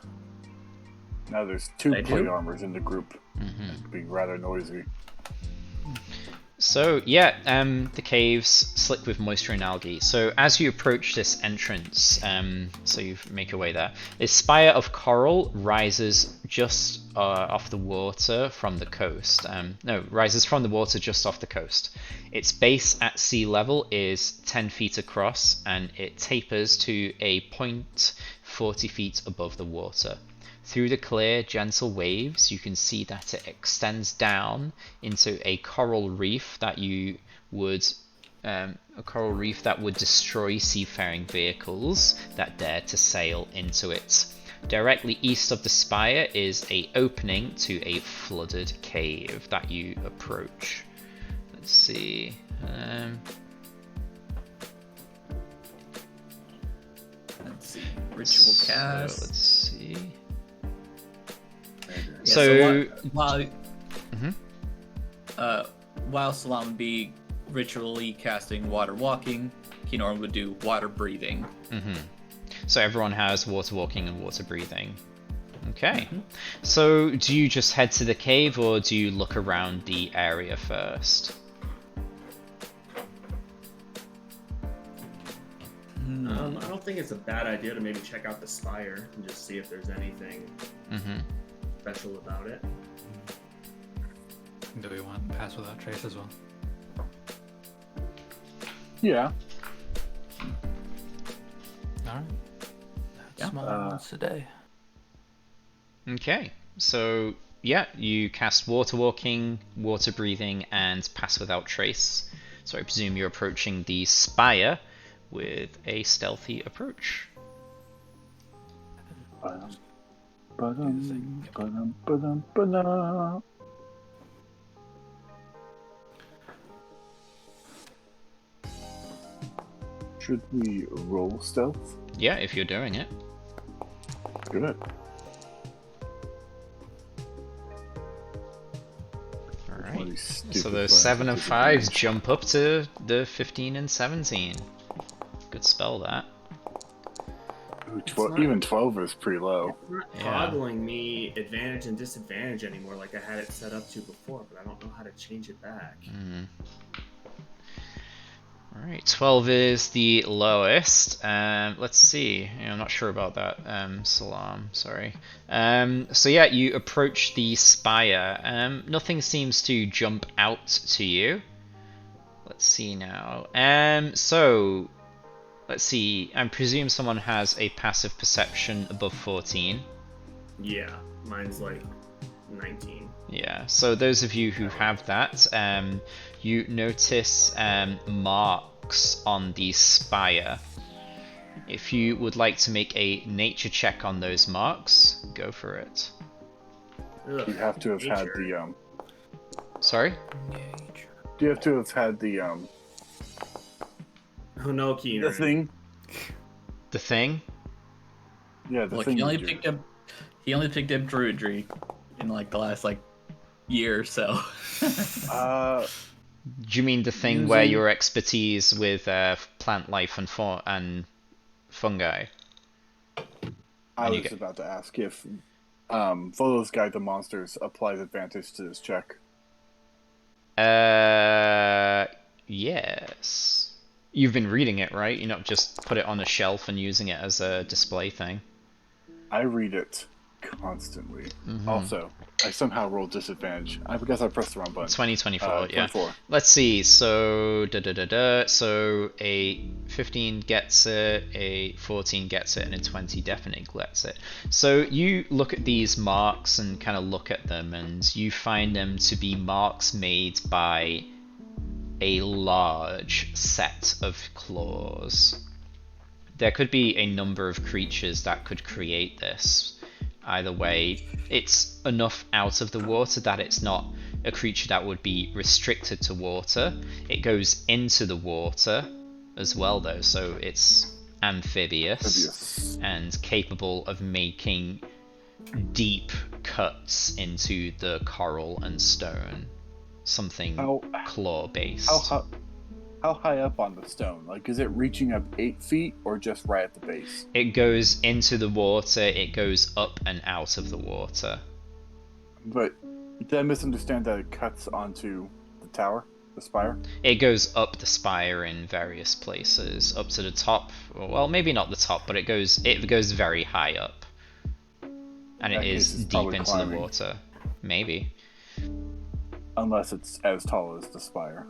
Now there's 2 I plate do? armors in the group. It could be rather noisy. So yeah, the caves slick with moisture and algae. So as you approach this entrance, so you make your way there, a spire of coral rises just off the water from the coast. Rises from the water just off the coast. Its base at sea level is 10 feet across, and it tapers to a point 40 feet above the water. Through the clear, gentle waves, you can see that it extends down into a coral reef that would destroy seafaring vehicles that dare to sail into it. Directly east of the spire is an opening to a flooded cave that you approach. Let's see. Let's see. Ritual cast. Let's see. Yeah, Mhm. While Salam would be ritually casting water walking, Kinoran would do water breathing. So everyone has water walking and water breathing. Okay. So do you just head to the cave, or do you look around the area first? I don't think it's a bad idea to maybe check out the spire and just see if there's anything special about it. Do we want Pass Without Trace as well? Yeah. Alright. That's Yeah. my once a day. Okay. So yeah, you cast water walking, water breathing, and Pass Without Trace. So I presume you're approaching the spire with a stealthy approach. Should we roll stealth? Yeah, if you're doing it. Good. Alright. So those 7 and 5s jump up to the 15 and 17. Good spell, that. Ooh, even 12 is pretty low. It's not Yeah. toggling me advantage and disadvantage anymore like I had it set up to before, but I don't know how to change it back. Alright, 12 is the lowest. Let's see. Yeah, I'm not sure about that. Salam, sorry. So yeah, you approach the spire. Nothing seems to jump out to you. Let's see now. So let's see. I presume someone has a passive perception above 14. Yeah, mine's like 19. Yeah, so those of you who have that, you notice marks on the spire. If you would like to make a nature check on those marks, go for it. Ugh, You have to have had nature. the Sorry? Do you have to have had the Oh no, Keener. the thing? The thing? Yeah, the Look, thing. he only you do. picked up Druidry in like the last year or so. Do you mean the thing where Using- your expertise with plant life and fungi? I you was get- about to ask if Volo's Guide to Monsters applies advantage to this check. Yes. You've been reading it, right? You not just put it on a shelf and using it as a display thing. I read it constantly. Also, I somehow rolled disadvantage. I guess I pressed the wrong button. 2024, yeah. 24. Let's see. So So a 15 gets it, a 14 gets it, and a 20 definitely gets it. So you look at these marks and kind of look at them, and you find them to be marks made by a large set of claws. There could be a number of creatures that could create this. Either way, it's enough out of the water that it's not a creature that would be restricted to water. It goes into the water as well, though, so it's amphibious and capable of making deep cuts into the coral and stone. Something claw-based. How high up on the stone? Like, is it reaching up 8 feet or just right at the base? It goes into the water, it goes up and out of the water. But did I misunderstand that it cuts onto the tower? The spire? It goes up the spire in various places, up to the top. Well, maybe not the top, but it goes very high up, and In it that is case, it's deep probably into climbing. the water. Maybe. Unless it's as tall as the spire.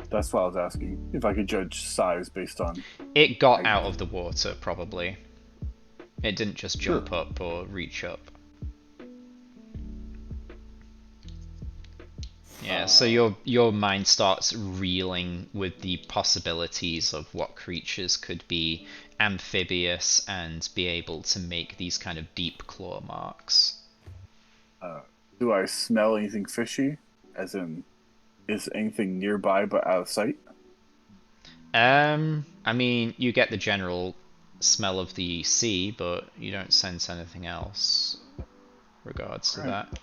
That's why I was asking if I could judge size based on. It got height. out of the water, probably. It didn't just jump Sure. up or reach up. Yeah, so your mind starts reeling with the possibilities of what creatures could be amphibious and be able to make these kind of deep claw marks. Do I smell anything fishy? As in, is anything nearby but out of sight? I mean, you get the general smell of the sea, but you don't sense anything else regards to Right. that.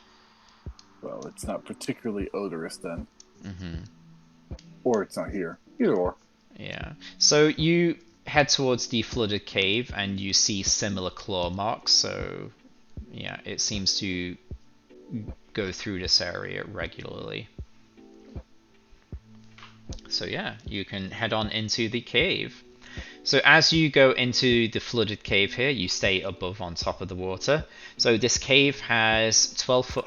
Well, it's not particularly odorous then. Or it's not here. Either or. Yeah. So you head towards the flooded cave and you see similar claw marks, so yeah, it seems to go through this area regularly. So yeah, you can head on into the cave. So as you go into the flooded cave here, you stay above on top of the water. So this cave has a 12-foot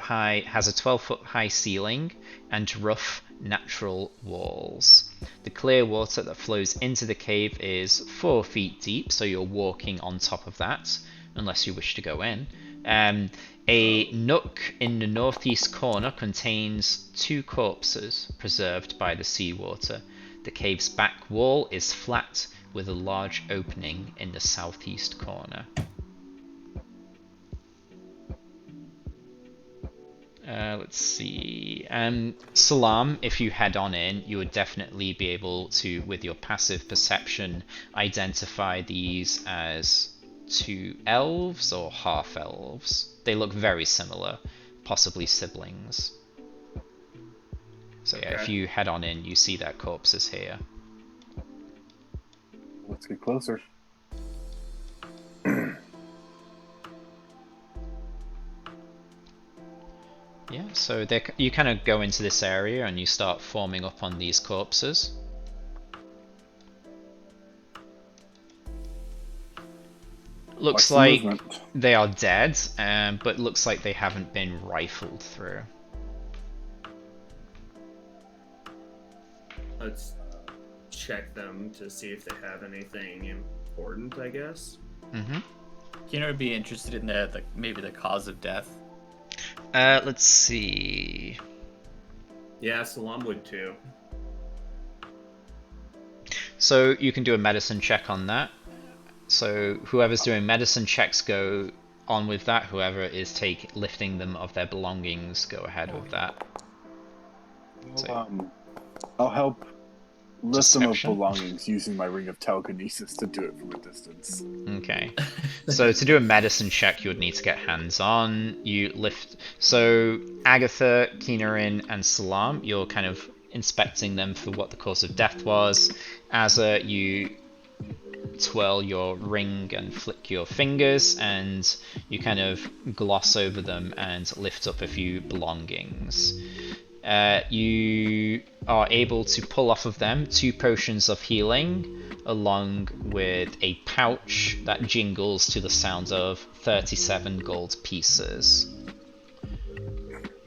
high ceiling and rough natural walls. The clear water that flows into the cave is 4 feet deep, so you're walking on top of that, unless you wish to go in. A nook in the northeast corner contains 2 corpses preserved by the seawater. The cave's back wall is flat with a large opening in the southeast corner. Let's see. Salam, if you head on in, you would definitely be able to, with your passive perception, identify these as 2 elves or half elves. They look very similar, possibly siblings. So yeah, if you head on in, you see their corpses here. Let's get closer. Yeah, so you kind of go into this area and you start forming up on these corpses. Looks like they are dead, but looks like they haven't been rifled through. Let's check them to see if they have anything important, I guess. Keener would be interested in maybe the cause of death. Let's see. Yeah, Salam would too. So you can do a medicine check on that. So whoever's doing medicine checks go on with that. Whoever is lifting them of their belongings go ahead with that. I'll help lift them of Deception? belongings using my ring of telekinesis to do it from a distance. Okay. So to do a medicine check, you would need to get hands on. You lift. So Agatha, Keenerin, and Salam, you're kind of inspecting them for what the cause of death was. Asa, you twirl your ring and flick your fingers, and you kind of gloss over them and lift up a few belongings. You are able to pull off of them 2 potions of healing, along with a pouch that jingles to the sound of 37 gold pieces.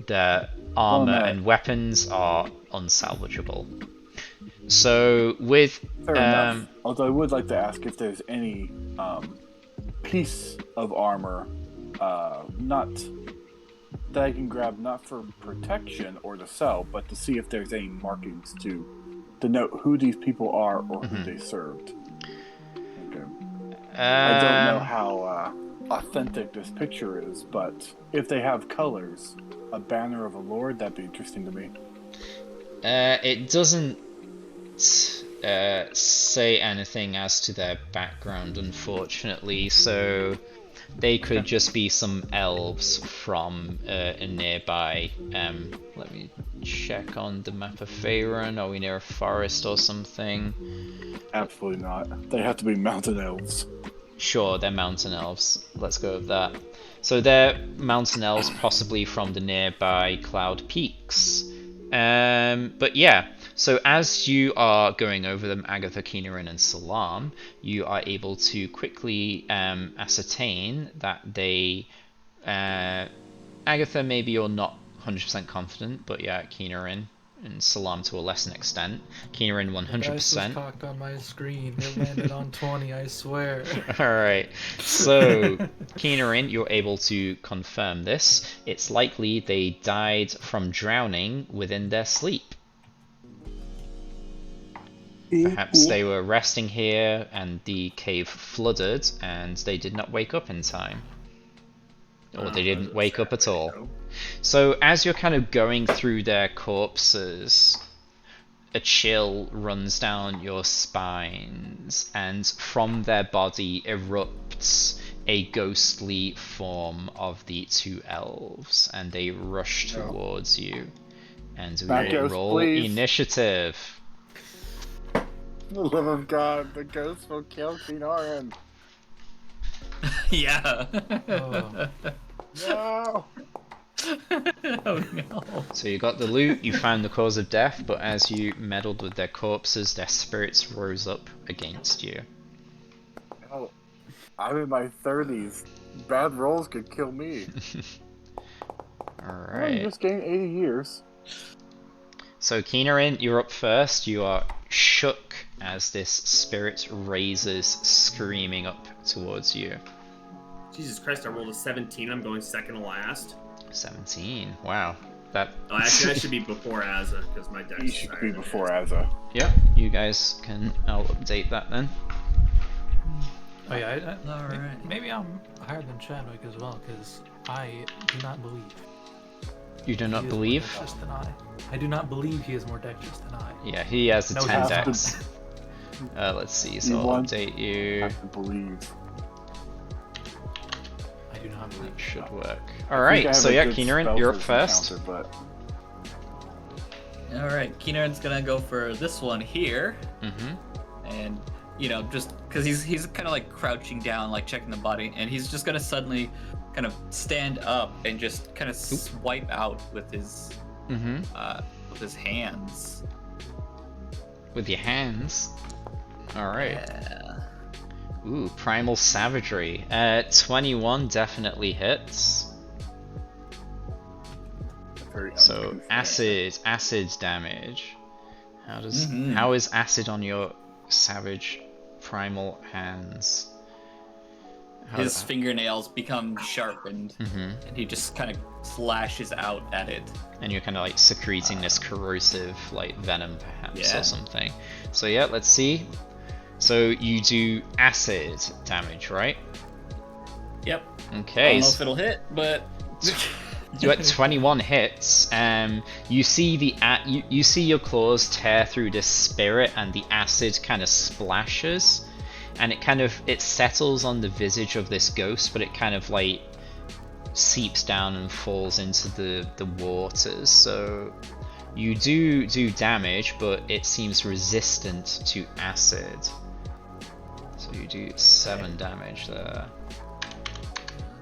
Their armor and weapons are unsalvageable. So with Fair enough. Although I would like to ask if there's any piece of armor, not that I can grab, not for protection or to sell, but to see if there's any markings to denote who these people are or who they served. Okay. I don't know how authentic this picture is, but if they have colors, a banner of a lord, that'd be interesting to me. It doesn't say anything as to their background, unfortunately, so they could just be some elves from a nearby. Let me check on the map of Faerun. Are we near a forest or something? Absolutely not. They have to be mountain elves. Sure, they're mountain elves. Let's go with that. So they're mountain elves, possibly from the nearby Cloud Peaks. But yeah, so as you are going over them, Agatha, Keenerin, and Salam, you are able to quickly ascertain that they. Agatha, maybe you're not 100% confident, but yeah, Keenerin and Salam to a lesser extent. Keenerin The dice was 100%. cocked on my screen. It landed on 20, I swear. Alright, so Keenerin, you're able to confirm this. It's likely they died from drowning within their sleep. Perhaps they were resting here and the cave flooded and they did not wake up in time. Or they didn't wake up at all. So as you're kind of going through their corpses, a chill runs down your spines, and from their body erupts a ghostly form of the two elves, and they rush towards you. And we will roll initiative. For the love of God, the ghost will kill Keenerin. Yeah. Oh. No! Oh no. So you got the loot, you found the cause of death, but as you meddled with their corpses, their spirits rose up against you. Oh, I'm in my 30s. Bad rolls could kill me. Alright. You just gained 80 years. So Keenerin, you're up first. You are shook as this spirit raises, screaming up towards you. Jesus Christ, I rolled a 17. I'm going second to last. 17. Wow. That. Oh, actually, that should be before Azza, because my dex You should be before Azza. Yep, you guys can. I'll update that then. Oh yeah, All right. maybe I'm higher than Chadwick as well, because I do not believe. You do not he is believe? more dexterous than I do not believe he is more dexterous than I. Yeah, he has a No, 10 he dex. Let's see, so I'll update you. Have to believe. I do not believe. That should work. I Alright, so have a yeah, good Keenerin, spell you're for up this first. encounter, All right. Keenerin's gonna go for this one here, Mm-hmm. and just because he's kind of like crouching down, like checking the body, and he's just gonna suddenly kind of stand up and just kind of swipe out with his hands. With your hands. Alright. Yeah. Ooh, Primal Savagery. 21 definitely hits. So acid damage. How is acid on your savage primal hands? His fingernails become sharpened, and he just kind of slashes out at it. And you're kind of like secreting this corrosive, like venom, perhaps, Yeah. or something. So yeah, let's see. So you do acid damage, right? Yep. Okay. I don't know if it'll hit, but You at 21 hits. You see you see your claws tear through this spirit, and the acid kind of splashes, and it settles on the visage of this ghost, but it kind of like seeps down and falls into the waters. So you do damage, but it seems resistant to acid. So you do 7 damage there.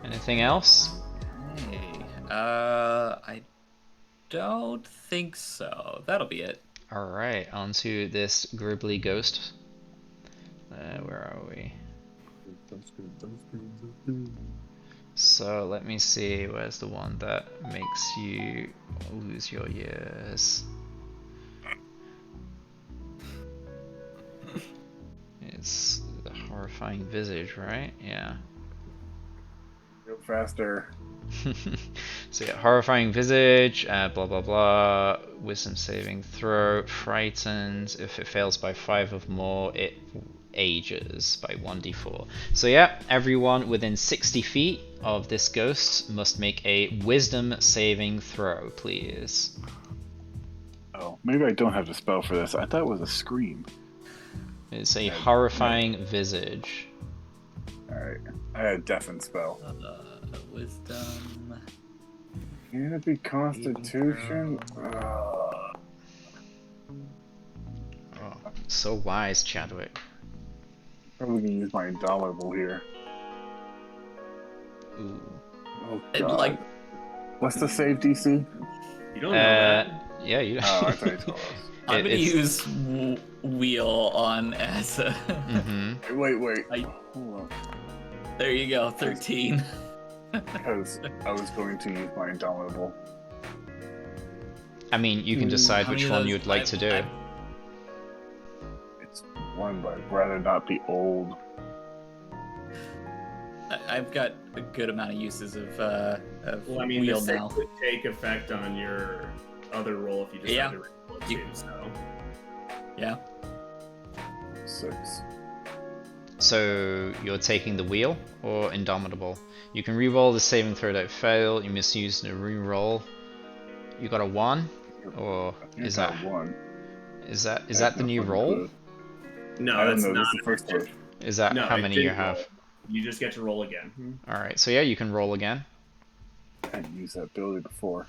Anything else? Hey, I don't think so. That'll be it. Alright, onto this gribbly ghost. Where are we? So let me see, where's the one that makes you lose your years? It's the horrifying visage, right? Yeah. Go faster. So yeah, horrifying visage, blah blah blah, wisdom saving throw, frightened, if it fails by 5 or more, it ages by 1d4. So yeah, everyone within 60 feet of this ghost must make a wisdom saving throw, please. Oh, maybe I don't have the spell for this. I thought it was a scream. It's a horrifying visage. Alright. I had a deafen spell. Wisdom. Can it be Constitution? Oh, so wise, Chadwick. Probably gonna use my Indomitable here. Ooh. Oh And, god. like, What's the save DC? You don't know that. Yeah, you. Oh, I thought you told us. I'm gonna use wheel on as a. Wait. I- Hold on. There you go, 13. Because I was going to use my Indomitable. I mean, you can decide How which many of one those- you'd like to do. It's one, but I'd rather not be old. I've got a good amount of uses of Well, I mean, wheel the now. save would take effect on your other roll if you decide Yeah. to re-roll it You- too, so. Yeah. 6. So you're taking the wheel or Indomitable. You can re-roll the saving throw that failed. You misuse the re-roll. You got a 1, or is that 1? is that the new roll? No, I don't that's know. not. This is the first one. Is that No, how it many you didn't have? roll. You just get to roll again. All right. So yeah, you can roll again. I hadn't used that ability before.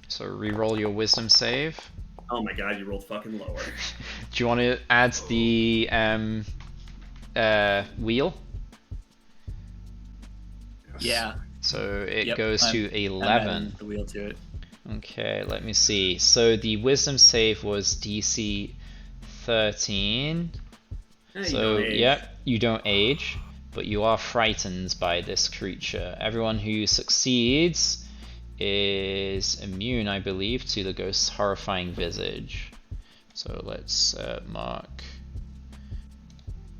So re-roll your wisdom save. Oh my god, you rolled fucking lower. Do you want to add the wheel? Yeah. So it Yep, goes I'm- to I'm adding 11. the wheel to it. Okay, let me see. So the wisdom save was DC 13. You So don't age. yep, you don't age, but you are frightened by this creature. Everyone who succeeds is immune, I believe, to the ghost's horrifying visage. So let's mark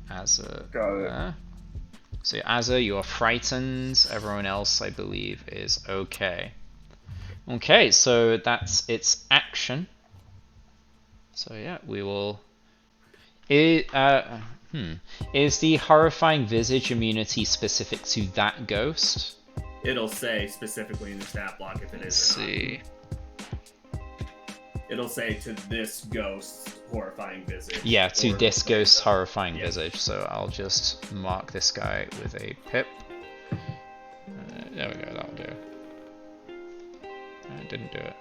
Azza Got it. there. So Azza, you are frightened. Everyone else, I believe, is okay. Okay, so that's its action. So yeah, we will. Is the horrifying visage immunity specific to that ghost? It'll say specifically in the stat block if it Let's is or not. see. It'll say to this ghost's horrifying visage. Yeah, to or this the- ghost's horrifying Yeah. visage. So I'll just mark this guy with a pip. There we go. That'll do. It didn't do it.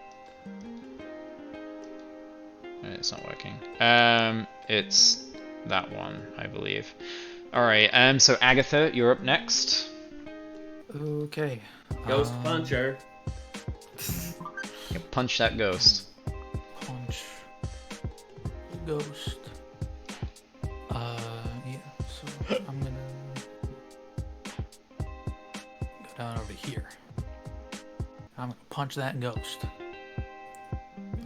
It's not working. It's that one, I believe. All right. So Agatha, you're up next. Okay. Ghost puncher. Yeah, punch that ghost. Punch the ghost. Yeah, so I'm gonna go down over here. I'm gonna punch that ghost.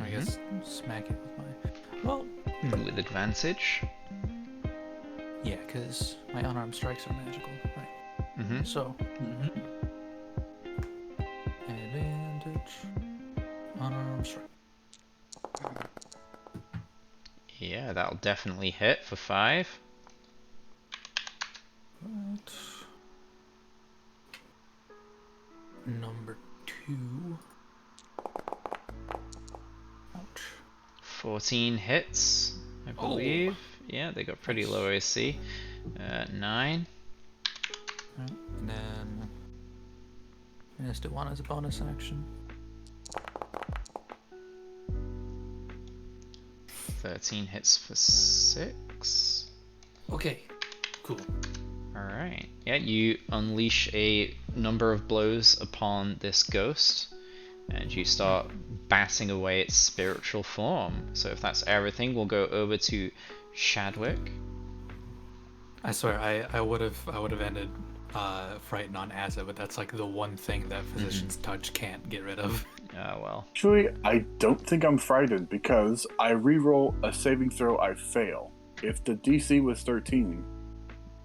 I guess smack it with my. Well, With advantage. yeah, because my unarmed strikes are magical, right? Mm-hmm. So, advantage, unarmed strike. Yeah, that'll definitely hit for 5. Right. Number 2. Ouch. 14 hits, I believe. Yeah, they got pretty low AC. 9. Right. And then I just do one as a bonus action. 13 hits for 6. Okay, cool. Alright. Yeah, you unleash a number of blows upon this ghost, and you start batting away its spiritual form. So if that's everything, we'll go over to Shadwick. I swear, I would have ended frightened on Azza, but that's like the one thing that Physician's Touch can't get rid of. Oh well. Actually, I don't think I'm frightened because I reroll a saving throw, I fail. If the DC was 13,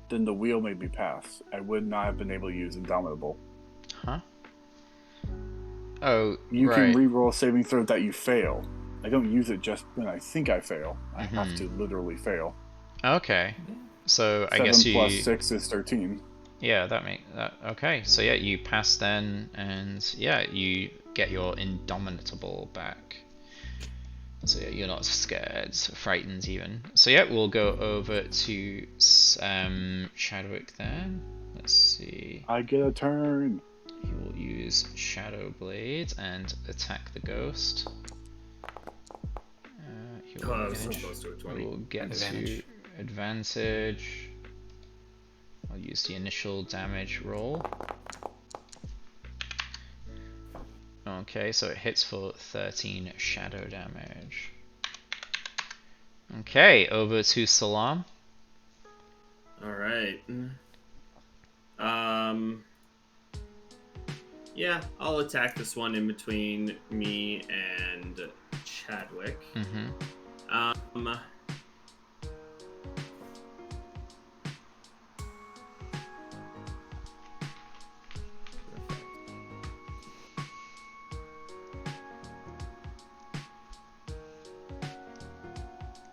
then the wheel made me pass. I would not have been able to use Indomitable. Huh? Oh, You right. can reroll a saving throw that you fail. I don't use it just when I think I fail. I have to literally fail. Okay. So I 7 guess you. plus 6 is 13. Yeah, that okay. So yeah, you pass then, and yeah, you get your Indomitable back. So yeah, you're not scared, frightened even. So yeah, we'll go over to Shadwick then. Let's see. I get a turn. He will use Shadow Blade and attack the ghost. He will Close, get, close to a he 20. will get Advantage. to advantage. I'll use the initial damage roll. Okay, so it hits for 13 shadow damage. Okay, over to Salam. All right. Yeah, I'll attack this one in between me and Chadwick.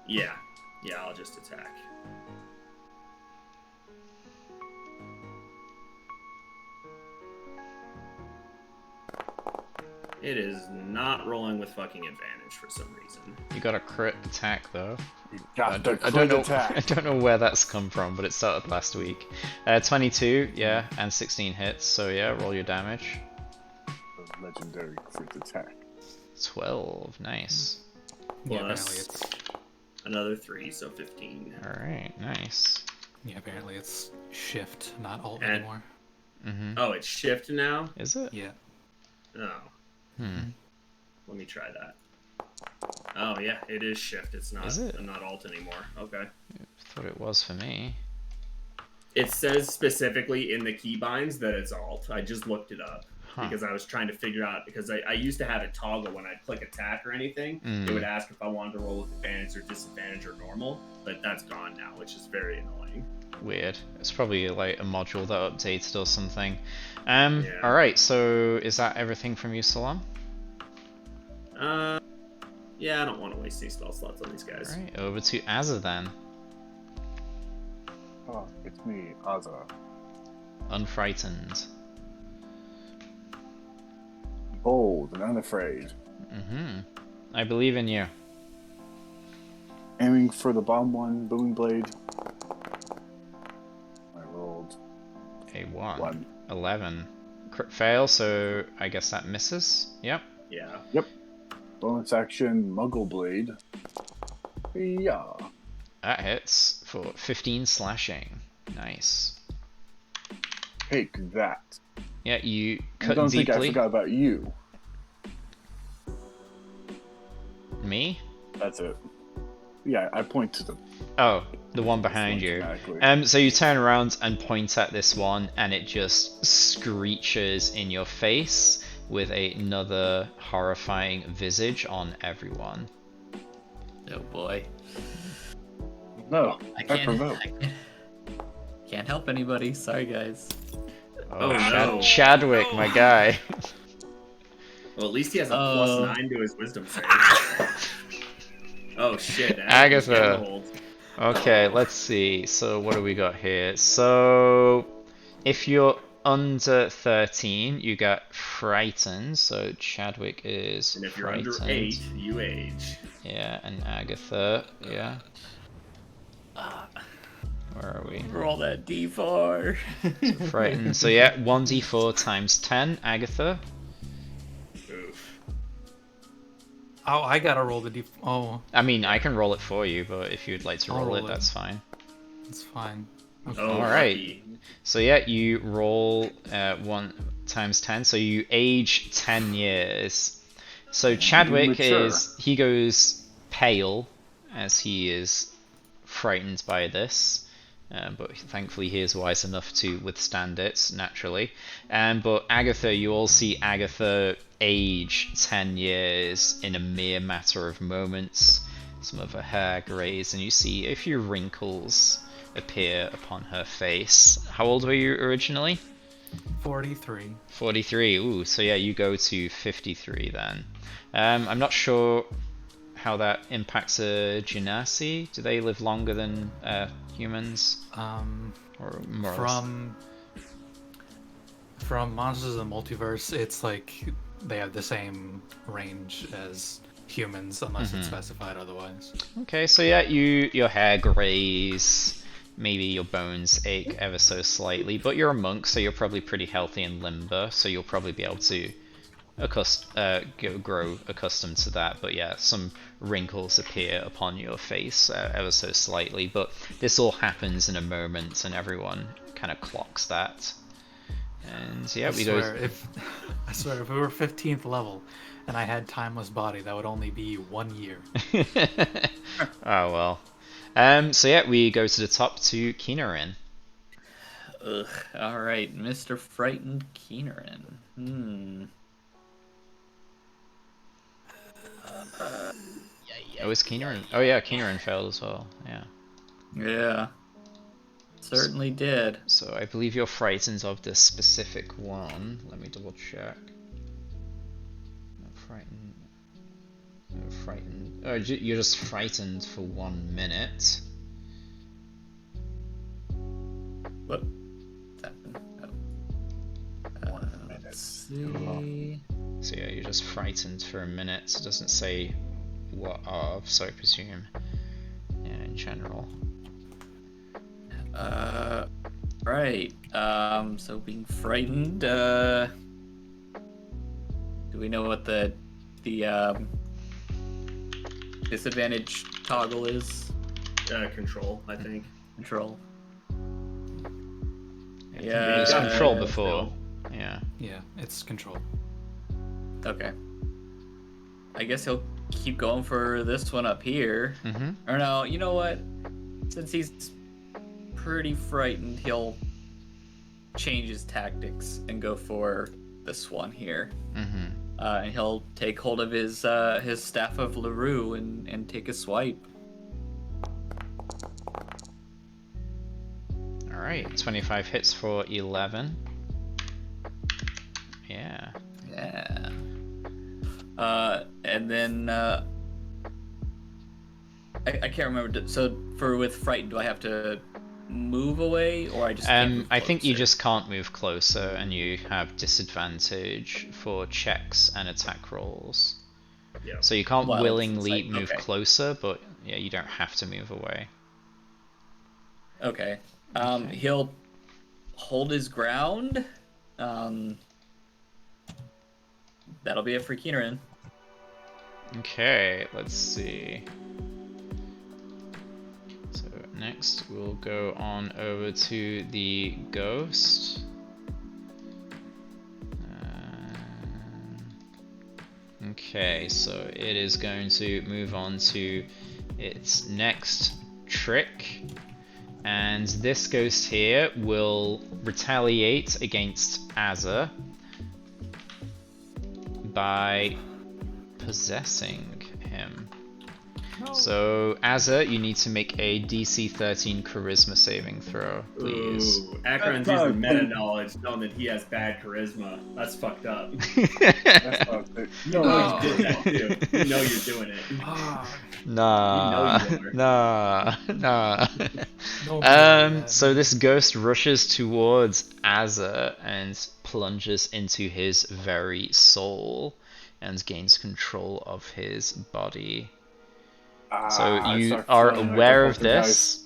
Yeah, I'll just attack. It is not rolling with fucking advantage for some reason. You got a crit attack though. You got I the don't know. attack. I don't know where that's come from, but it started last week. 22, yeah, and 16 hits. So yeah, roll your damage. The legendary crit attack. 12, nice. Yeah, apparently Plus it's another 3, so 15. All right, nice. apparently it's shift, not alt And- anymore. Oh, it's shift now? Is it? Yeah. Oh. Hmm. Let me try that. Oh yeah, it is shift. It's not. Is it? Not alt anymore. Okay. Thought it was for me. It says specifically in the keybinds that it's alt. I just looked it up because I was trying to figure out because I used to have it toggle when I'd click attack or anything. It would ask if I wanted to roll with advantage or disadvantage or normal, but that's gone now, which is very annoying. Weird. It's probably like a module that updated or something. Yeah. Alright, so is that everything from you, Salam? Yeah, I don't want to waste any spell slots on these guys. Alright, over to Azza then. Oh, it's me, Azza. Unfrightened. Bold and unafraid. I believe in you. Aiming for the bomb one, booming blade. I rolled A 1. 1. 11. Crit fail, so I guess that misses. Yep. Yeah. Yep. Bonus action, Muggle Blade. Yeah. That hits for 15 slashing. Nice. Take that. Yeah, you I cut don't think I deeply. forgot about you. Me? That's it. Yeah, I point to the Oh, the one behind you. automatically. So you turn around and point at this one, and it just screeches in your face with another horrifying visage on everyone. Oh boy. No, I I promote. can't help anybody. Sorry, guys. Oh, no. Chadwick, my guy. Well, at least he has a Oh. +9 to his wisdom save. Oh shit. Agatha. Get the hold. Okay, let's see. So what do we got here? So if you're under 13, you get frightened. So Chadwick is And if you're frightened. under 8, you age. Yeah, and Agatha, yeah. Where are we? Roll that D4. Frightened. So yeah, 1d4 times 10, Agatha. Oof. Oh, I gotta roll the Oh, I mean, I can roll it for you, but if you'd like to I'll roll it, roll it. that's fine. it's fine. Okay. Oh, Alright. lucky. So yeah, you roll 1 times 10, so you age 10 years. So Chadwick Mature. he goes pale as he is frightened by this. But thankfully he is wise enough to withstand it, naturally. But Agatha, you all see Agatha age 10 years in a mere matter of moments. Some of her hair greys, and you see a few wrinkles appear upon her face. How old were you originally? 43. 43. Ooh, so yeah, you go to 53 then. I'm not sure how that impacts a genasi. Do they live longer than humans? Or more or less? From Monsters of the Multiverse, it's like they have the same range as humans unless it's specified otherwise. Okay, so yeah, your hair grays, maybe your bones ache ever so slightly, but you're a monk, so you're probably pretty healthy and limber, so you'll probably be able to grow accustomed to that. But yeah, some wrinkles appear upon your face ever so slightly, but this all happens in a moment, and everyone kind of clocks that. And yeah, I we swear, go. I swear, if we were 15th level and I had Timeless Body, that would only be 1 year. Oh well. So yeah, we go to the top to Keenerin. Ugh. All right, Mr. Frightened Keenerin. Oh, is Keenerin? Oh yeah, Keenerin failed as well. Yeah. Yeah. Certainly did. So I believe you're frightened of this specific one. Let me double check. No, frightened. No, frightened. Oh, you're just frightened for 1 minute. What happened? Oh. Let's see. So yeah, you're just frightened for a minute. It doesn't say what of, so I presume, yeah, in general. Right. So being frightened, do we know what the disadvantage toggle is? Control, I think. Control. It Yeah. was got control it. before. Yeah. Yeah, it's control. Okay. I guess he'll keep going for this one up here. Mm-hmm. Or no, you know what? Since he's pretty frightened, he'll change his tactics and go for this one here. Mm-hmm. And he'll take hold of his staff of LaRue and take a swipe. Alright, 25 hits for 11. Yeah. Yeah. And then I can't remember. So with frightened, do I have to move away, or I just can't move I think you closer? just can't move closer, and you have disadvantage for checks and attack rolls. Yeah. So you can't Well, willingly it's like- move okay. closer, but yeah, you don't have to move away. Okay. Okay. He'll hold his ground. That'll be it for Keenerin. Okay, let's see. So next we'll go on over to the ghost. Okay, so it is going to move on to its next trick. And this ghost here will retaliate against Azza by possessing him. No. So, Azza, you need to make a DC 13 Charisma saving throw, please. Ooh, Akron's That's using not- meta knowledge, knowing that he has bad charisma. That's fucked up. That's not good. You know you did that too. You know you're doing it. Ah, Nah, You know you are. nah. no, So this ghost rushes towards Azza and plunges into his very soul and gains control of his body. So I you start are feeling like aware a of this.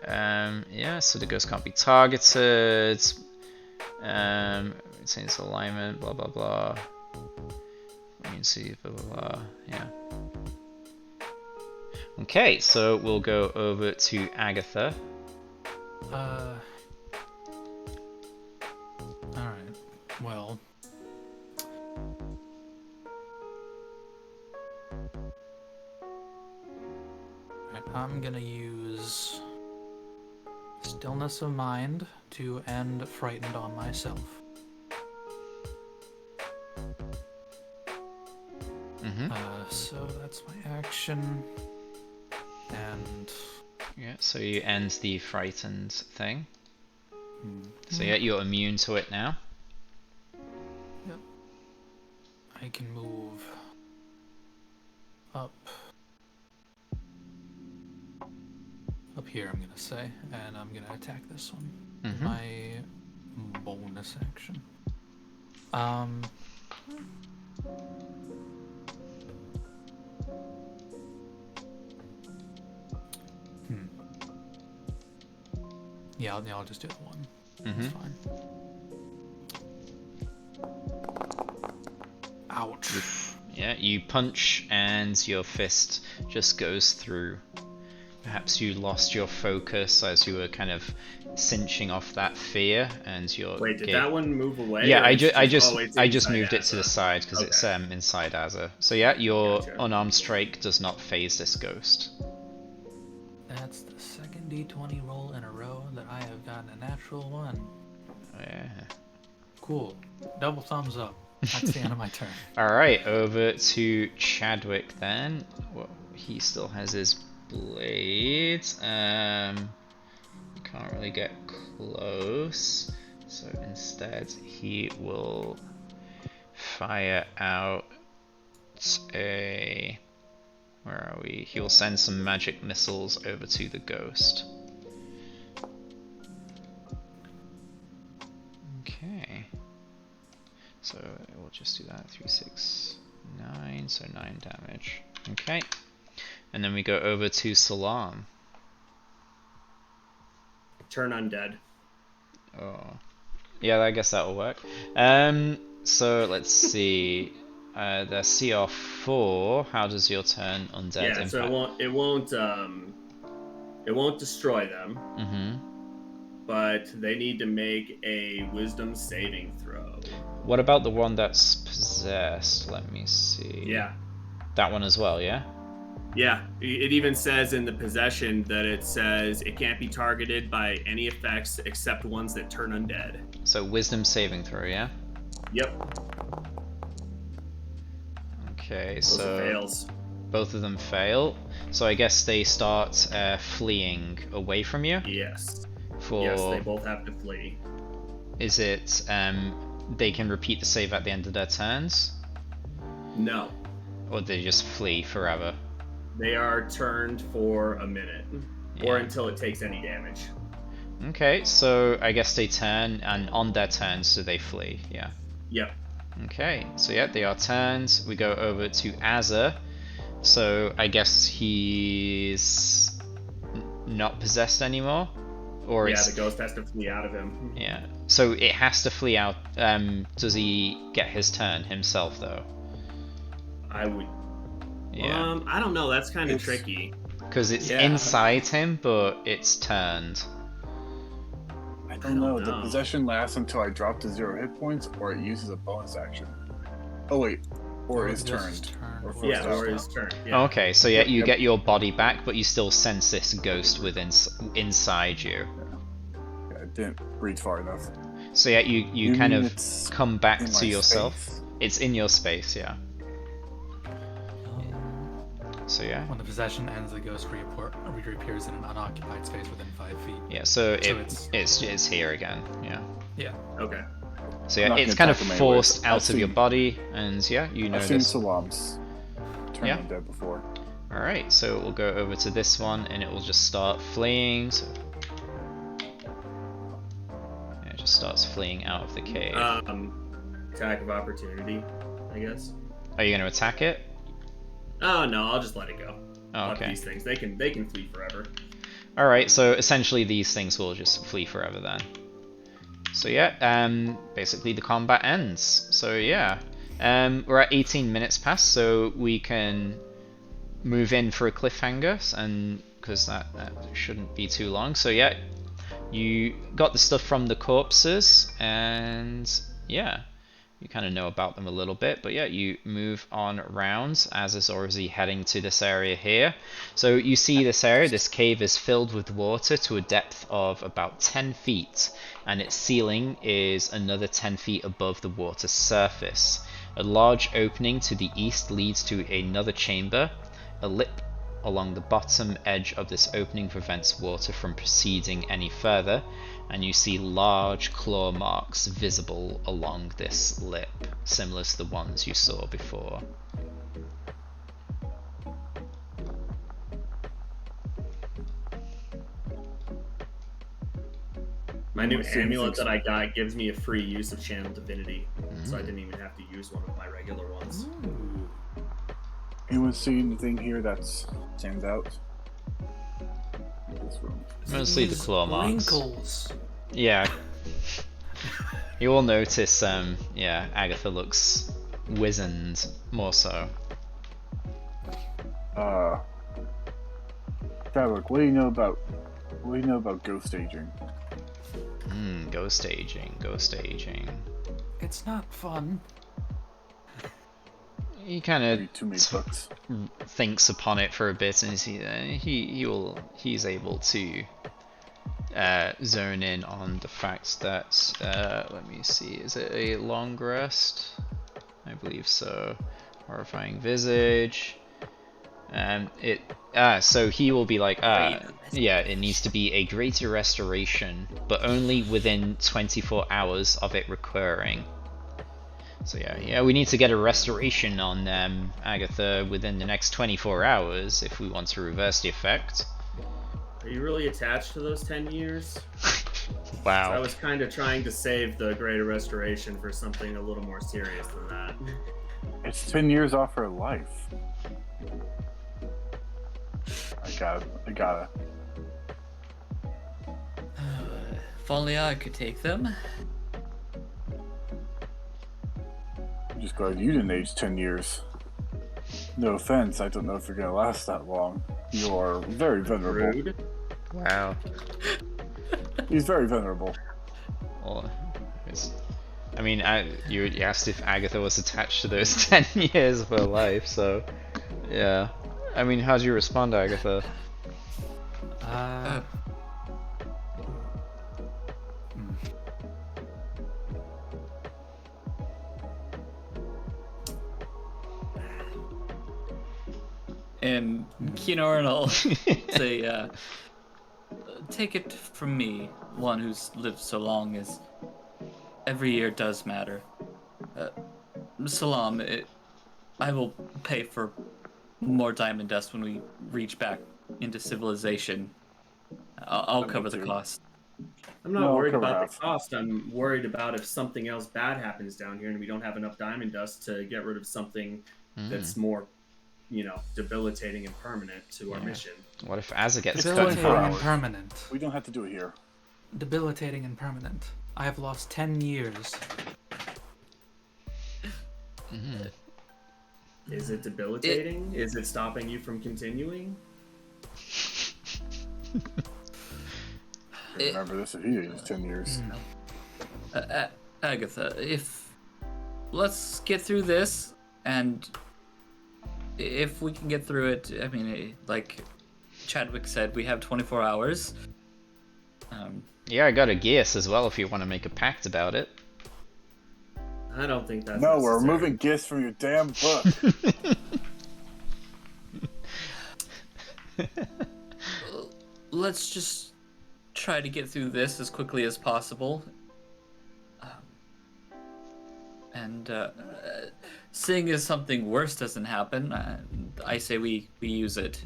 Yeah, so the ghost can't be targeted. Retains alignment, blah blah blah. You can see, blah blah blah. Yeah. Okay, so we'll go over to Agatha. Alright. Well. Alright, I'm gonna use Stillness of Mind to end Frightened on myself. Mm-hmm. So that's my action. And Yeah, so you end the frightened thing. hmm, So yeah, you're immune to it now. I can move up here, I'm gonna say, and I'm gonna attack this one. Mhm. My bonus action. Yeah, I'll just do the one. That's Mhm. fine. Ouch. Yeah, you punch and your fist just goes through. perhaps you lost your focus as you were kind of cinching off that fear, and your Wait, did that one move away? Yeah, or it's it's I just inside moved it to the Asa? side because it's Okay. inside Azza. So yeah, your Gotcha. unarmed strike does not phase this ghost. That's the second d20 roll in a row that I have gotten a natural 1. Yeah. Cool. Double thumbs up. That's the end of my turn. All right, over to Chadwick then. Well, he still has his blade. Can't really get close, so instead he will fire out a. Where are we? He will send some magic missiles over to the ghost. Okay. So we'll just do that. 3, 6, 9. So 9 damage. Okay. And then we go over to Salam. Turn undead. Oh. Yeah, I guess that'll work. So let's see. The CR4. How does your turn undead Yeah, impact? so it won't destroy them. Mm-hmm. But they need to make a wisdom saving throw. What about the one that's possessed? Let me see. Yeah. That one as well, yeah? Yeah. It even says in the possession that it says it can't be targeted by any effects except ones that turn undead. So wisdom saving throw, yeah? Yep. Okay, Those so are fails. both of them fail. So I guess they start fleeing away from you? Yes. For... Yes, they both have to flee. Is it they can repeat the save at the end of their turns? No. Or they just flee forever? They are turned for a minute. Yeah. Or until it takes any damage. Okay, so I guess they turn, and on their turns do they flee, yeah. Yep. Okay, so yeah, they are turned. We go over to Azza. So I guess he's not possessed anymore? Or Yeah, it's... the ghost has to flee out of him. Yeah, so it has to flee out. Does he get his turn himself, though? I would... Yeah. I don't know, that's kind of tricky. Because it's Yeah. inside him, but it's turned. I don't know. The possession lasts until I drop to 0 hit points, or it uses a bonus action. Oh wait, or is turned. Or forced Yeah, out. or his turn. Yeah. Okay, so yeah, you Yep. get your body back, but you still sense this ghost within inside you. Yeah, it didn't breathe far enough. So yeah, you kind mean of it's come back in to my yourself. space? It's in your space, yeah. So yeah. When the possession ends, the ghost reappears in an unoccupied space within 5 feet. Yeah, so So it's here again, yeah. Yeah. Okay. So yeah, I'm not it's gonna kind of attack him anyways. forced out I've of your seen- body, and yeah, you know I've seen this. Salam's turn Yeah. undead before. Alright, so we'll go over to this one, and it will just start fleeing. So... Yeah, it just starts fleeing out of the cave. Attack of opportunity, I guess. Are you going to attack it? Oh no, I'll just let it go. Oh, Fuck okay. these things. They can flee forever. Alright, so essentially these things will just flee forever then. So yeah, basically the combat ends. So yeah, we're at 18 minutes past, so we can move in for a cliffhanger, and because that shouldn't be too long. So yeah, you got the stuff from the corpses, and yeah, you kind of know about them a little bit, but yeah, you move on around as is already heading to this area here. So you see this area, this cave is filled with water to a depth of about 10 feet, and its ceiling is another 10 feet above the water's surface. A large opening to the east leads to another chamber. A lip along the bottom edge of this opening prevents water from proceeding any further, and you see large claw marks visible along this lip, similar to the ones you saw before. My new Seems amulet like- that I got gives me a free use of Channel Divinity, so I didn't even have to use one of my regular ones. Anyone see anything here that stands out? In this room. Mostly the claw marks. Wrinkles. Yeah. You will notice, yeah, Agatha looks wizened, more so. Try Skywork, what do you know about ghost aging? Ghost aging. It's not fun. He kind Maybe too many books. of thinks upon it for a bit, and he's able to zone in on the fact that let me see, is it a long rest? I believe so. Horrifying visage. So he will be like, yeah, it needs to be a greater restoration, but only within 24 hours of it recurring. So yeah, we need to get a restoration on Agatha within the next 24 hours if we want to reverse the effect. Are you really attached to those 10 years? Wow. I was kind of trying to save the Greater Restoration for something a little more serious than that. It's 10 years off her life. I gotta. If only I could take them. I'm just glad you didn't age 10 years. No offense, I don't know if you're gonna last that long. You're very venerable. Rude. Wow. He's very venerable. Well, I mean, you asked if Agatha was attached to those 10 years of her life, so yeah. I mean, how'd you respond, Agatha? And Keenor and I'll say, take it from me, one who's lived so long, is every year does matter. Salam, I will pay for more diamond dust when we reach back into civilization. I'll cover the cost. I'm not No, worried cover about half. the cost. I'm worried about if something else bad happens down here and we don't have enough diamond dust to get rid of something that's more, debilitating and permanent to our mission. What if Azza gets cut? Debilitating and permanent. We don't have to do it here. Debilitating and permanent. I have lost 10 years. Is it debilitating? Is it stopping you from continuing? Remember this if he aged 10 years. Agatha, let's get through this, and if we can get through it, I mean, like Chadwick said, we have 24 hours. Yeah, I got a guess as well if you want to make a pact about it. I don't think that's No, we're necessary. removing gifts from your damn book. Let's just try to get through this as quickly as possible. And seeing as something worse doesn't happen, I say we use it.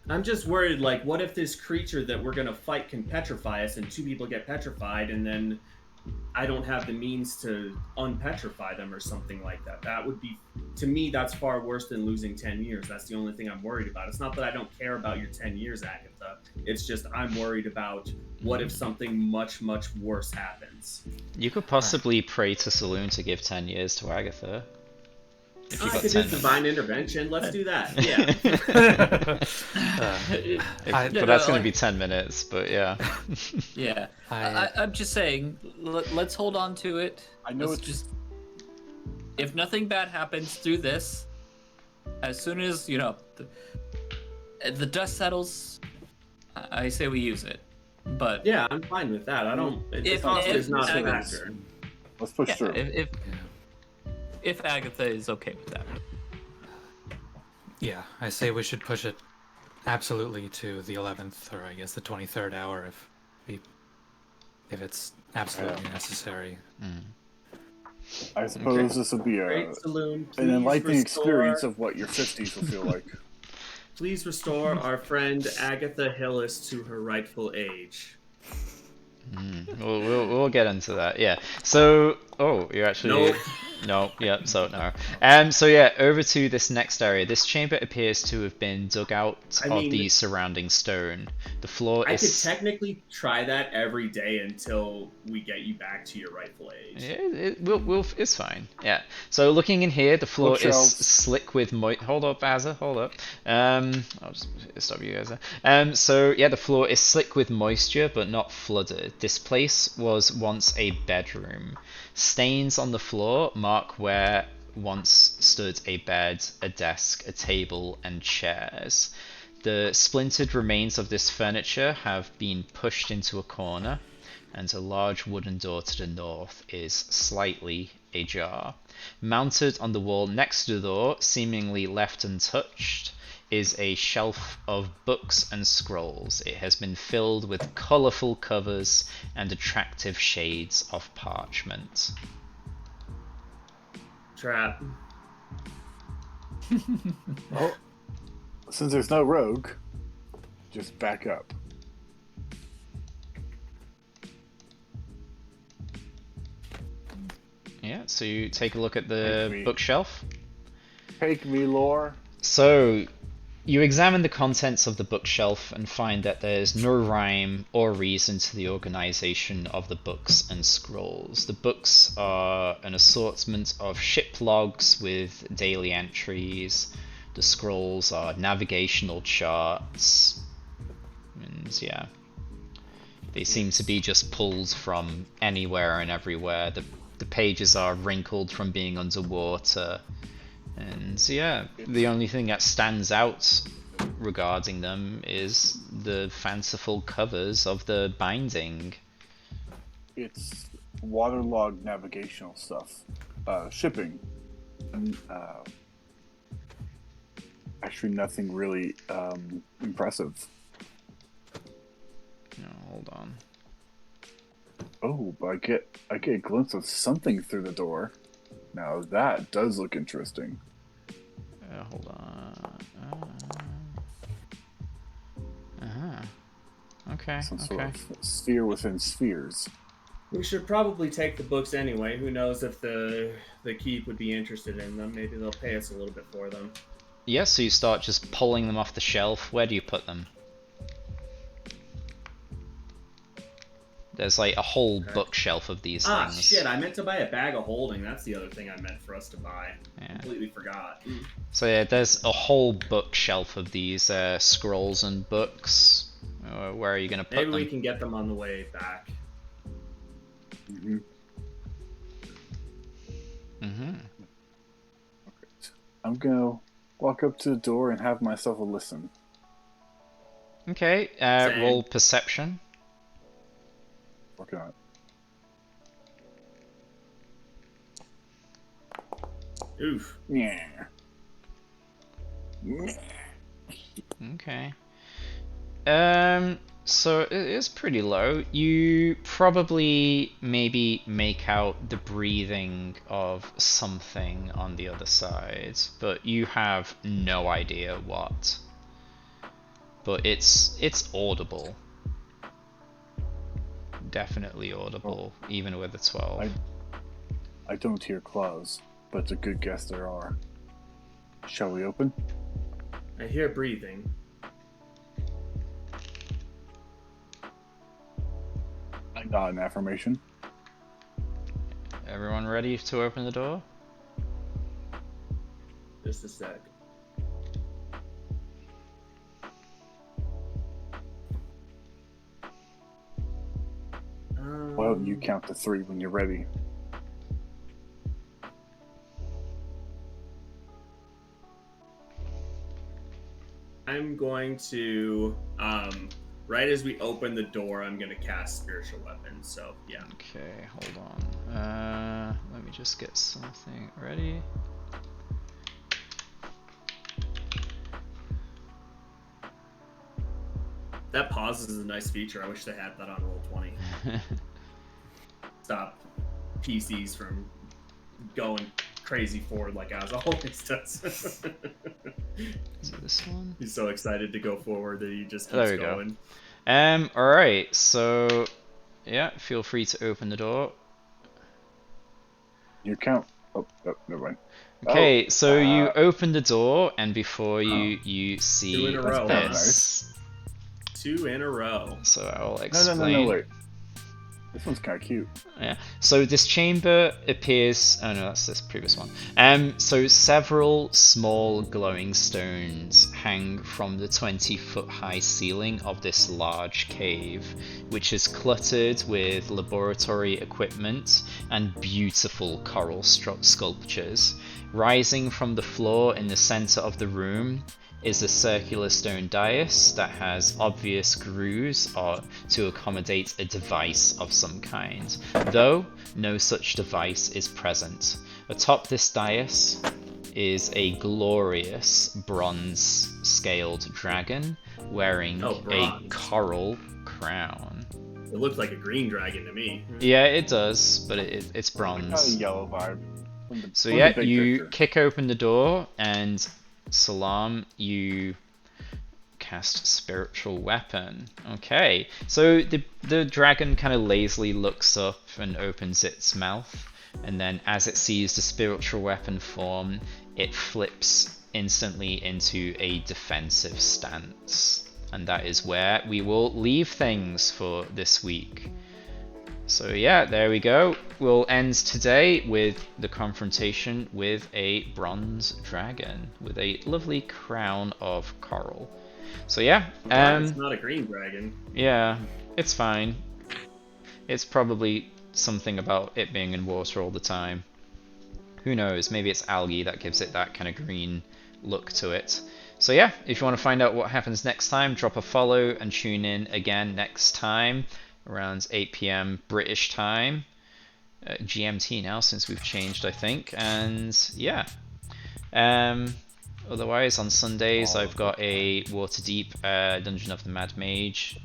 I'm just worried, like, what if this creature that we're gonna fight can petrify us and 2 people get petrified and then I don't have the means to unpetrify them or something like that. That would be, to me, that's far worse than losing 10 years. That's the only thing I'm worried about. It's not that I don't care about your 10 years, Agatha. It's just I'm worried about what if something much, much worse happens. You could possibly pray to Saloon to give 10 years to Agatha. If you I got could 10 do divine intervention. Let's do that. Yeah. but that's going to be 10 minutes, but yeah. Yeah. I'm just saying, let's hold on to it. I know Let's it's just, if nothing bad happens through this, as soon as, the dust settles, I say we use it. But Yeah, I'm fine with that. I don't. The cost is not a factor. Let's push through. If Agatha is okay with that. Yeah, I say we should push it absolutely to the 11th, or I guess the 23rd hour if it's absolutely necessary. I suppose this will be Great Saloon, an please enlightening restore- experience of what your 50s will feel like. Please restore our friend Agatha Hillis to her rightful age. We'll get into that, yeah. So, you're actually... Nope. No, yep, so no. So yeah, over to this next area. This chamber appears to have been dug out I of mean, the surrounding stone. The floor I could is technically try that every day until we get you back to your rightful age. it's fine. Yeah. So looking in here, the floor is Bookshelves. slick with hold up, Azza, hold up. I'll just stop you guys there. So yeah, the floor is slick with moisture, but not flooded. This place was once a bedroom. Stains on the floor mark where once stood a bed, a desk, a table, and chairs. The splintered remains of this furniture have been pushed into a corner, and a large wooden door to the north is slightly ajar. Mounted on the wall next to the door, seemingly left untouched, is a shelf of books and scrolls. It has been filled with colourful covers and attractive shades of parchment. Trap. Well, since there's no rogue, just back up. Yeah, so you take a look at the bookshelf. Take me, lore. So, you examine the contents of the bookshelf and find that there's no rhyme or reason to the organization of the books and scrolls. The books are an assortment of ship logs with daily entries. The scrolls are navigational charts. And yeah, they seem to be just pulls from anywhere and everywhere. The pages are wrinkled from being underwater. And yeah, the only thing that stands out regarding them is the fanciful covers of the binding. It's waterlogged navigational stuff. Shipping. Actually, nothing really impressive. No, hold on. Oh, but I get a glimpse of something through the door. Now that does look interesting. Hold on. Okay. Some Okay. sort of sphere within spheres. We should probably take the books anyway. Who knows if the keep would be interested in them? Maybe they'll pay us a little bit for them. Yeah, so you start just pulling them off the shelf. Where do you put them? There's like a whole bookshelf of these things. Shit, I meant to buy a bag of holding. That's the other thing I meant for us to buy. Yeah. Completely forgot. So yeah, there's a whole bookshelf of these scrolls and books. Where are you going to put them? Maybe we can get them on the way back. Mm-hmm. Mm-hmm. I'm gonna walk up to the door and have myself a listen. Okay, roll perception. Working on it. Oof. Yeah. Okay. So it is pretty low. You probably maybe make out the breathing of something on the other side, but you have no idea what. But it's audible. Definitely audible, even with a 12. I don't hear claws, but it's a good guess there are. Shall we open? I hear breathing. I got an affirmation. Everyone ready to open the door? Just a sec. Why don't you count to 3 when you're ready? I'm going to, right as we open the door, I'm going to cast Spiritual Weapon, so yeah. Okay, hold on. Let me just get something ready. That pause is a nice feature. I wish they had that on Roll20. Stop PCs from going crazy forward like As always does. Is it this one? He's so excited to go forward that he just There keeps we go. going. Alright, so yeah, feel free to open the door. You count. Oh, never mind. Okay, so you uh, open the door, and before you see 2 in a row. kinda this. 2 in a row. So I'll No, explain. wait. This one's kind of cute. Yeah. So this chamber appears. Oh no, that's this previous one. So several small glowing stones hang from the 20-foot high ceiling of this large cave, which is cluttered with laboratory equipment and beautiful coral sculptures. Rising from the floor in the center of the room is a circular stone dais that has obvious grooves to accommodate a device of some kind, though no such device is present. Atop this dais is a glorious bronze-scaled dragon wearing a coral crown. It looks like a green dragon to me. Yeah, it does, but it's bronze. Kind of yellow vibe. So yeah, you kick open the door, and Salam, you cast Spiritual Weapon. Okay, so the dragon kind of lazily looks up and opens its mouth, and then as it sees the Spiritual Weapon form, it flips instantly into a defensive stance. And that is where we will leave things for this week. So yeah, there we go. We'll end today with the confrontation with a bronze dragon with a lovely crown of coral. So yeah, It's not a green dragon. yeah, it's fine. It's probably something about it being in water all the time. Who knows? Maybe it's algae that gives it that kind of green look to it. So yeah, if you want to find out what happens next time, drop a follow and tune in again next time around 8 PM British time, GMT now since we've changed, I think. And yeah, otherwise on Sundays I've got a Waterdeep Dungeon of the Mad Mage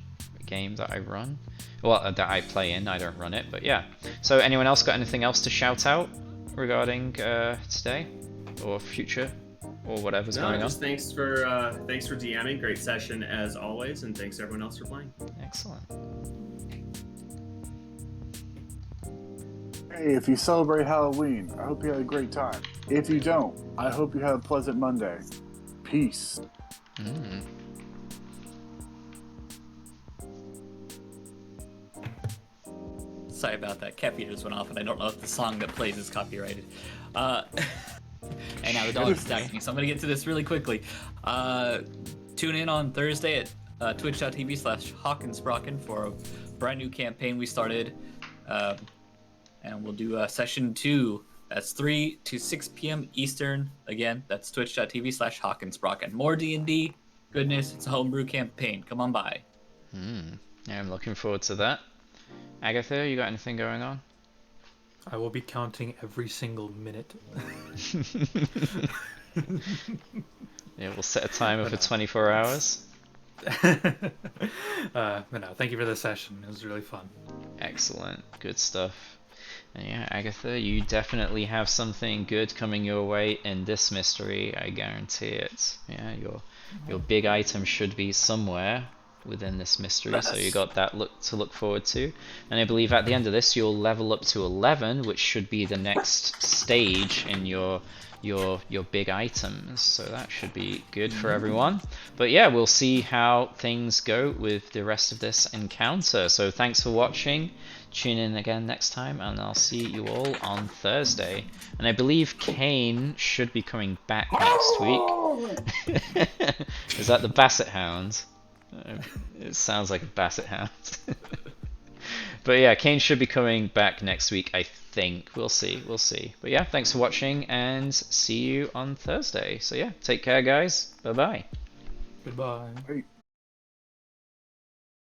game that I run, well that I play in. I don't run it, but yeah. So anyone else got anything else to shout out regarding today or future or whatever's going on? Thanks for DMing. Great session as always, and thanks everyone else for playing. Excellent. Hey, if you celebrate Halloween, I hope you had a great time. If you don't, I hope you have a pleasant Monday. Peace. Sorry about that. Cat feeders went off, and I don't know if the song that plays is copyrighted. And now the dog is attacking me, so I'm gonna get to this really quickly. Tune in on Thursday at twitch.tv/Hawkinsbrocken for a brand new campaign we started. And we'll do session 2. That's 3 to 6 p.m. Eastern. Again, that's twitch.tv/Hawkinsbrocken. More D&D goodness. It's a homebrew campaign. Come on by. Yeah, I'm looking forward to that. Agatha, you got anything going on? I will be counting every single minute. Yeah, we'll set a timer for 24 hours. But no, thank you for the session. It was really fun. Excellent. Good stuff. And yeah, Agatha, you definitely have something good coming your way in this mystery, I guarantee it. Yeah, your big item should be somewhere within this mystery, so you got that to look forward to. And I believe at the end of this you'll level up to 11, which should be the next stage in your big items, so that should be good for everyone. But yeah, we'll see how things go with the rest of this encounter. So thanks for watching. Tune in again next time, and I'll see you all on Thursday. And I believe Kane should be coming back next week. Is that the Basset Hound? It sounds like a Basset Hound. But yeah, Kane should be coming back next week, I think. We'll see. But yeah, thanks for watching, and see you on Thursday. So yeah, take care, guys. Bye-bye. Goodbye. Hey.